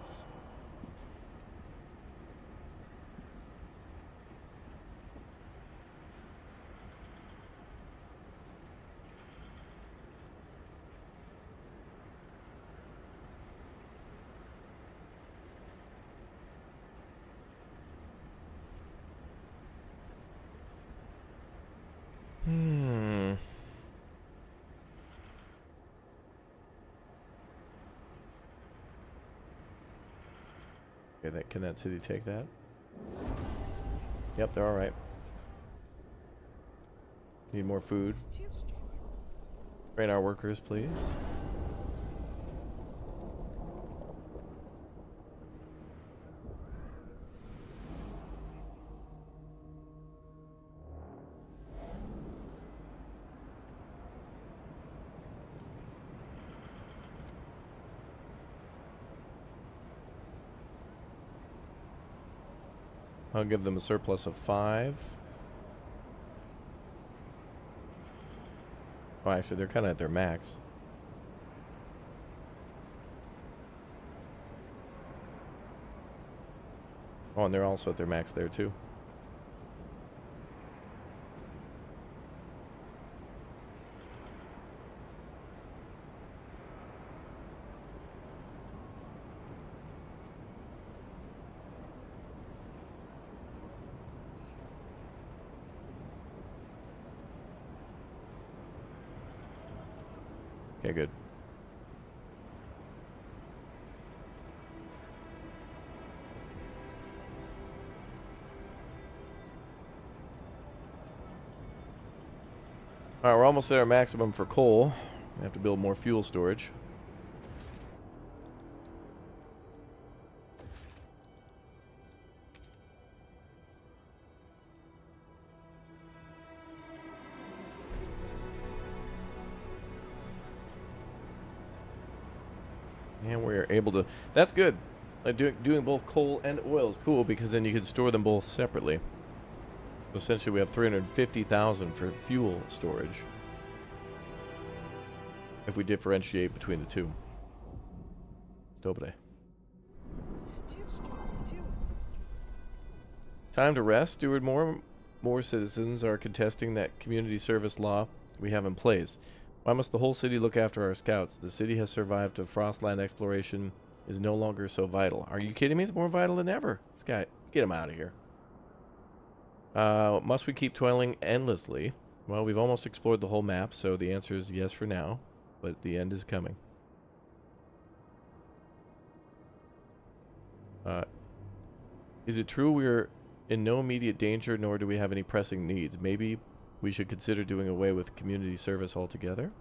Okay, can that city take that? Yep, they're all right. Need more food. Train our workers, please. I'll give them a surplus of 5. Oh, actually, they're kind of at their max. Oh, and they're also at their max there, too. Okay, good. Alright, we're almost at our maximum for coal. We have to build more fuel storage. And we're able to... That's good. Like doing both coal and oil is cool because then you can store them both separately. So essentially we have 350,000 for fuel storage. If we differentiate between the two. Dobre. Time to rest, Steward. More citizens are contesting that community service law we have in place. Why must the whole city look after our scouts? The city has survived. A Frostland exploration is no longer so vital. Are you kidding me? It's more vital than ever. This guy, get him out of here. Must we keep toiling endlessly? Well, we've almost explored the whole map, so the answer is yes for now. But the end is coming. Is it true we're in no immediate danger, nor do we have any pressing needs? Maybe we should consider doing away with community service altogether?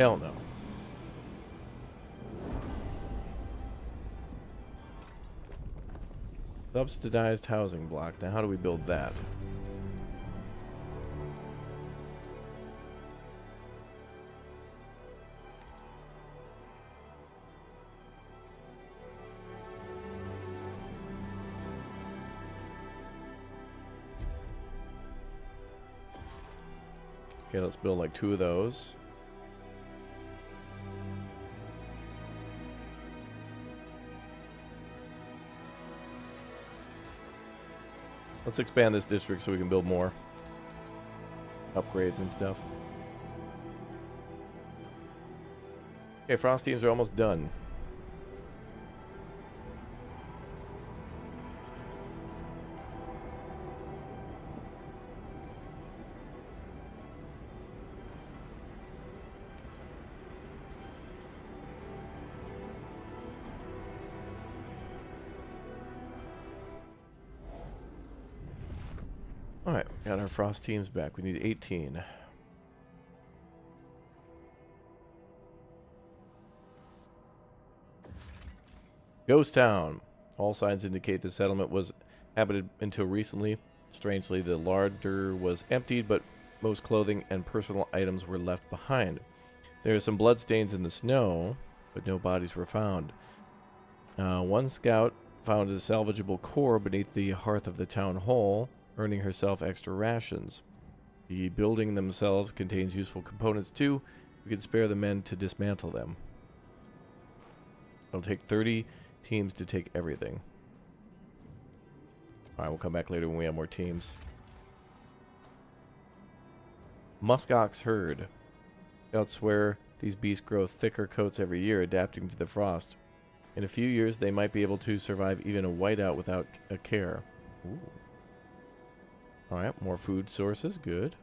Hell no. Subsidized housing block. Now, how do we build that? Okay, let's build like 2 of those. Let's expand this district so we can build more upgrades and stuff. Okay, frost teams are almost done. Alright, got our frost teams back. We need 18. Ghost Town. All signs indicate the settlement was habited until recently. Strangely, the larder was emptied, but most clothing and personal items were left behind. There are some bloodstains in the snow, but no bodies were found. One scout found a salvageable core beneath the hearth of the town hall, earning herself extra rations. The building themselves contains useful components too. We could spare the men to dismantle them. It'll take 30 teams to take everything. Alright, we'll come back later when we have more teams. Muskox herd. Scouts swear these beasts grow thicker coats every year, adapting to the frost. In a few years, they might be able to survive even a whiteout without a care. Ooh. Alright, more food sources. Good.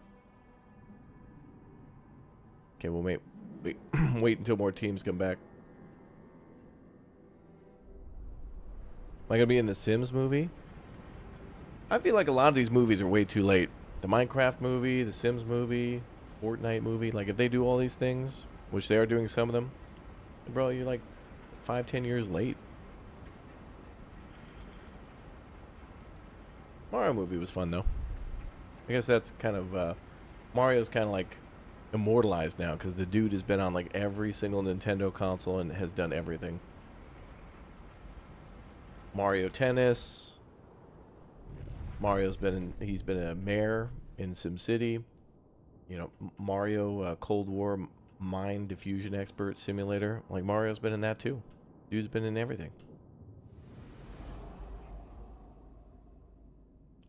Okay, we'll wait until more teams come back. Am I going to be in the Sims movie? I feel like a lot of these movies are way too late. The Minecraft movie, the Sims movie, Fortnite movie. Like, if they do all these things, which they are doing some of them, bro, you're like 5-10 years late. Mario movie was fun, though. I guess that's kind of, Mario's kind of like immortalized now, because the dude has been on like every single Nintendo console and has done everything. Mario Tennis. Mario's been he's been a mayor in SimCity. You know, Mario Cold War mine diffusion expert simulator. Like, Mario's been in that too. Dude's been in everything.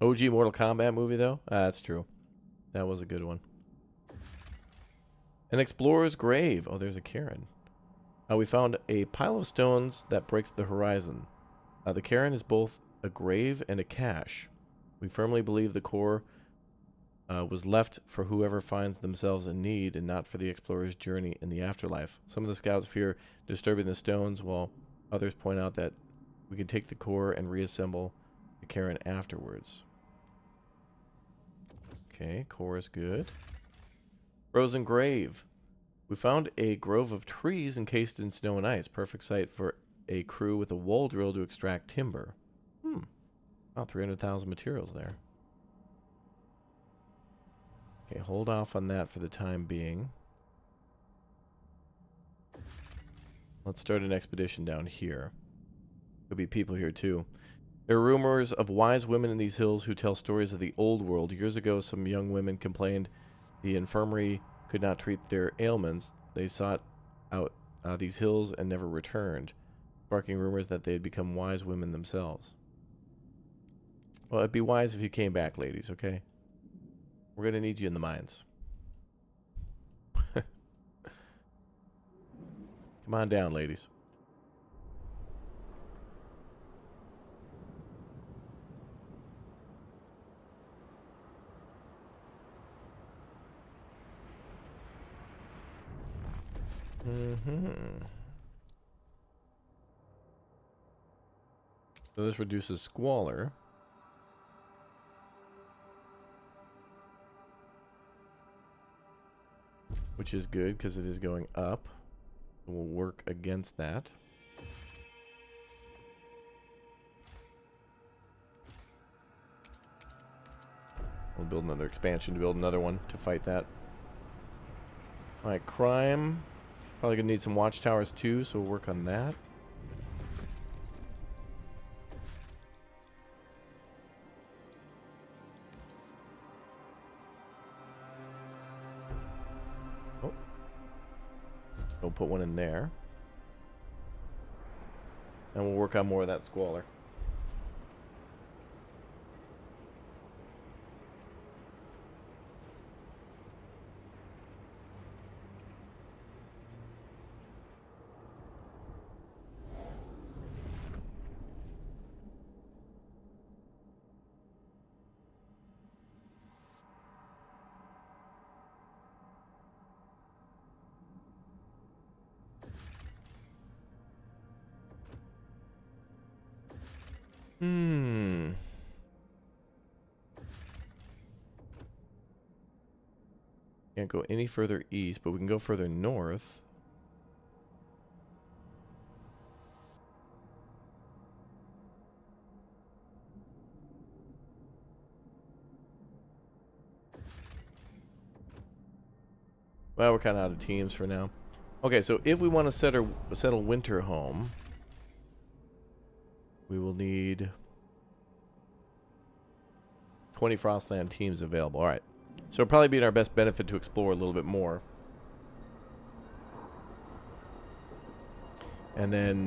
OG Mortal Kombat movie, though? That's true. That was a good one. An explorer's grave. Oh, there's a cairn. We found a pile of stones that breaks the horizon. The cairn is both a grave and a cache. We firmly believe the core was left for whoever finds themselves in need and not for the explorer's journey in the afterlife. Some of the scouts fear disturbing the stones, while others point out that we can take the core and reassemble the cairn afterwards. Okay, core is good. Frozen grave. We found a grove of trees encased in snow and ice. Perfect site for a crew with a wall drill to extract timber. About 300,000 materials there. Okay, hold off on that for the time being. Let's start an expedition down here. Could be people here too. There are rumors of wise women in these hills who tell stories of the old world. Years ago, some young women complained the infirmary could not treat their ailments. They sought out these hills and never returned, sparking rumors that they had become wise women themselves. Well, it'd be wise if you came back, ladies, okay? We're going to need you in the mines. Come on down, ladies. So this reduces squalor. which is good because it is going up. We'll work against that. We'll build another expansion to build another one to fight that. Alright, crime. Probably gonna need some watchtowers too, so we'll work on that. Oh. We'll put one in there. And we'll work on more of that squalor. Can't go any further east, but we can go further north. Well, we're kind of out of teams for now. Okay, so if we want to settle Winterhome, we will need 20 Frostland teams available. All right. So it'll probably be in our best benefit to explore a little bit more. And then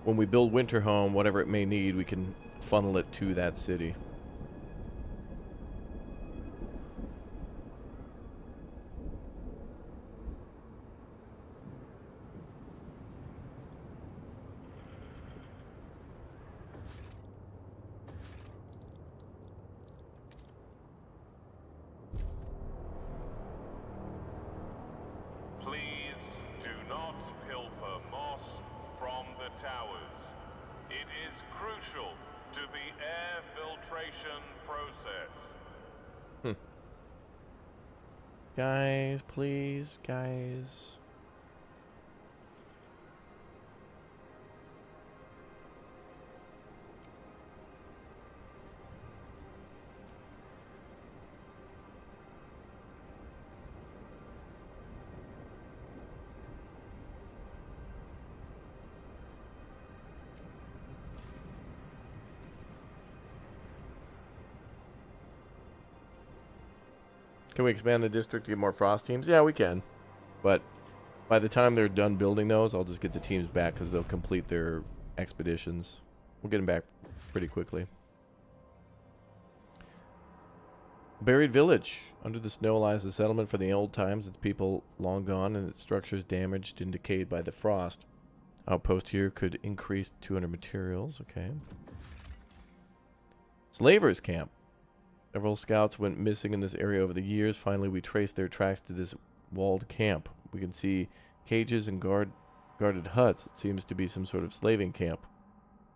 when we build Winterhome, whatever it may need, we can funnel it to that city. Guys, please, guys. Can we expand the district to get more frost teams? Yeah, we can. But by the time they're done building those, I'll just get the teams back because they'll complete their expeditions. We'll get them back pretty quickly. Buried village. Under the snow lies a settlement for the old times. Its people long gone and its structures damaged and decayed by the frost. Outpost here could increase 200 materials. Okay. Slavers camp. Several scouts went missing in this area over the years. Finally, we traced their tracks to this walled camp. We can see cages and guarded huts. It seems to be some sort of slaving camp.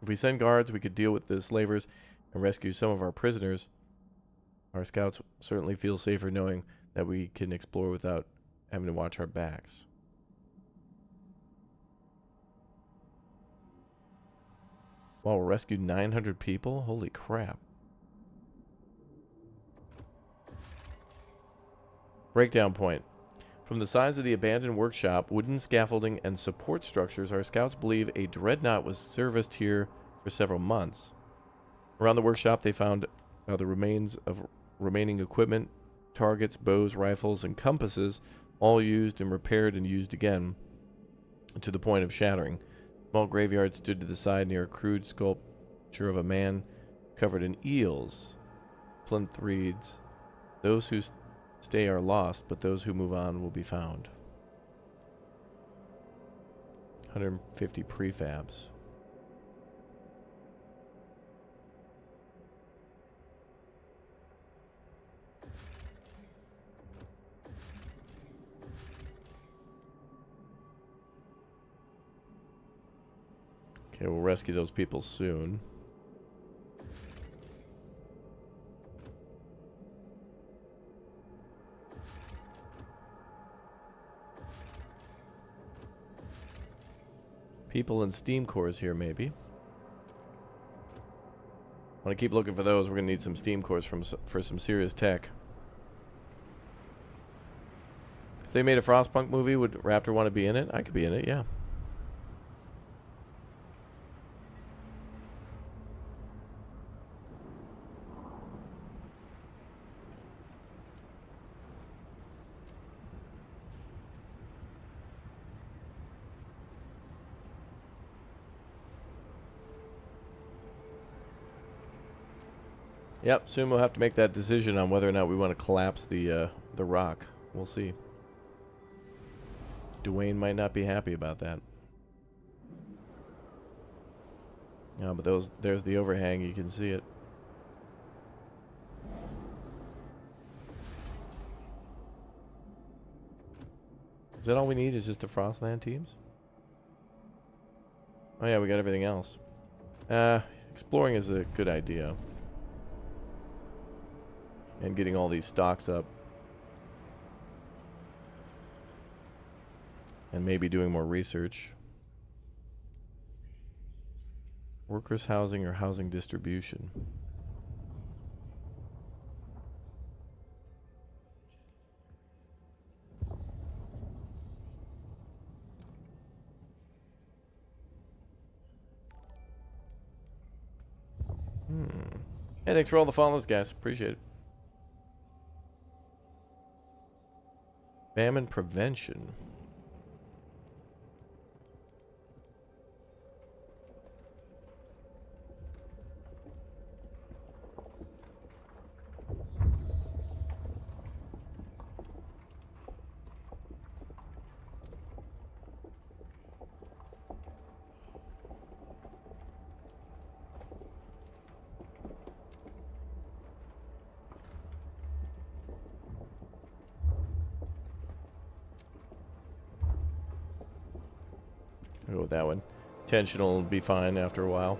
If we send guards, we could deal with the slavers and rescue some of our prisoners. Our scouts certainly feel safer knowing that we can explore without having to watch our backs. Wow, we rescued 900 people? Holy crap. Breakdown point. From the size of the abandoned workshop, wooden scaffolding, and support structures, our scouts believe a dreadnought was serviced here for several months. Around the workshop, they found the remains of remaining equipment, targets, bows, rifles, and compasses, all used and repaired and used again, to the point of shattering. A small graveyard stood to the side near a crude sculpture of a man covered in eels. Plinth reads, "Those who stay are lost, but those who move on will be found." 150 prefabs. Okay, we'll rescue those people soon. People and steam cores here, maybe. Want to keep looking for those. We're going to need some steam cores for some serious tech. If they made a Frostpunk movie, would Raptor want to be in it? I could be in it, yeah. Yep, soon we'll have to make that decision on whether or not we want to collapse the rock. We'll see. Dwayne might not be happy about that. Yeah, but there's the overhang. You can see it. Is that all we need? Is just the Frostland teams? Oh yeah, we got everything else. Exploring is a good idea. And getting all these stocks up. And maybe doing more research. Workers' housing or housing distribution. Hey, thanks for all the follows, guys. Appreciate it. Famine prevention. I'll go with that one. Tension will be fine after a while.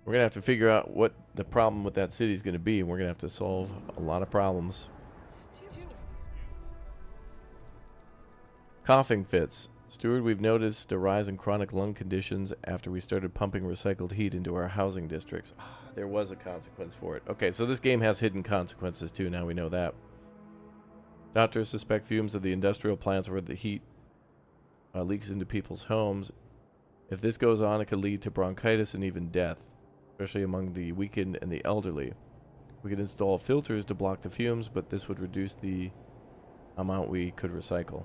We're going to have to figure out what the problem with that city is going to be, and we're going to have to solve a lot of problems. Coughing fits. Steward, we've noticed a rise in chronic lung conditions after we started pumping recycled heat into our housing districts. There was a consequence for it. Okay, so this game has hidden consequences too, now we know that. Doctors suspect fumes of the industrial plants where the heat leaks into people's homes. If this goes on, it could lead to bronchitis and even death, especially among the weakened and the elderly. We could install filters to block the fumes, but this would reduce the amount we could recycle.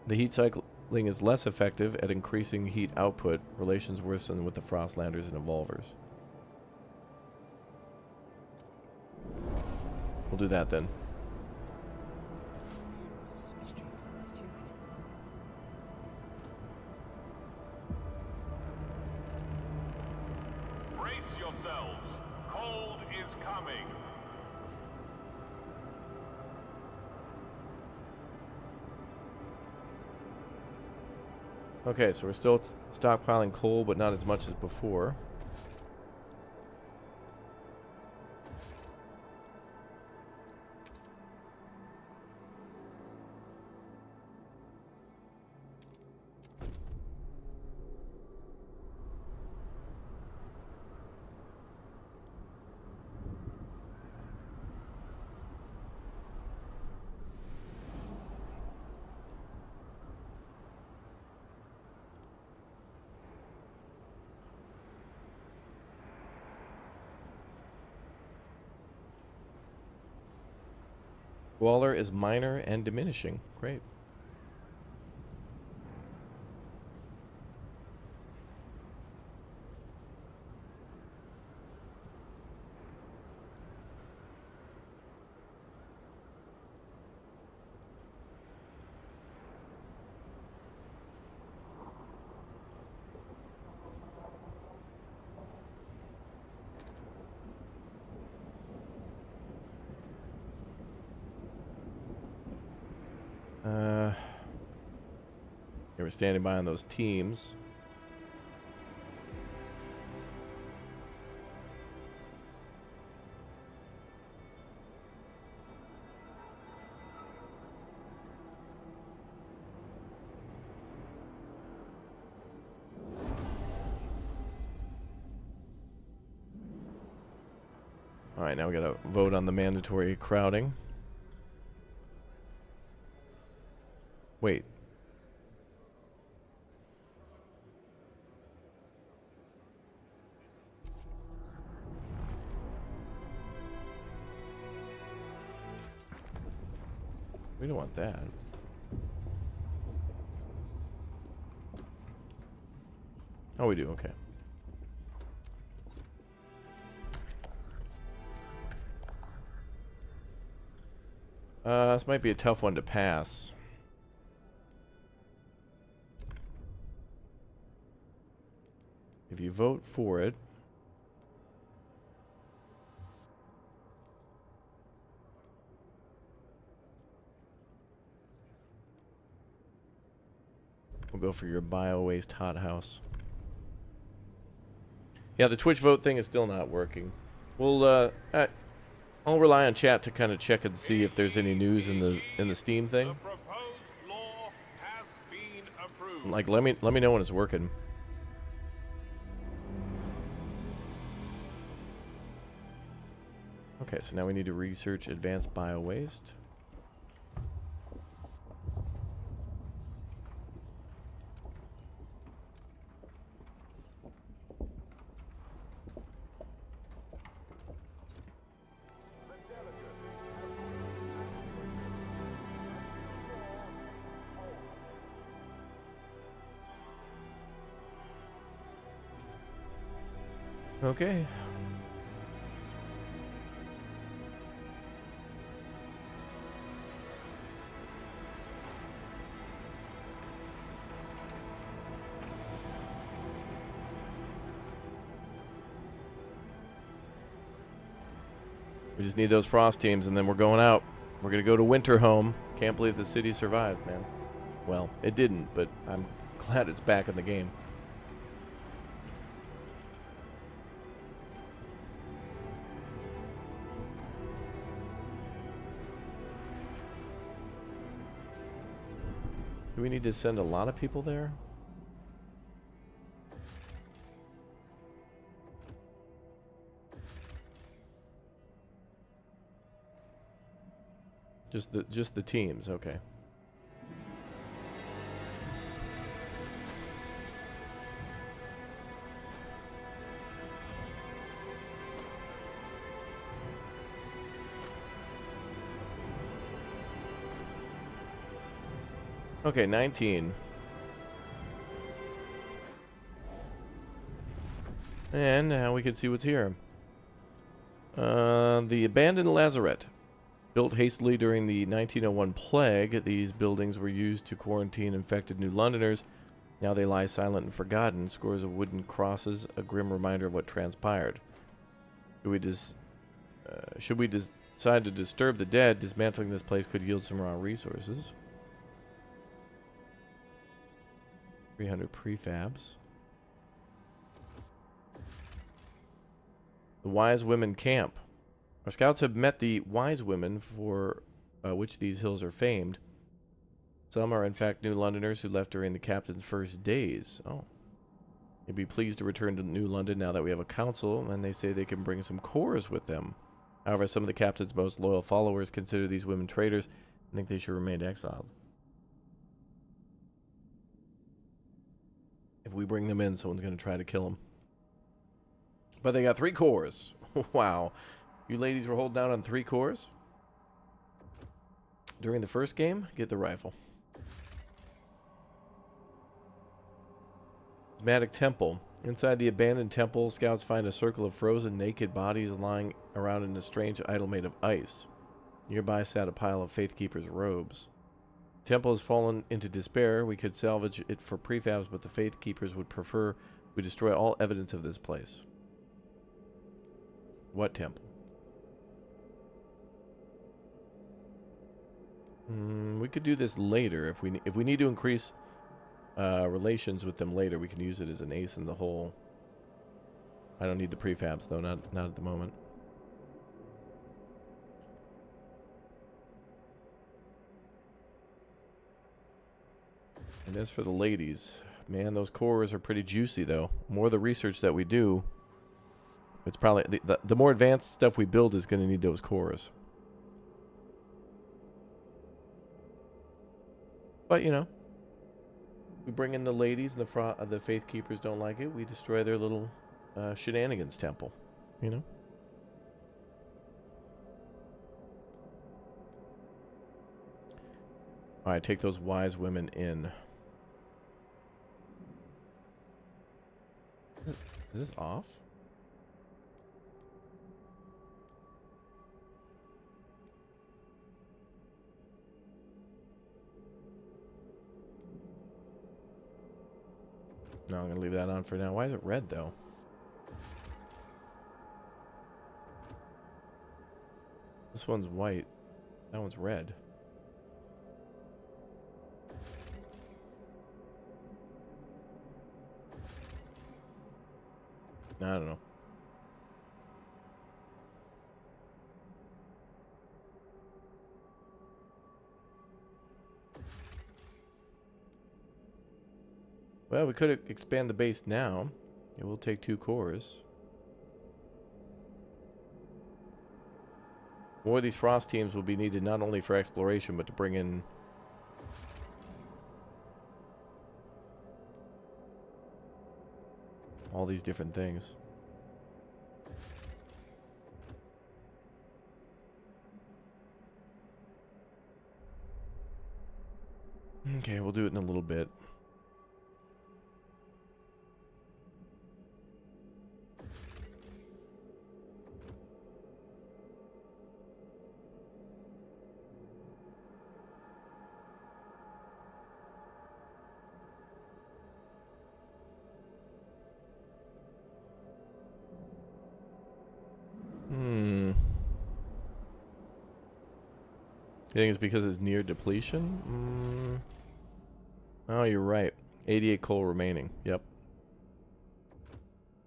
The heat cycling is less effective at increasing heat output. Relations worsen with the Frostlanders and Evolvers. We'll do that then. Brace yourselves. Cold is coming. Okay, so we're still stockpiling coal, but not as much as before. Waller is minor and diminishing. Great. we're standing by on those teams. All right, now we gotta vote on the mandatory crowding. Wait. We don't want that. Oh, we do, okay. This might be a tough one to pass. If you vote for it, we'll go for your bio-waste hothouse. Yeah, the Twitch vote thing is still not working. We'll, I'll rely on chat to kind of check and see if there's any news in the Steam thing. The proposed law has been approved. Like, let me know when it's working. Okay, so now we need to research advanced bio-waste. Okay. We just need those frost teams and then we're going out. We're going to go to Winterhome. Can't believe the city survived, man. Well, it didn't, but I'm glad it's back in the game. Do we need to send a lot of people there? Just the teams, okay. Okay, 19. And now we can see what's here. The abandoned lazaret. Built hastily during the 1901 plague, these buildings were used to quarantine infected New Londoners. Now they lie silent and forgotten, scores of wooden crosses, a grim reminder of what transpired. Should we decide to disturb the dead, dismantling this place could yield some raw resources. 300 prefabs. The Wise Women Camp. Our scouts have met the wise women for which these hills are famed. Some are in fact New Londoners who left during the captain's first days. Oh. They'd be pleased to return to New London now that we have a council, and they say they can bring some cores with them. However, some of the captain's most loyal followers consider these women traitors and think they should remain exiled. If we bring them in, someone's going to try to kill them. But they got 3 cores. Wow. You ladies were holding down on 3 cores? During the first game, get the rifle. Dramatic Temple. Inside the abandoned temple, scouts find a circle of frozen naked bodies lying around in a strange idol made of ice. Nearby sat a pile of Faithkeeper's robes. The temple has fallen into despair. We could salvage it for prefabs, but the Faithkeepers would prefer we destroy all evidence of this place. What temple? We could do this later if we need to increase relations with them later. We can use it as an ace in the hole. I don't need the prefabs though, not at the moment. And as for the ladies, man, those cores are pretty juicy though. More of the research that we do, it's probably the more advanced stuff we build is going to need those cores. But you know, we bring in the ladies, and the faith keepers don't like it. We destroy their little shenanigans temple. You know. All right, take those wise women in. Is this off? No, I'm going to leave that on for now. Why is it red, though? This one's white. That one's red. I don't know. Well, we could expand the base now. It will take 2 cores. More of these frost teams will be needed not only for exploration, but to bring in all these different things. Okay, we'll do it in a little bit. You think it's because it's near depletion? Oh, you're right. 88 coal remaining. Yep.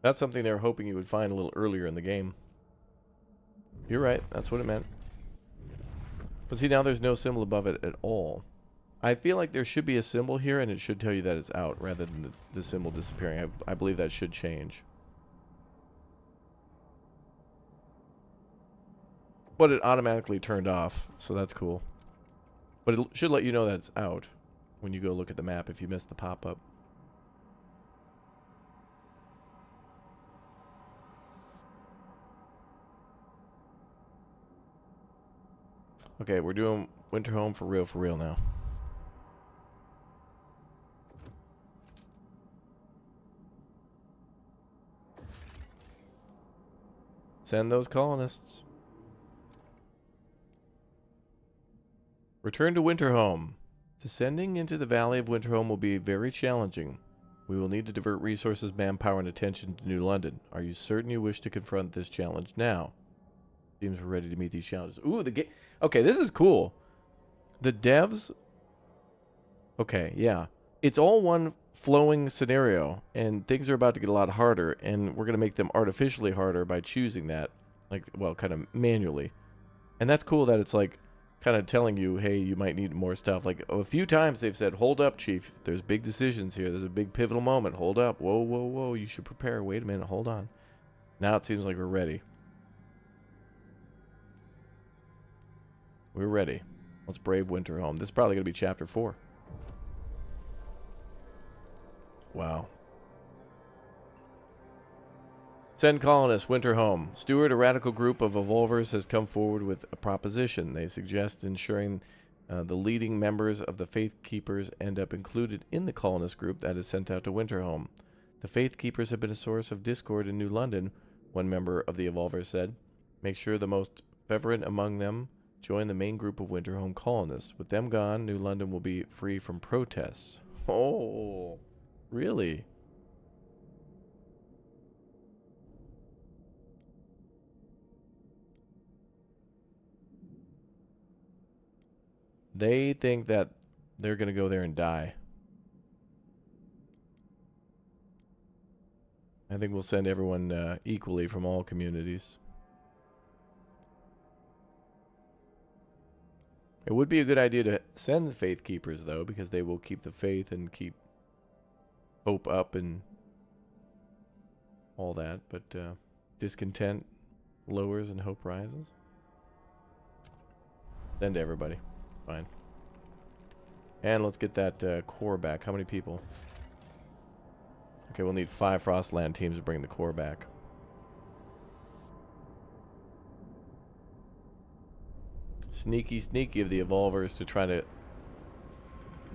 That's something they were hoping you would find a little earlier in the game. You're right. That's what it meant. But see, now there's no symbol above it at all. I feel like there should be a symbol here, and it should tell you that it's out, rather than the symbol disappearing. I believe that should change. But it automatically turned off, so that's cool. But it should let you know that it's out when you go look at the map if you missed the pop-up. Okay, we're doing Winterhome for real now. Send those colonists. Return to Winterhome. Descending into the Valley of Winterhome will be very challenging. We will need to divert resources, manpower, and attention to New London. Are you certain you wish to confront this challenge now? Seems we're ready to meet these challenges. Ooh, the game. Okay, this is cool. The devs. Okay, yeah. It's all one flowing scenario, and things are about to get a lot harder, and we're going to make them artificially harder by choosing that. Like, well, kind of manually. And that's cool that it's like kind of telling you, hey, you might need more stuff. Like a few times they've said, hold up, Chief. There's big decisions here. There's a big pivotal moment. Hold up. Whoa, whoa, whoa. You should prepare. Wait a minute. Hold on. Now it seems like we're ready. We're ready. Let's brave Winterhome. This is probably going to be Chapter 4. Wow. Send colonists, Winterhome. Stewart, a radical group of evolvers, has come forward with a proposition. They suggest ensuring the leading members of the Faith Keepers end up included in the colonist group that is sent out to Winterhome. The Faith Keepers have been a source of discord in New London, one member of the evolvers said. Make sure the most fervent among them join the main group of Winterhome colonists. With them gone, New London will be free from protests. Oh, really? They think that they're going to go there and die. I think we'll send everyone equally from all communities. It would be a good idea to send the Faith Keepers, though, because they will keep the faith and keep hope up and all that. But discontent lowers and hope rises. Send to everybody. Fine. And let's get that core back. How many people? Okay, we'll need 5 Frostland teams to bring the core back. Sneaky, sneaky of the Evolvers to try to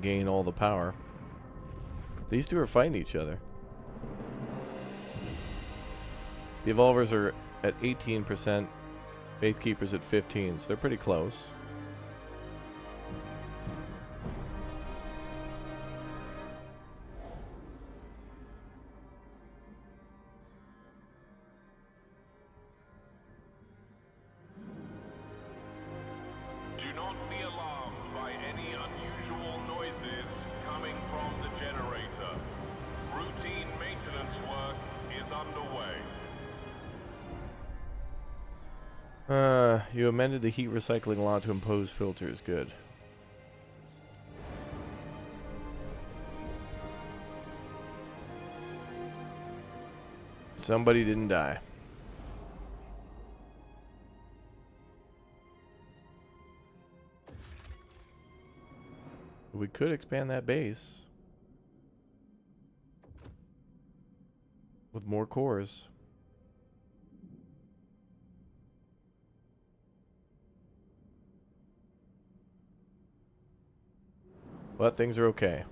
gain all the power. These two are fighting each other. The Evolvers are at 18%, Faith Keepers at 15%, so they're pretty close. You amended the heat recycling law to impose filters. Good. Somebody didn't die. We could expand that base with more cores. But things are okay.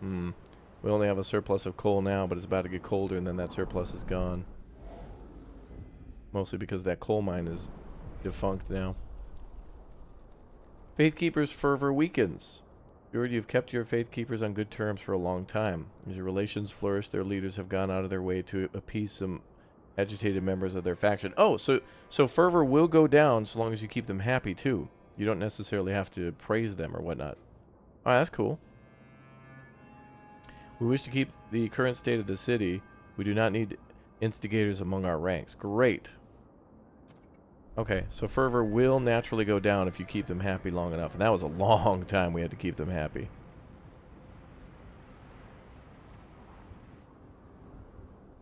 We only have a surplus of coal now, but it's about to get colder and then that surplus is gone. Mostly because that coal mine is defunct now. Faith Keepers' fervor weakens. You've kept your Faith Keepers on good terms for a long time. As your relations flourish, their leaders have gone out of their way to appease some agitated members of their faction. Oh, so fervor will go down so long as you keep them happy, too. You don't necessarily have to praise them or whatnot. Oh, that's cool. We wish to keep the current state of the city. We do not need instigators among our ranks. Great. Okay, so fervor will naturally go down if you keep them happy long enough. And that was a long time we had to keep them happy.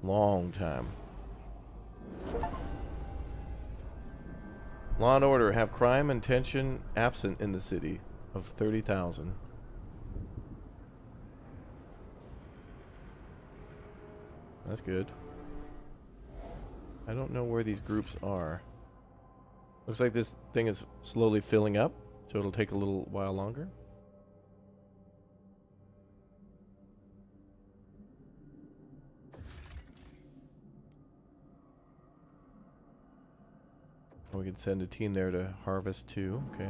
Long time. Law and order. Have crime and tension absent in the city of 30,000. That's good. I don't know where these groups are. Looks like this thing is slowly filling up, so it'll take a little while longer. We can send a team there to harvest too. Okay.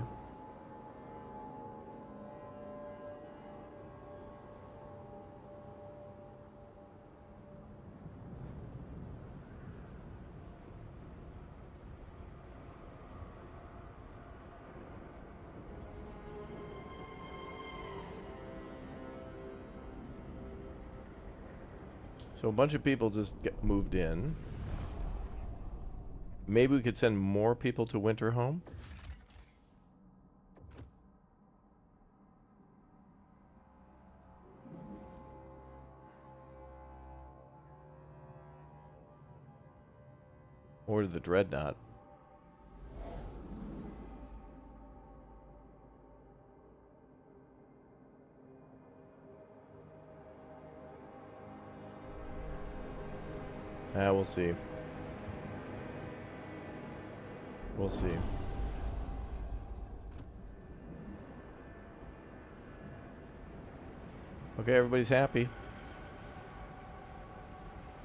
So a bunch of people just get moved in. Maybe we could send more people to Winterhome. Or to the Dreadnought. We'll see. We'll see. Okay, everybody's happy.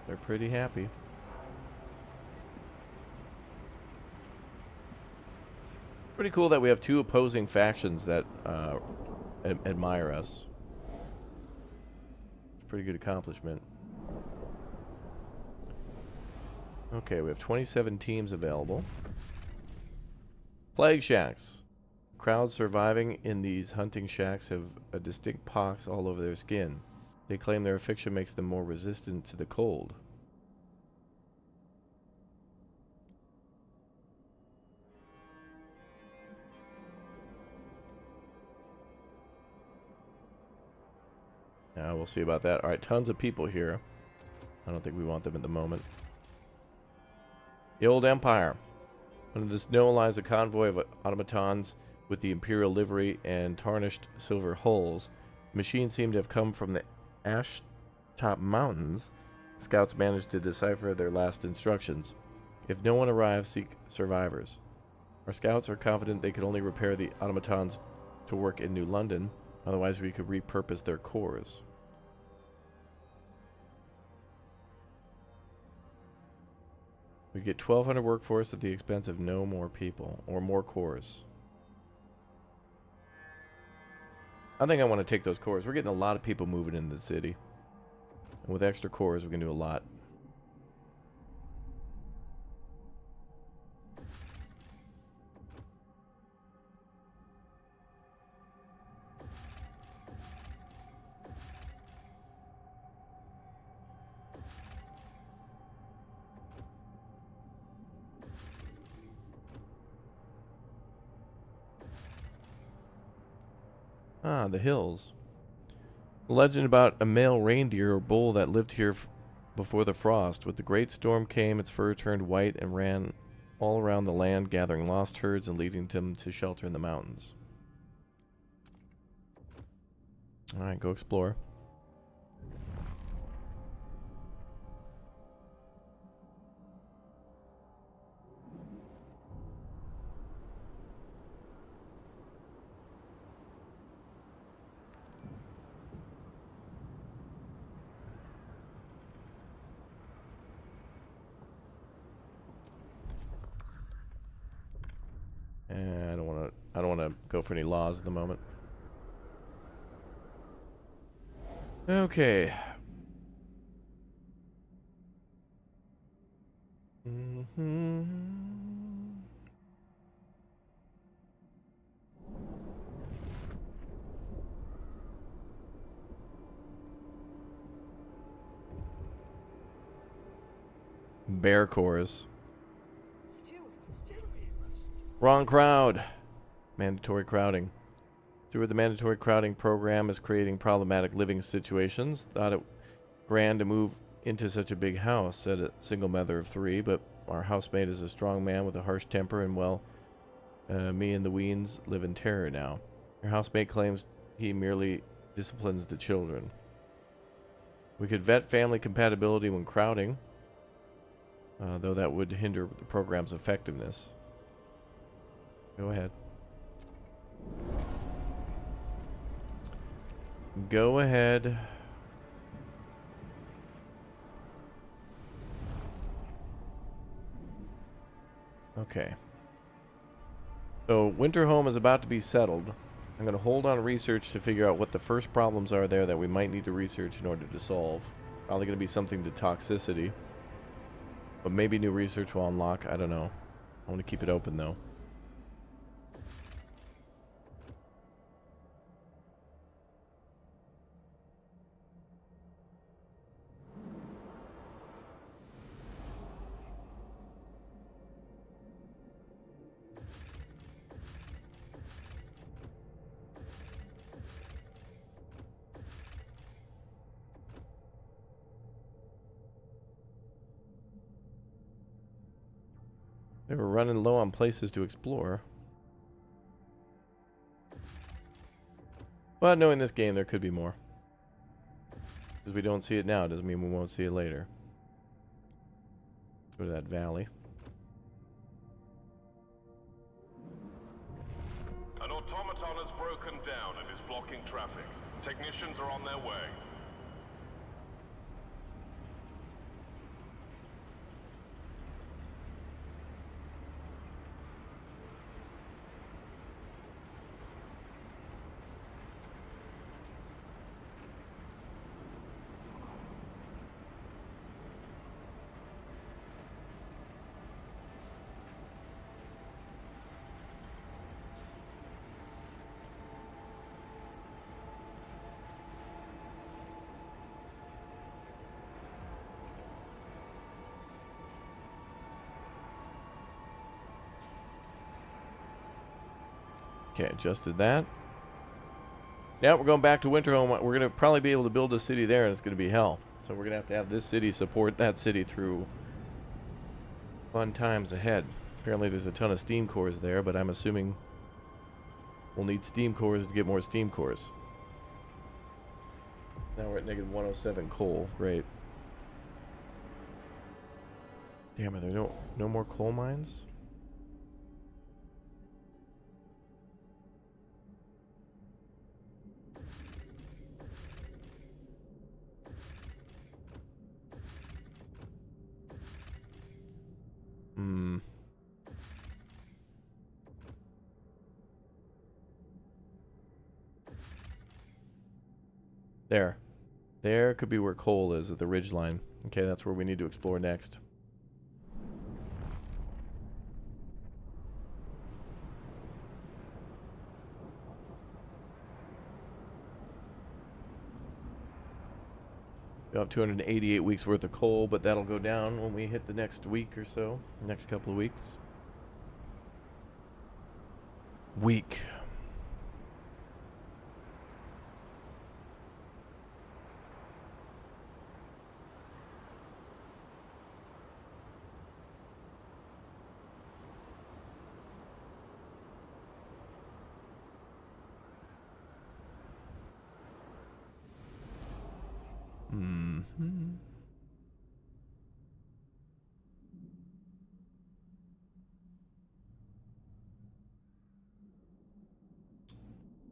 They're pretty happy. Pretty cool that we have two opposing factions that admire us. It's a pretty good accomplishment. Okay, we have 27 teams available. Plague shacks. Crowds surviving in these hunting shacks have a distinct pox all over their skin. They claim their affliction makes them more resistant to the cold. We'll see about that. Alright, tons of people here. I don't think we want them at the moment. The Old Empire. Under the snow lies a convoy of automatons with the Imperial livery and tarnished silver hulls. The machines seem to have come from the Ash-Top Mountains. Scouts managed to decipher their last instructions. If no one arrives, seek survivors. Our scouts are confident they could only repair the automatons to work in New London. Otherwise, we could repurpose their cores. We get 1,200 workforce at the expense of no more people or more cores. I think I want to take those cores. We're getting a lot of people moving into the city. And with extra cores, we can do a lot. Ah, the hills. The legend about a male reindeer or bull that lived here before the frost. With the great storm came, its fur turned white and ran all around the land, gathering lost herds and leading them to shelter in the mountains. Alright, go explore. I don't want to go for any laws at the moment. Okay. Bear cores. Wrong crowd. Mandatory crowding. Through the mandatory crowding program is creating problematic living situations. Thought it grand to move into such a big house, said a single mother of 3, but our housemate is a strong man with a harsh temper, and well, me and the Weens live in terror now. Your housemate claims he merely disciplines the children. We could vet family compatibility when crowding, though that would hinder the program's effectiveness. Go ahead. Go ahead. Okay. So, Winterhome is about to be settled. I'm going to hold on research to figure out what the first problems are there that we might need to research in order to solve. Probably going to be something to toxicity. But maybe new research will unlock. I don't know. I want to keep it open, though. They were running low on places to explore. But knowing this game, there could be more. Because we don't see it now, doesn't mean we won't see it later. Go to that valley. An automaton has broken down and is blocking traffic. Technicians are on their way. Okay, adjusted that. Now we're going back to Winterhome. We're going to probably be able to build a city there, and it's going to be hell. So we're going to have this city support that city through fun times ahead. Apparently there's a ton of steam cores there, but I'm assuming we'll need steam cores to get more steam cores. Now we're at negative 107 coal. Great. Damn, are there no more coal mines? Hmm. There. There could be where coal is at the ridge line. Okay, that's where we need to explore next. We have 288 weeks worth of coal, but that'll go down when we hit the next week or so. Next couple of weeks. Week. Mm-hmm.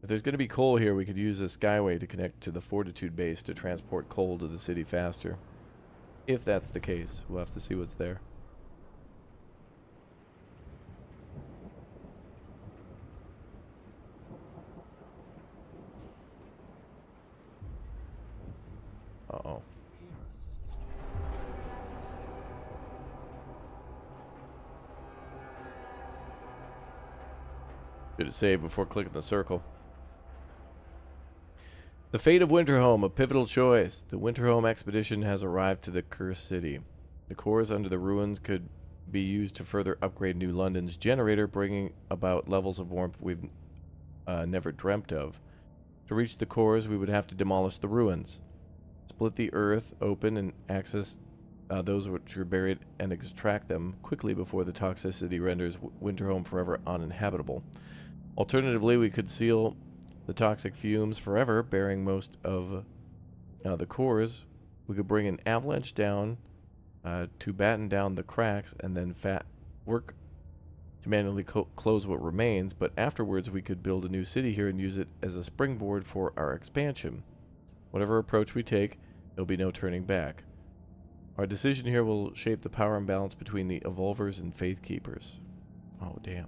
If there's going to be coal here, we could use a skyway to connect to the Fortitude base to transport coal to the city faster. If that's the case, we'll have to see what's there. Uh-oh. Should have saved before clicking the circle. The fate of Winterhome, a pivotal choice. The Winterhome expedition has arrived to the cursed city. The cores under the ruins could be used to further upgrade New London's generator, bringing about levels of warmth we've never dreamt of. To reach the cores, we would have to demolish the ruins, split the earth open and access those which are buried, and extract them quickly before the toxicity renders Winterhome forever uninhabitable. Alternatively, we could seal the toxic fumes forever, bearing most of the cores. We could bring an avalanche down to batten down the cracks, and then work to manually close what remains, but afterwards we could build a new city here and use it as a springboard for our expansion. Whatever approach we take, there'll be no turning back. Our decision here will shape the power imbalance between the Evolvers and Faith Keepers. Oh, damn.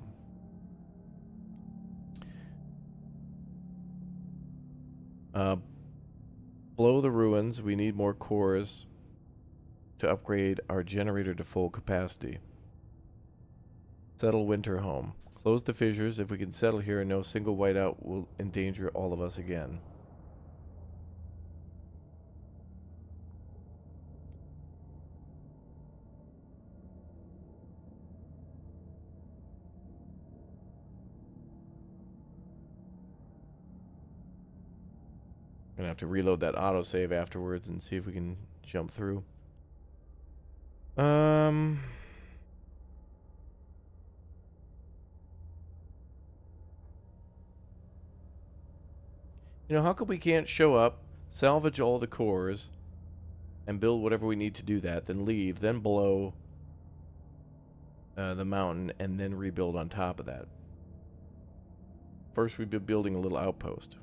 Blow the ruins. We need more cores to upgrade our generator to full capacity. Settle Winterhome. Close the fissures. If we can settle here, no single whiteout will endanger all of us again. Gonna have to reload that autosave afterwards and see if we can jump through. You know, how come we can't show up, salvage all the cores, and build whatever we need to do that, then leave, then blow the mountain, and then rebuild on top of that? First, we'd be building a little outpost.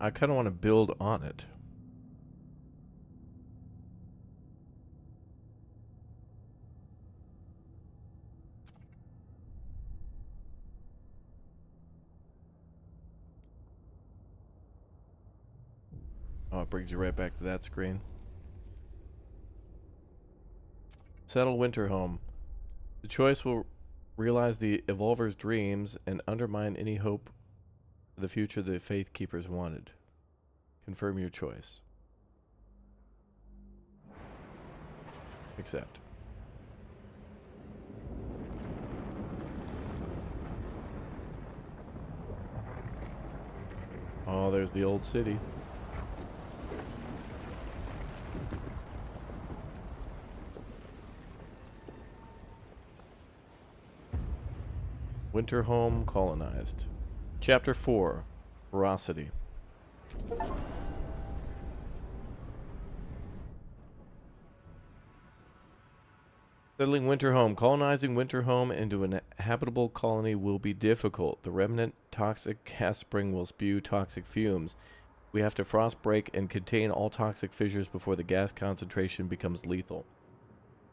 I kind of want to build on it. it brings you right back to that screen. Settle Winterhome. The choice will realize the Evolver's dreams and undermine any hope for the future the Faith Keepers wanted. Confirm your choice. Accept. Oh, there's the old city. Winterhome colonized. Chapter 4. Ferocity. Settling Winterhome. Colonizing Winterhome into an habitable colony will be difficult. The remnant toxic gas spring will spew toxic fumes. We have to frost break and contain all toxic fissures before the gas concentration becomes lethal.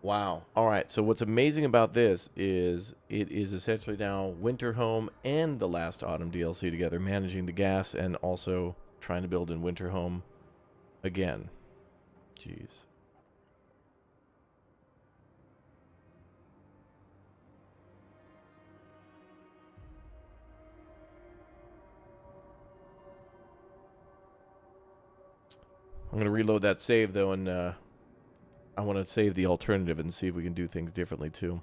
Wow. Alright, so what's amazing about this is it is essentially now Winterhome and the Last Autumn DLC together, managing the gas and also trying to build in Winterhome again. Jeez. I'm going to reload that save, though, and I want to save the alternative and see if we can do things differently, too.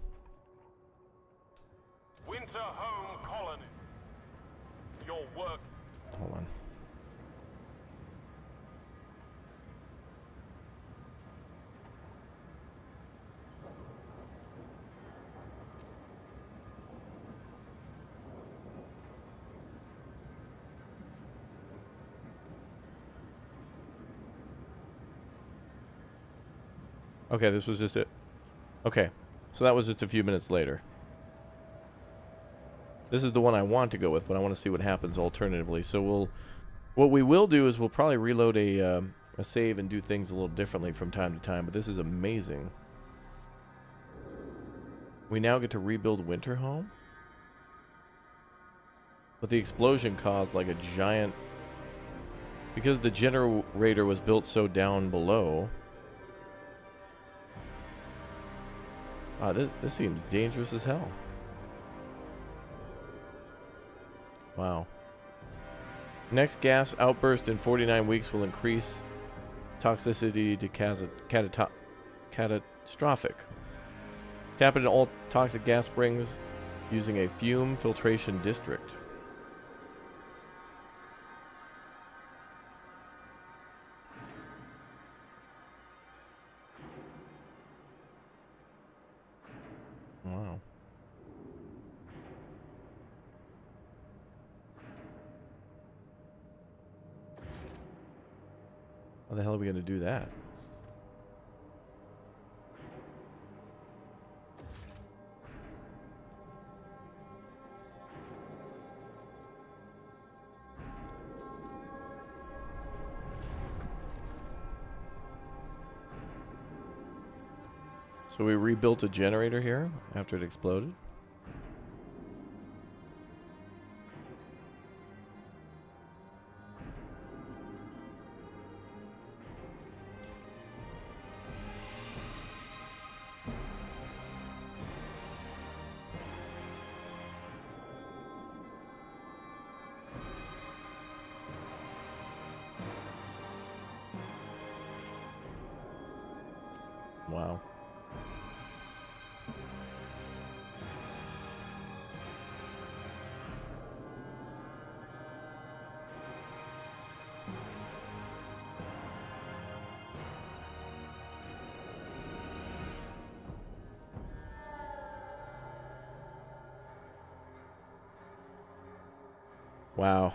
Winterhome Colony. Your work. Hold on. Okay, this was just it. Okay, so that was just a few minutes later. This is the one I want to go with, but I want to see what happens alternatively. So what we will do is we'll probably reload a save and do things a little differently from time to time, but this is amazing. We now get to rebuild Winterhome. But the explosion caused like a giant... Because the generator was built so down below... This seems dangerous as hell. Wow. Next gas outburst in 49 weeks will increase toxicity to catastrophic. Tap into all toxic gas springs using a fume filtration district. Wow. How the hell are we going to do that? So we rebuilt a generator here after it exploded. Wow. Wow.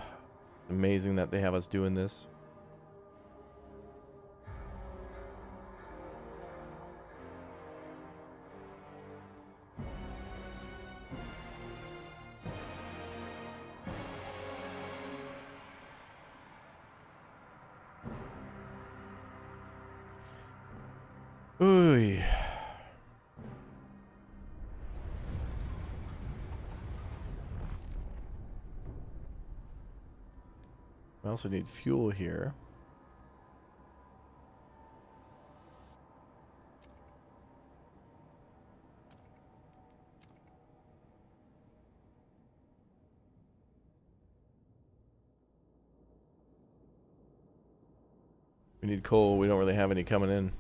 Amazing that they have us doing this. Ooh. We also need fuel here. We need coal. We don't really have any coming in.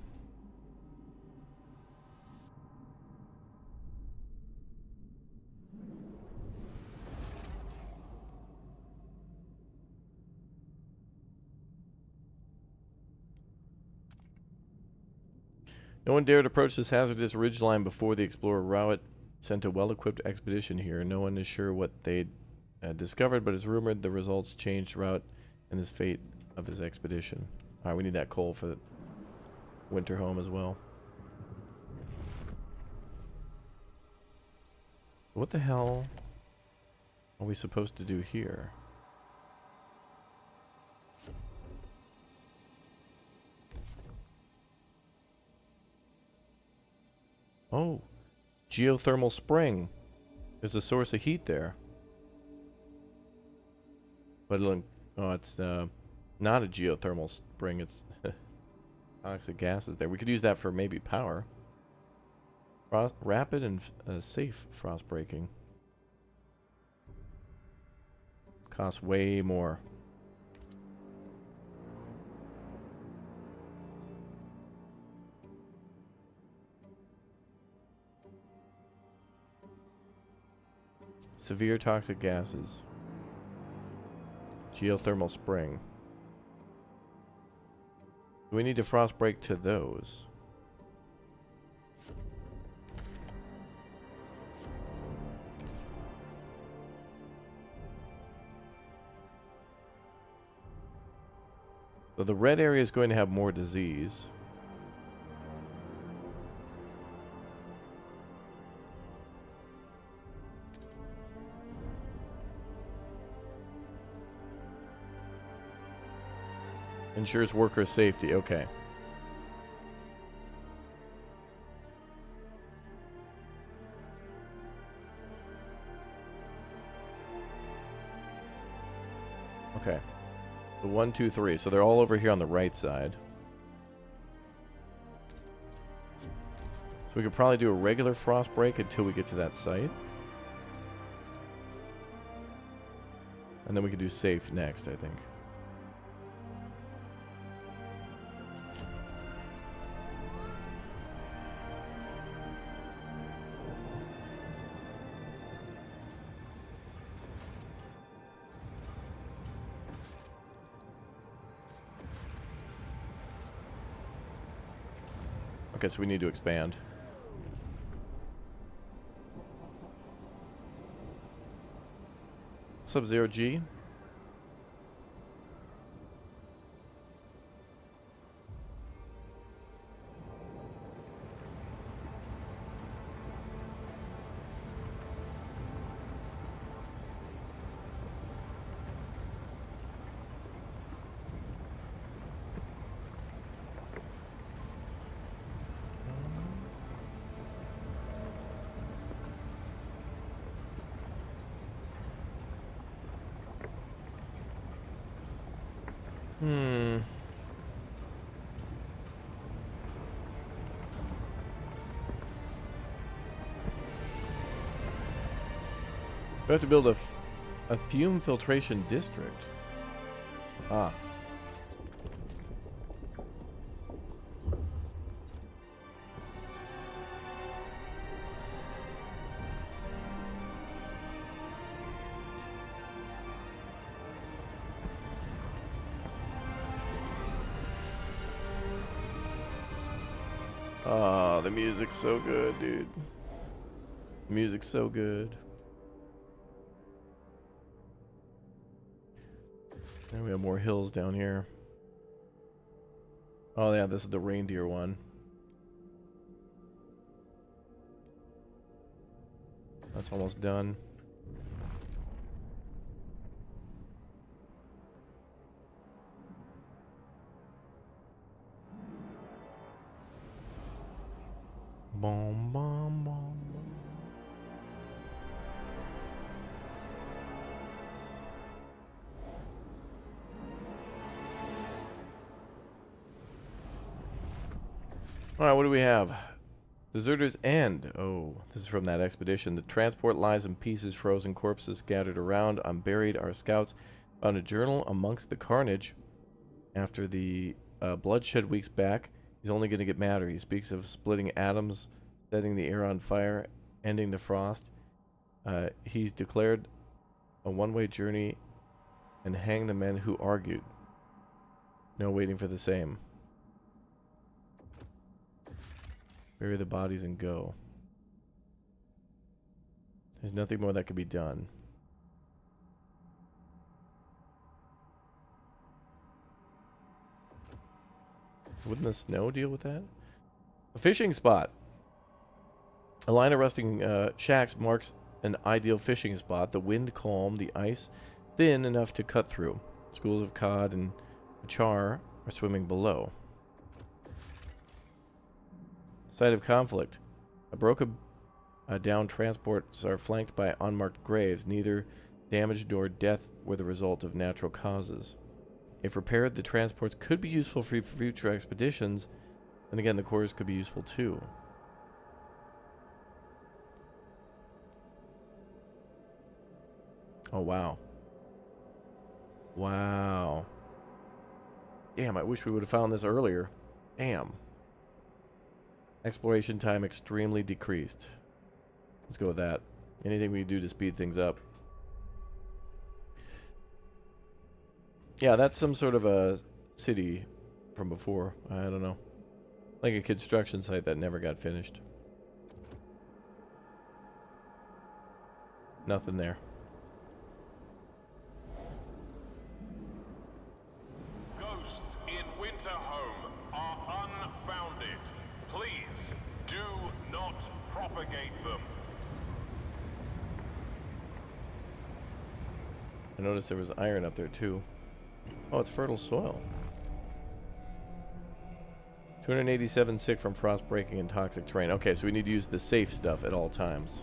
No one dared approach this hazardous ridgeline before the explorer Rowett sent a well-equipped expedition here. No one is sure what they'd discovered, but it's rumored the results changed Rowett and his fate of his expedition. Alright, we need that coal for the Winterhome as well. What the hell are we supposed to do here? Oh, geothermal spring. There's a source of heat there. But it'll, oh, it's not a geothermal spring. It's toxic gases there. We could use that for maybe power. Rapid and safe frost breaking. Costs way more. Severe toxic gases. Geothermal spring. Do we need to frost break to those? So the red area is going to have more disease. Ensures worker safety. Okay. Okay. The 1, 2, 3. So they're all over here on the right side. So we could probably do a regular frost break until we get to that site. And then we could do safe next, I think. Okay, so we need to expand. Sub-Zero G. We have to build a fume filtration district. Ah. Oh, the music's so good, dude. The music's so good. And we have more hills down here. Oh yeah, this is the reindeer one. That's almost done. Boom, boom, boom. Alright, what do we have? Deserter's End. Oh, this is from that expedition. The transport lies in pieces, frozen corpses scattered around. Unburied, our scouts found a journal amongst the carnage. After the bloodshed weeks back. He's only going to get madder. He speaks of splitting atoms, setting the air on fire, ending the frost. He's declared a one-way journey and hang the men who argued. No waiting for the same. Bury the bodies and go. There's nothing more that could be done. Wouldn't the snow deal with that? A fishing spot. A line of rusting shacks marks an ideal fishing spot. The wind calm, the ice thin enough to cut through. Schools of cod and char are swimming below. Site of conflict. A broken down transports are flanked by unmarked graves. Neither damage nor death were the result of natural causes. If repaired, the transports could be useful for future expeditions, and again, the cores could be useful too. Oh, wow. Wow. Damn, I wish we would have found this earlier. Damn. Exploration time extremely decreased. Let's go with that. Anything we do to speed things up. Yeah, that's some sort of a city from before. I don't know. Like a construction site that never got finished. Nothing there. Ghosts in Winterhome are unfounded. Please do not propagate them. I noticed there was iron up there too. Oh, it's fertile soil. 287 sick from frost breaking and toxic terrain. Okay, so we need to use the safe stuff at all times.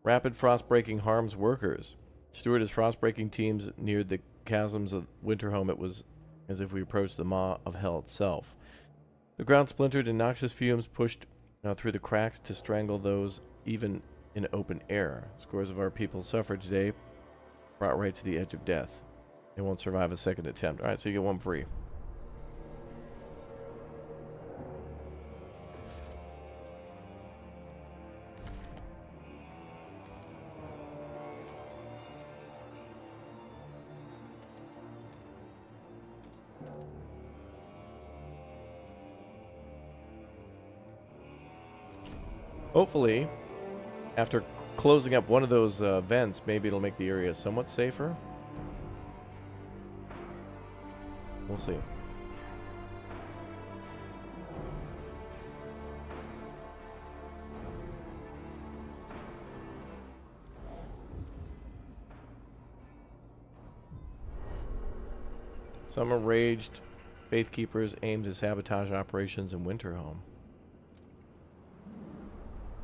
Rapid frost breaking harms workers. Steward as frost breaking teams neared the chasms of Winterhome, it was as if we approached the maw of hell itself. The ground splintered and noxious fumes pushed through the cracks to strangle those even in open air. Scores of our people suffered today, brought right to the edge of death. They won't survive a second attempt. Alright, so you get one free. Hopefully, after closing up one of those vents, maybe it'll make the area somewhat safer. We'll see. Some enraged faith keepers aim to sabotage operations in Winterhome.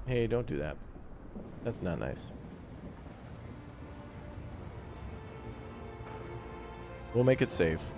Hey, don't do that. That's not nice. We'll make it safe.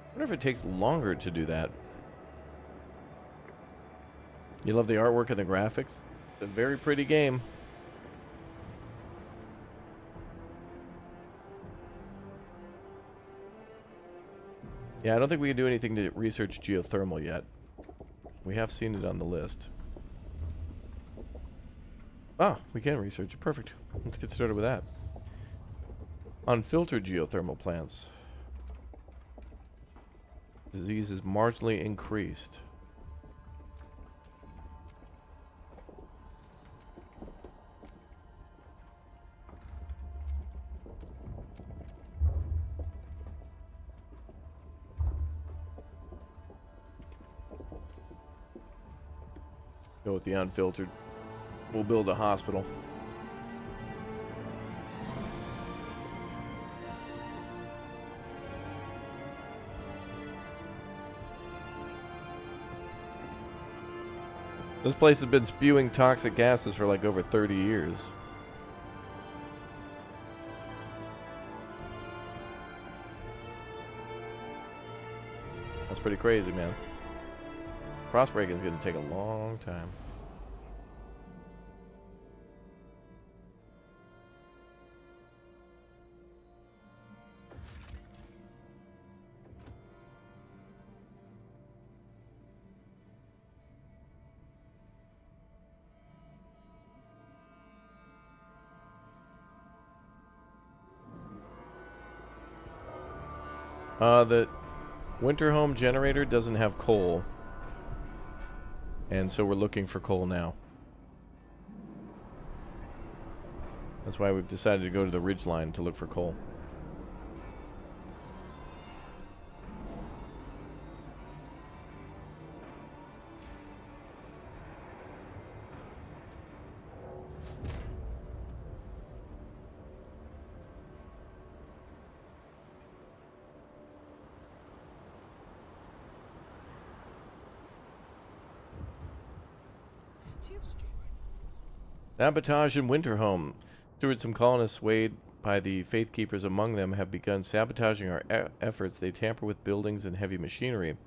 I wonder if it takes longer to do that. You love the artwork and the graphics? It's a very pretty game. Yeah, I don't think we can do anything to research geothermal yet. We have seen it on the list. Ah, we can research it. Perfect. Let's get started with that. Unfiltered geothermal plants. Disease is marginally increased. Go with the unfiltered. We'll build a hospital. This place has been spewing toxic gases for like over 30 years. That's pretty crazy, man. Frostbreaking is going to take a long time. The Winterhome generator doesn't have coal. And so we're looking for coal now. That's why we've decided to go to the ridgeline to look for coal. Sabotage in Winterhome. Stewards, some colonists swayed by the faith keepers among them have begun sabotaging our efforts. They tamper with buildings and heavy machinery.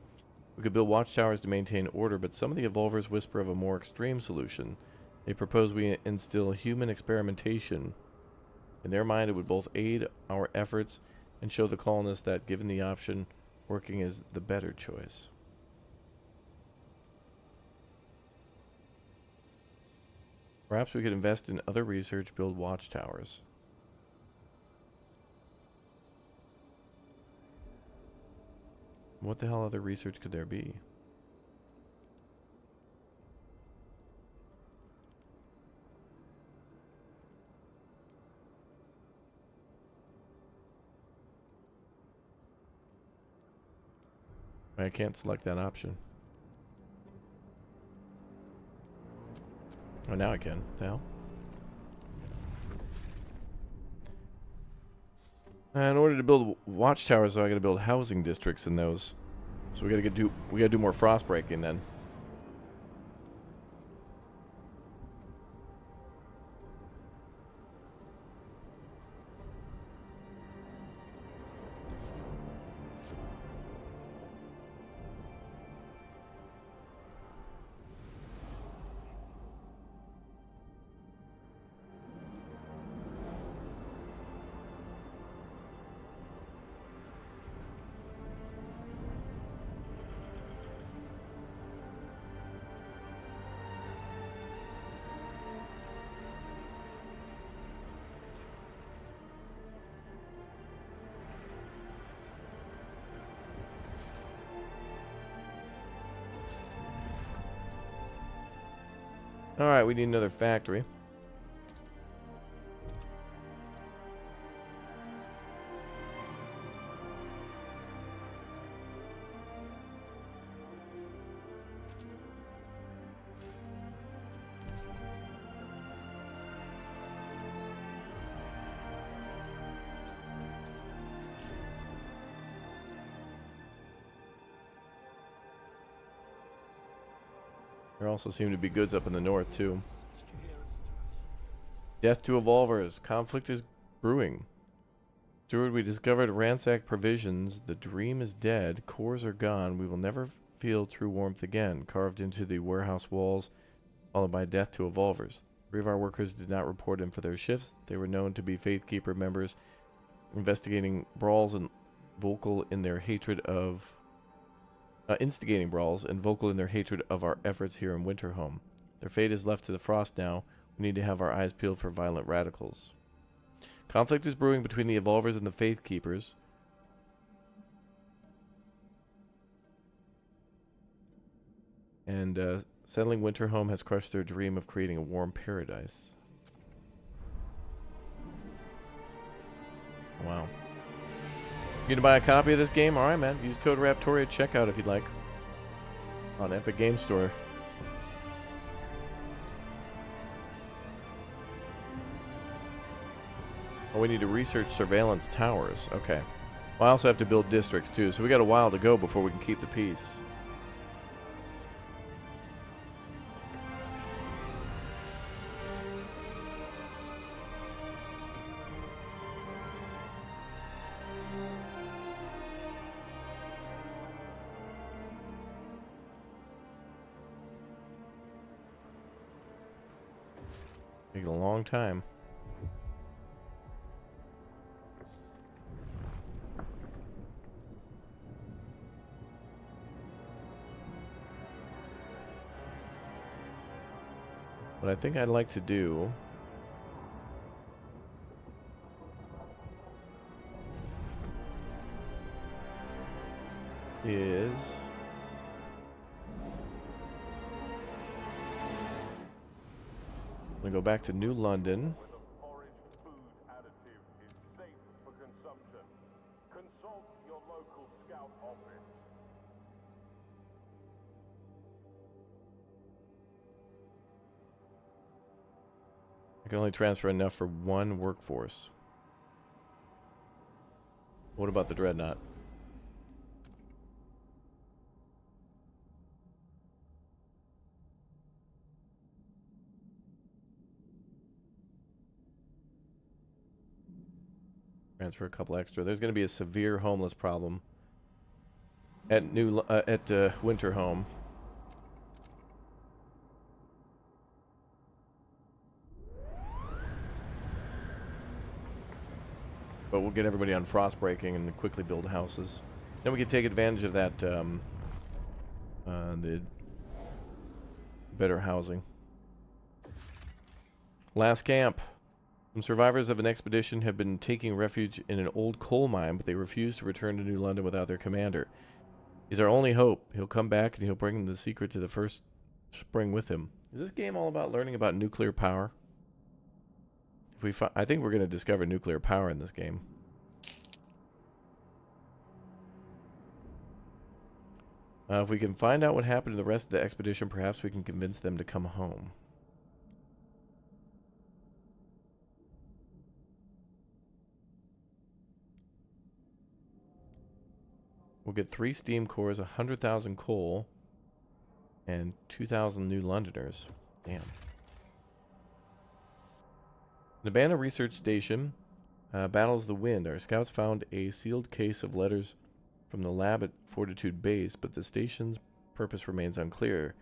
We could build watchtowers to maintain order, but some of the evolvers whisper of a more extreme solution. They propose we instill human experimentation. In their mind, it would both aid our efforts and show the colonists that, given the option, working is the better choice. Perhaps we could invest in other research, build watchtowers. What the hell other research could there be? I can't select that option. Oh, now I can. What the hell? In order to build watchtowers, though, I got to build housing districts in those. So we got to do more frost breaking then. Alright, we need another factory. There also seem to be goods up in the north, too. Death to evolvers. Conflict is brewing. Steward, we discovered ransacked provisions. The dream is dead. Cores are gone. We will never feel true warmth again. Carved into the warehouse walls, followed by death to evolvers. 3 of our workers did not report in for their shifts. They were known to be Faithkeeper members, investigating brawls and vocal in their hatred of... instigating brawls and vocal in their hatred of our efforts here in Winterhome. Their fate is left to the frost now. We need to have our eyes peeled for violent radicals. Conflict is brewing between the evolvers and the faith keepers. And settling Winterhome has crushed their dream of creating a warm paradise. Wow. You gonna buy a copy of this game? Alright, man. Use code Raptoria at checkout if you'd like. On Epic Game Store. Oh, we need to research surveillance towers. Okay. Well, I also have to build districts too, so we got a while to go before we can keep the peace. Take a long time. What I think I'd like to do is I'm gonna go back to New London. Whether foraged food additive is safe for consumption. Consult your local scout office. I can only transfer enough for one workforce. What about the Dreadnought? Transfer a couple extra. There's going to be a severe homeless problem at Winterhome. But we'll get everybody on frost breaking and quickly build houses. Then we can take advantage of that the better housing. Last camp. Some survivors of an expedition have been taking refuge in an old coal mine, but they refuse to return to New London without their commander. He's our only hope. He'll come back and he'll bring the secret to the first spring with him. Is this game all about learning about nuclear power? I think we're going to discover nuclear power in this game. If we can find out what happened to the rest of the expedition, perhaps we can convince them to come home. We'll get 3 steam cores, 100,000 coal, and 2,000 New Londoners. Damn. An abandoned research station battles the wind. Our scouts found a sealed case of letters from the lab at Fortitude Base, but the station's purpose remains unclear.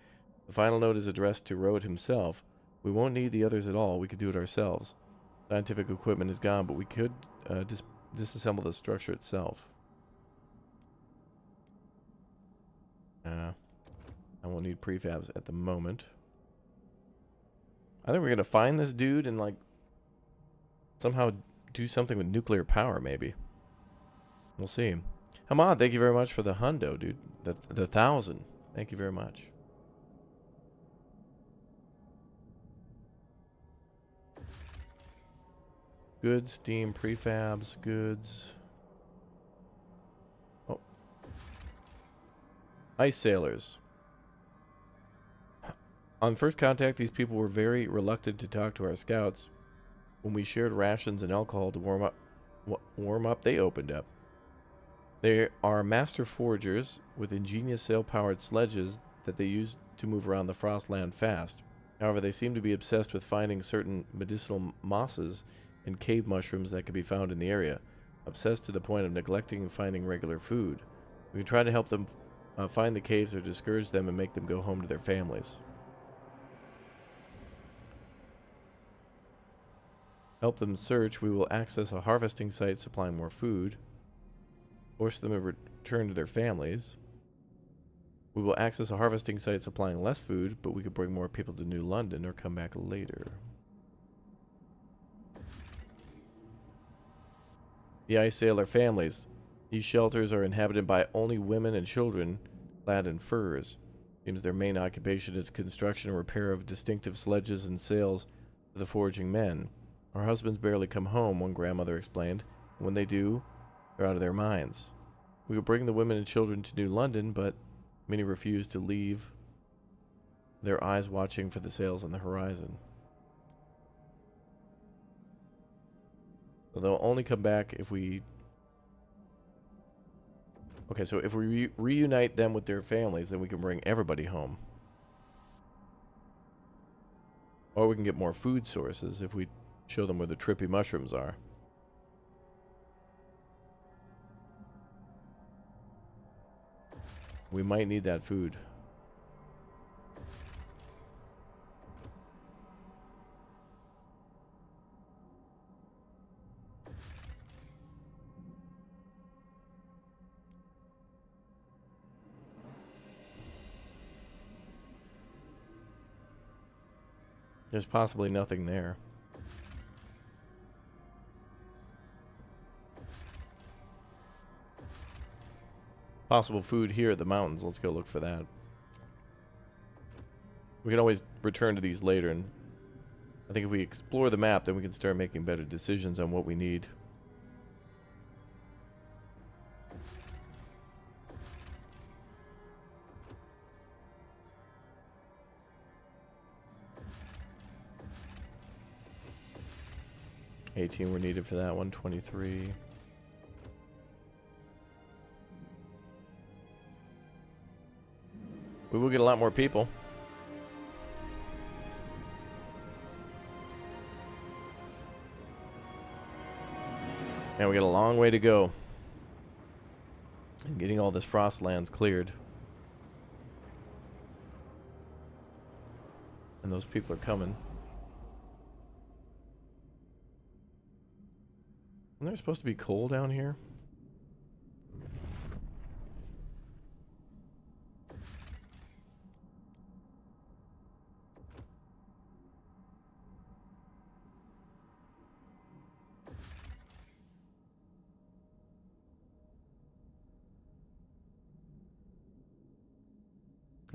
The final note is addressed to Road himself. We won't need the others at all. We could do it ourselves. Scientific equipment is gone, but we could disassemble the structure itself. I won't need prefabs at the moment. I think we're going to find this dude and, like, somehow do something with nuclear power, maybe. We'll see. Hamad, thank you very much for the hundo, dude. The 1,000. Thank you very much. Goods, steam, prefabs, goods. Oh. Ice sailors. On first contact, these people were very reluctant to talk to our scouts. When we shared rations and alcohol to warm up, they opened up. They are master foragers with ingenious sail-powered sledges that they use to move around the Frostland fast. However, they seem to be obsessed with finding certain medicinal mosses and cave mushrooms that can be found in the area, obsessed to the point of neglecting finding regular food. We can try to help them find the caves or discourage them and make them go home to their families. Help them search. We will access a harvesting site supplying more food. Force them to return to their families. We will access a harvesting site supplying less food, but we could bring more people to New London or come back later. The Ice Sailor families. These shelters are inhabited by only women and children clad in furs. Seems their main occupation is construction and repair of distinctive sledges and sails for the foraging men. Our husbands barely come home, one grandmother explained. When they do, they're out of their minds. We will bring the women and children to New London, but many refuse to leave, their eyes watching for the sails on the horizon. So they'll only come back if we... Okay, so if we reunite them with their families, then we can bring everybody home. Or we can get more food sources if we show them where the trippy mushrooms are. We might need that food. There's possibly nothing there. Possible food here at the mountains. Let's go look for that. We can always return to these later, and I think if we explore the map, then we can start making better decisions on what we need. $18 were needed for that one. 23. We will get a lot more people. And we got a long way to go in getting all this frost lands cleared. And those people are coming. Isn't there supposed to be coal down here?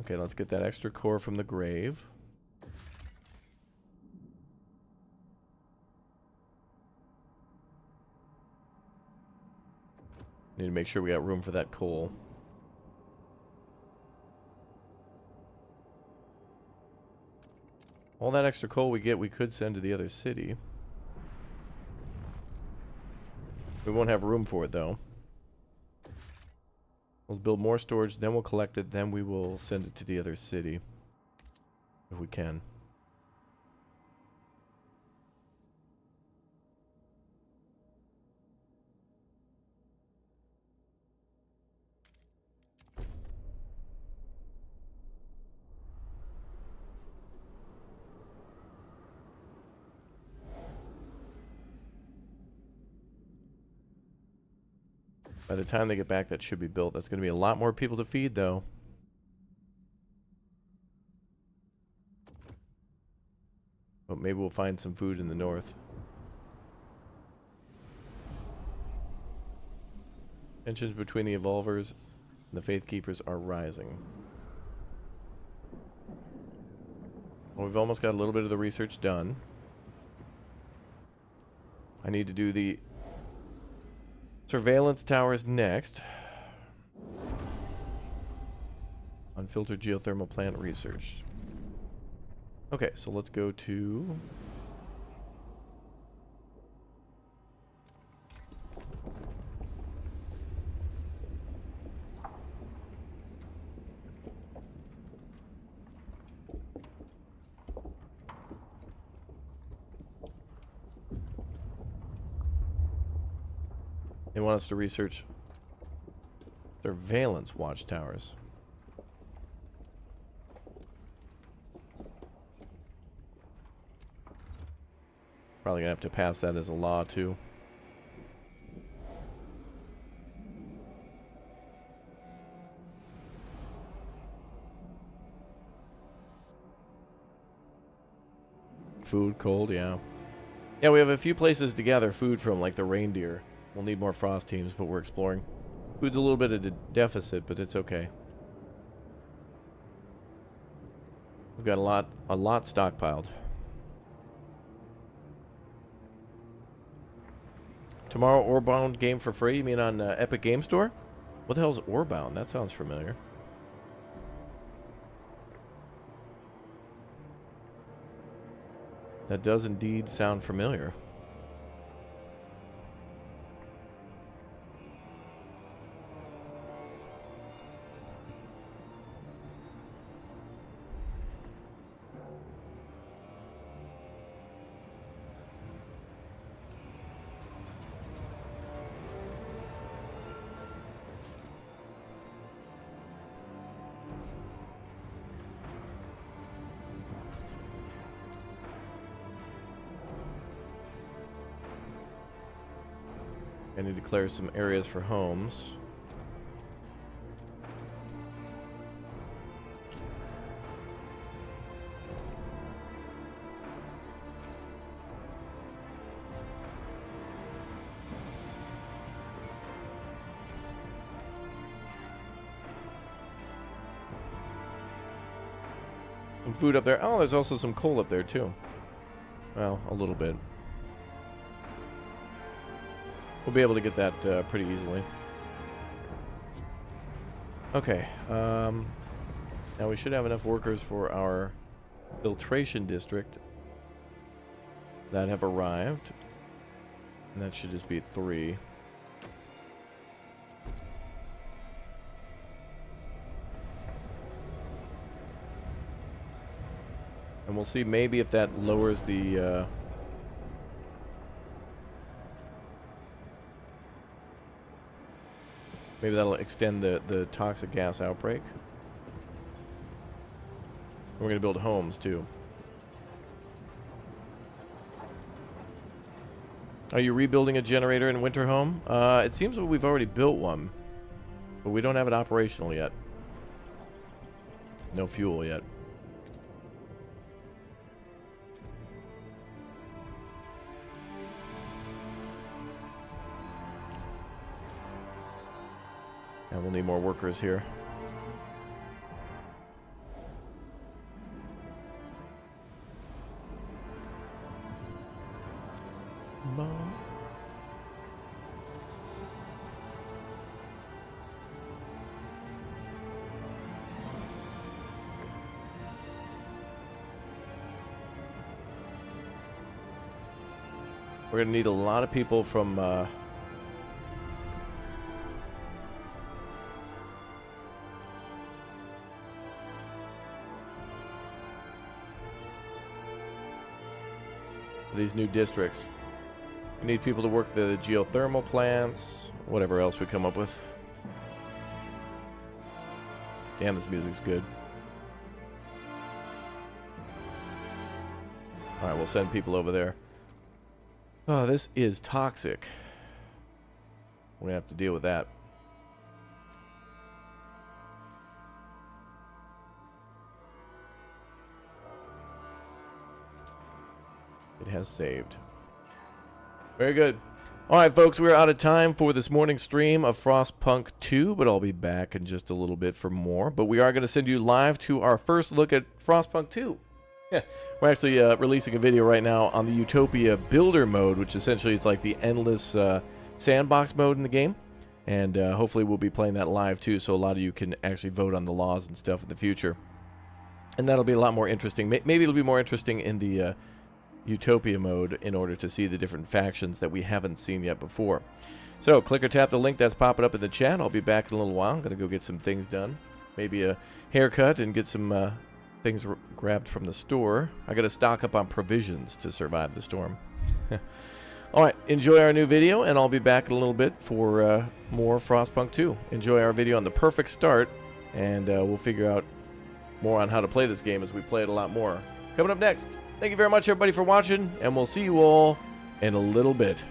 Okay, let's get that extra core from the grave. Need to make sure we got room for that coal. All that extra coal we get, we could send to the other city. We won't have room for it, though. We'll build more storage, then we'll collect it, then we will send it to the other city. If we can. By the time they get back, that should be built. That's going to be a lot more people to feed, though. But maybe we'll find some food in the north. Tensions between the Evolvers and the Faith Keepers are rising. Well, we've almost got a little bit of the research done. I need to do the surveillance towers next. Unfiltered geothermal plant research. Okay, so let's go to... They want us to research surveillance watchtowers. Probably gonna have to pass that as a law too. Food, cold, yeah. Yeah, we have a few places to gather food from, like the reindeer. We'll need more frost teams, but we're exploring. Food's a little bit of a deficit, but it's okay. We've got a lot stockpiled. Tomorrow, Orebound game for free? You mean on Epic Game Store? What the hell's Orebound? That sounds familiar. That does indeed sound familiar. I need to clear some areas for homes. Some food up there. Oh, there's also some coal up there too. Well, a little bit. We'll be able to get that pretty easily. Okay. Now we should have enough workers for our filtration district that have arrived. And that should just be 3. And we'll see maybe if that lowers the maybe that'll extend the toxic gas outbreak. We're going to build homes too. Are you rebuilding a generator in Winterhome? It seems that we've already built one, but we don't have it operational yet. No fuel yet. And we'll need more workers here. Mom. We're going to need a lot of people from these new districts. We need people to work the geothermal plants, whatever else we come up with. Damn, this music's good. Alright, we'll send people over there. Oh, this is toxic. We're gonna have to deal with that. It has saved. Very good. Alright, folks, we're out of time for this morning's stream of FROSTPUNK 2, but I'll be back in just a little bit for more. But we are going to send you live to our first look at FROSTPUNK 2. Yeah, we're actually releasing a video right now on the Utopia Builder mode, which essentially is like the endless sandbox mode in the game. And hopefully we'll be playing that live too, so a lot of you can actually vote on the laws and stuff in the future. And that'll be a lot more interesting. Maybe it'll be more interesting in the Utopia mode in order to see the different factions that we haven't seen yet before. So click or tap the link that's popping up in the chat. I'll be back in a little while. I'm going to go get some things done. Maybe a haircut and get some things grabbed from the store. I got to stock up on provisions to survive the storm. Alright, enjoy our new video, and I'll be back in a little bit for more FROSTPUNK 2. Enjoy our video on the perfect start, and we'll figure out more on how to play this game as we play it a lot more. Coming up next. Thank you very much, everybody, for watching, and we'll see you all in a little bit.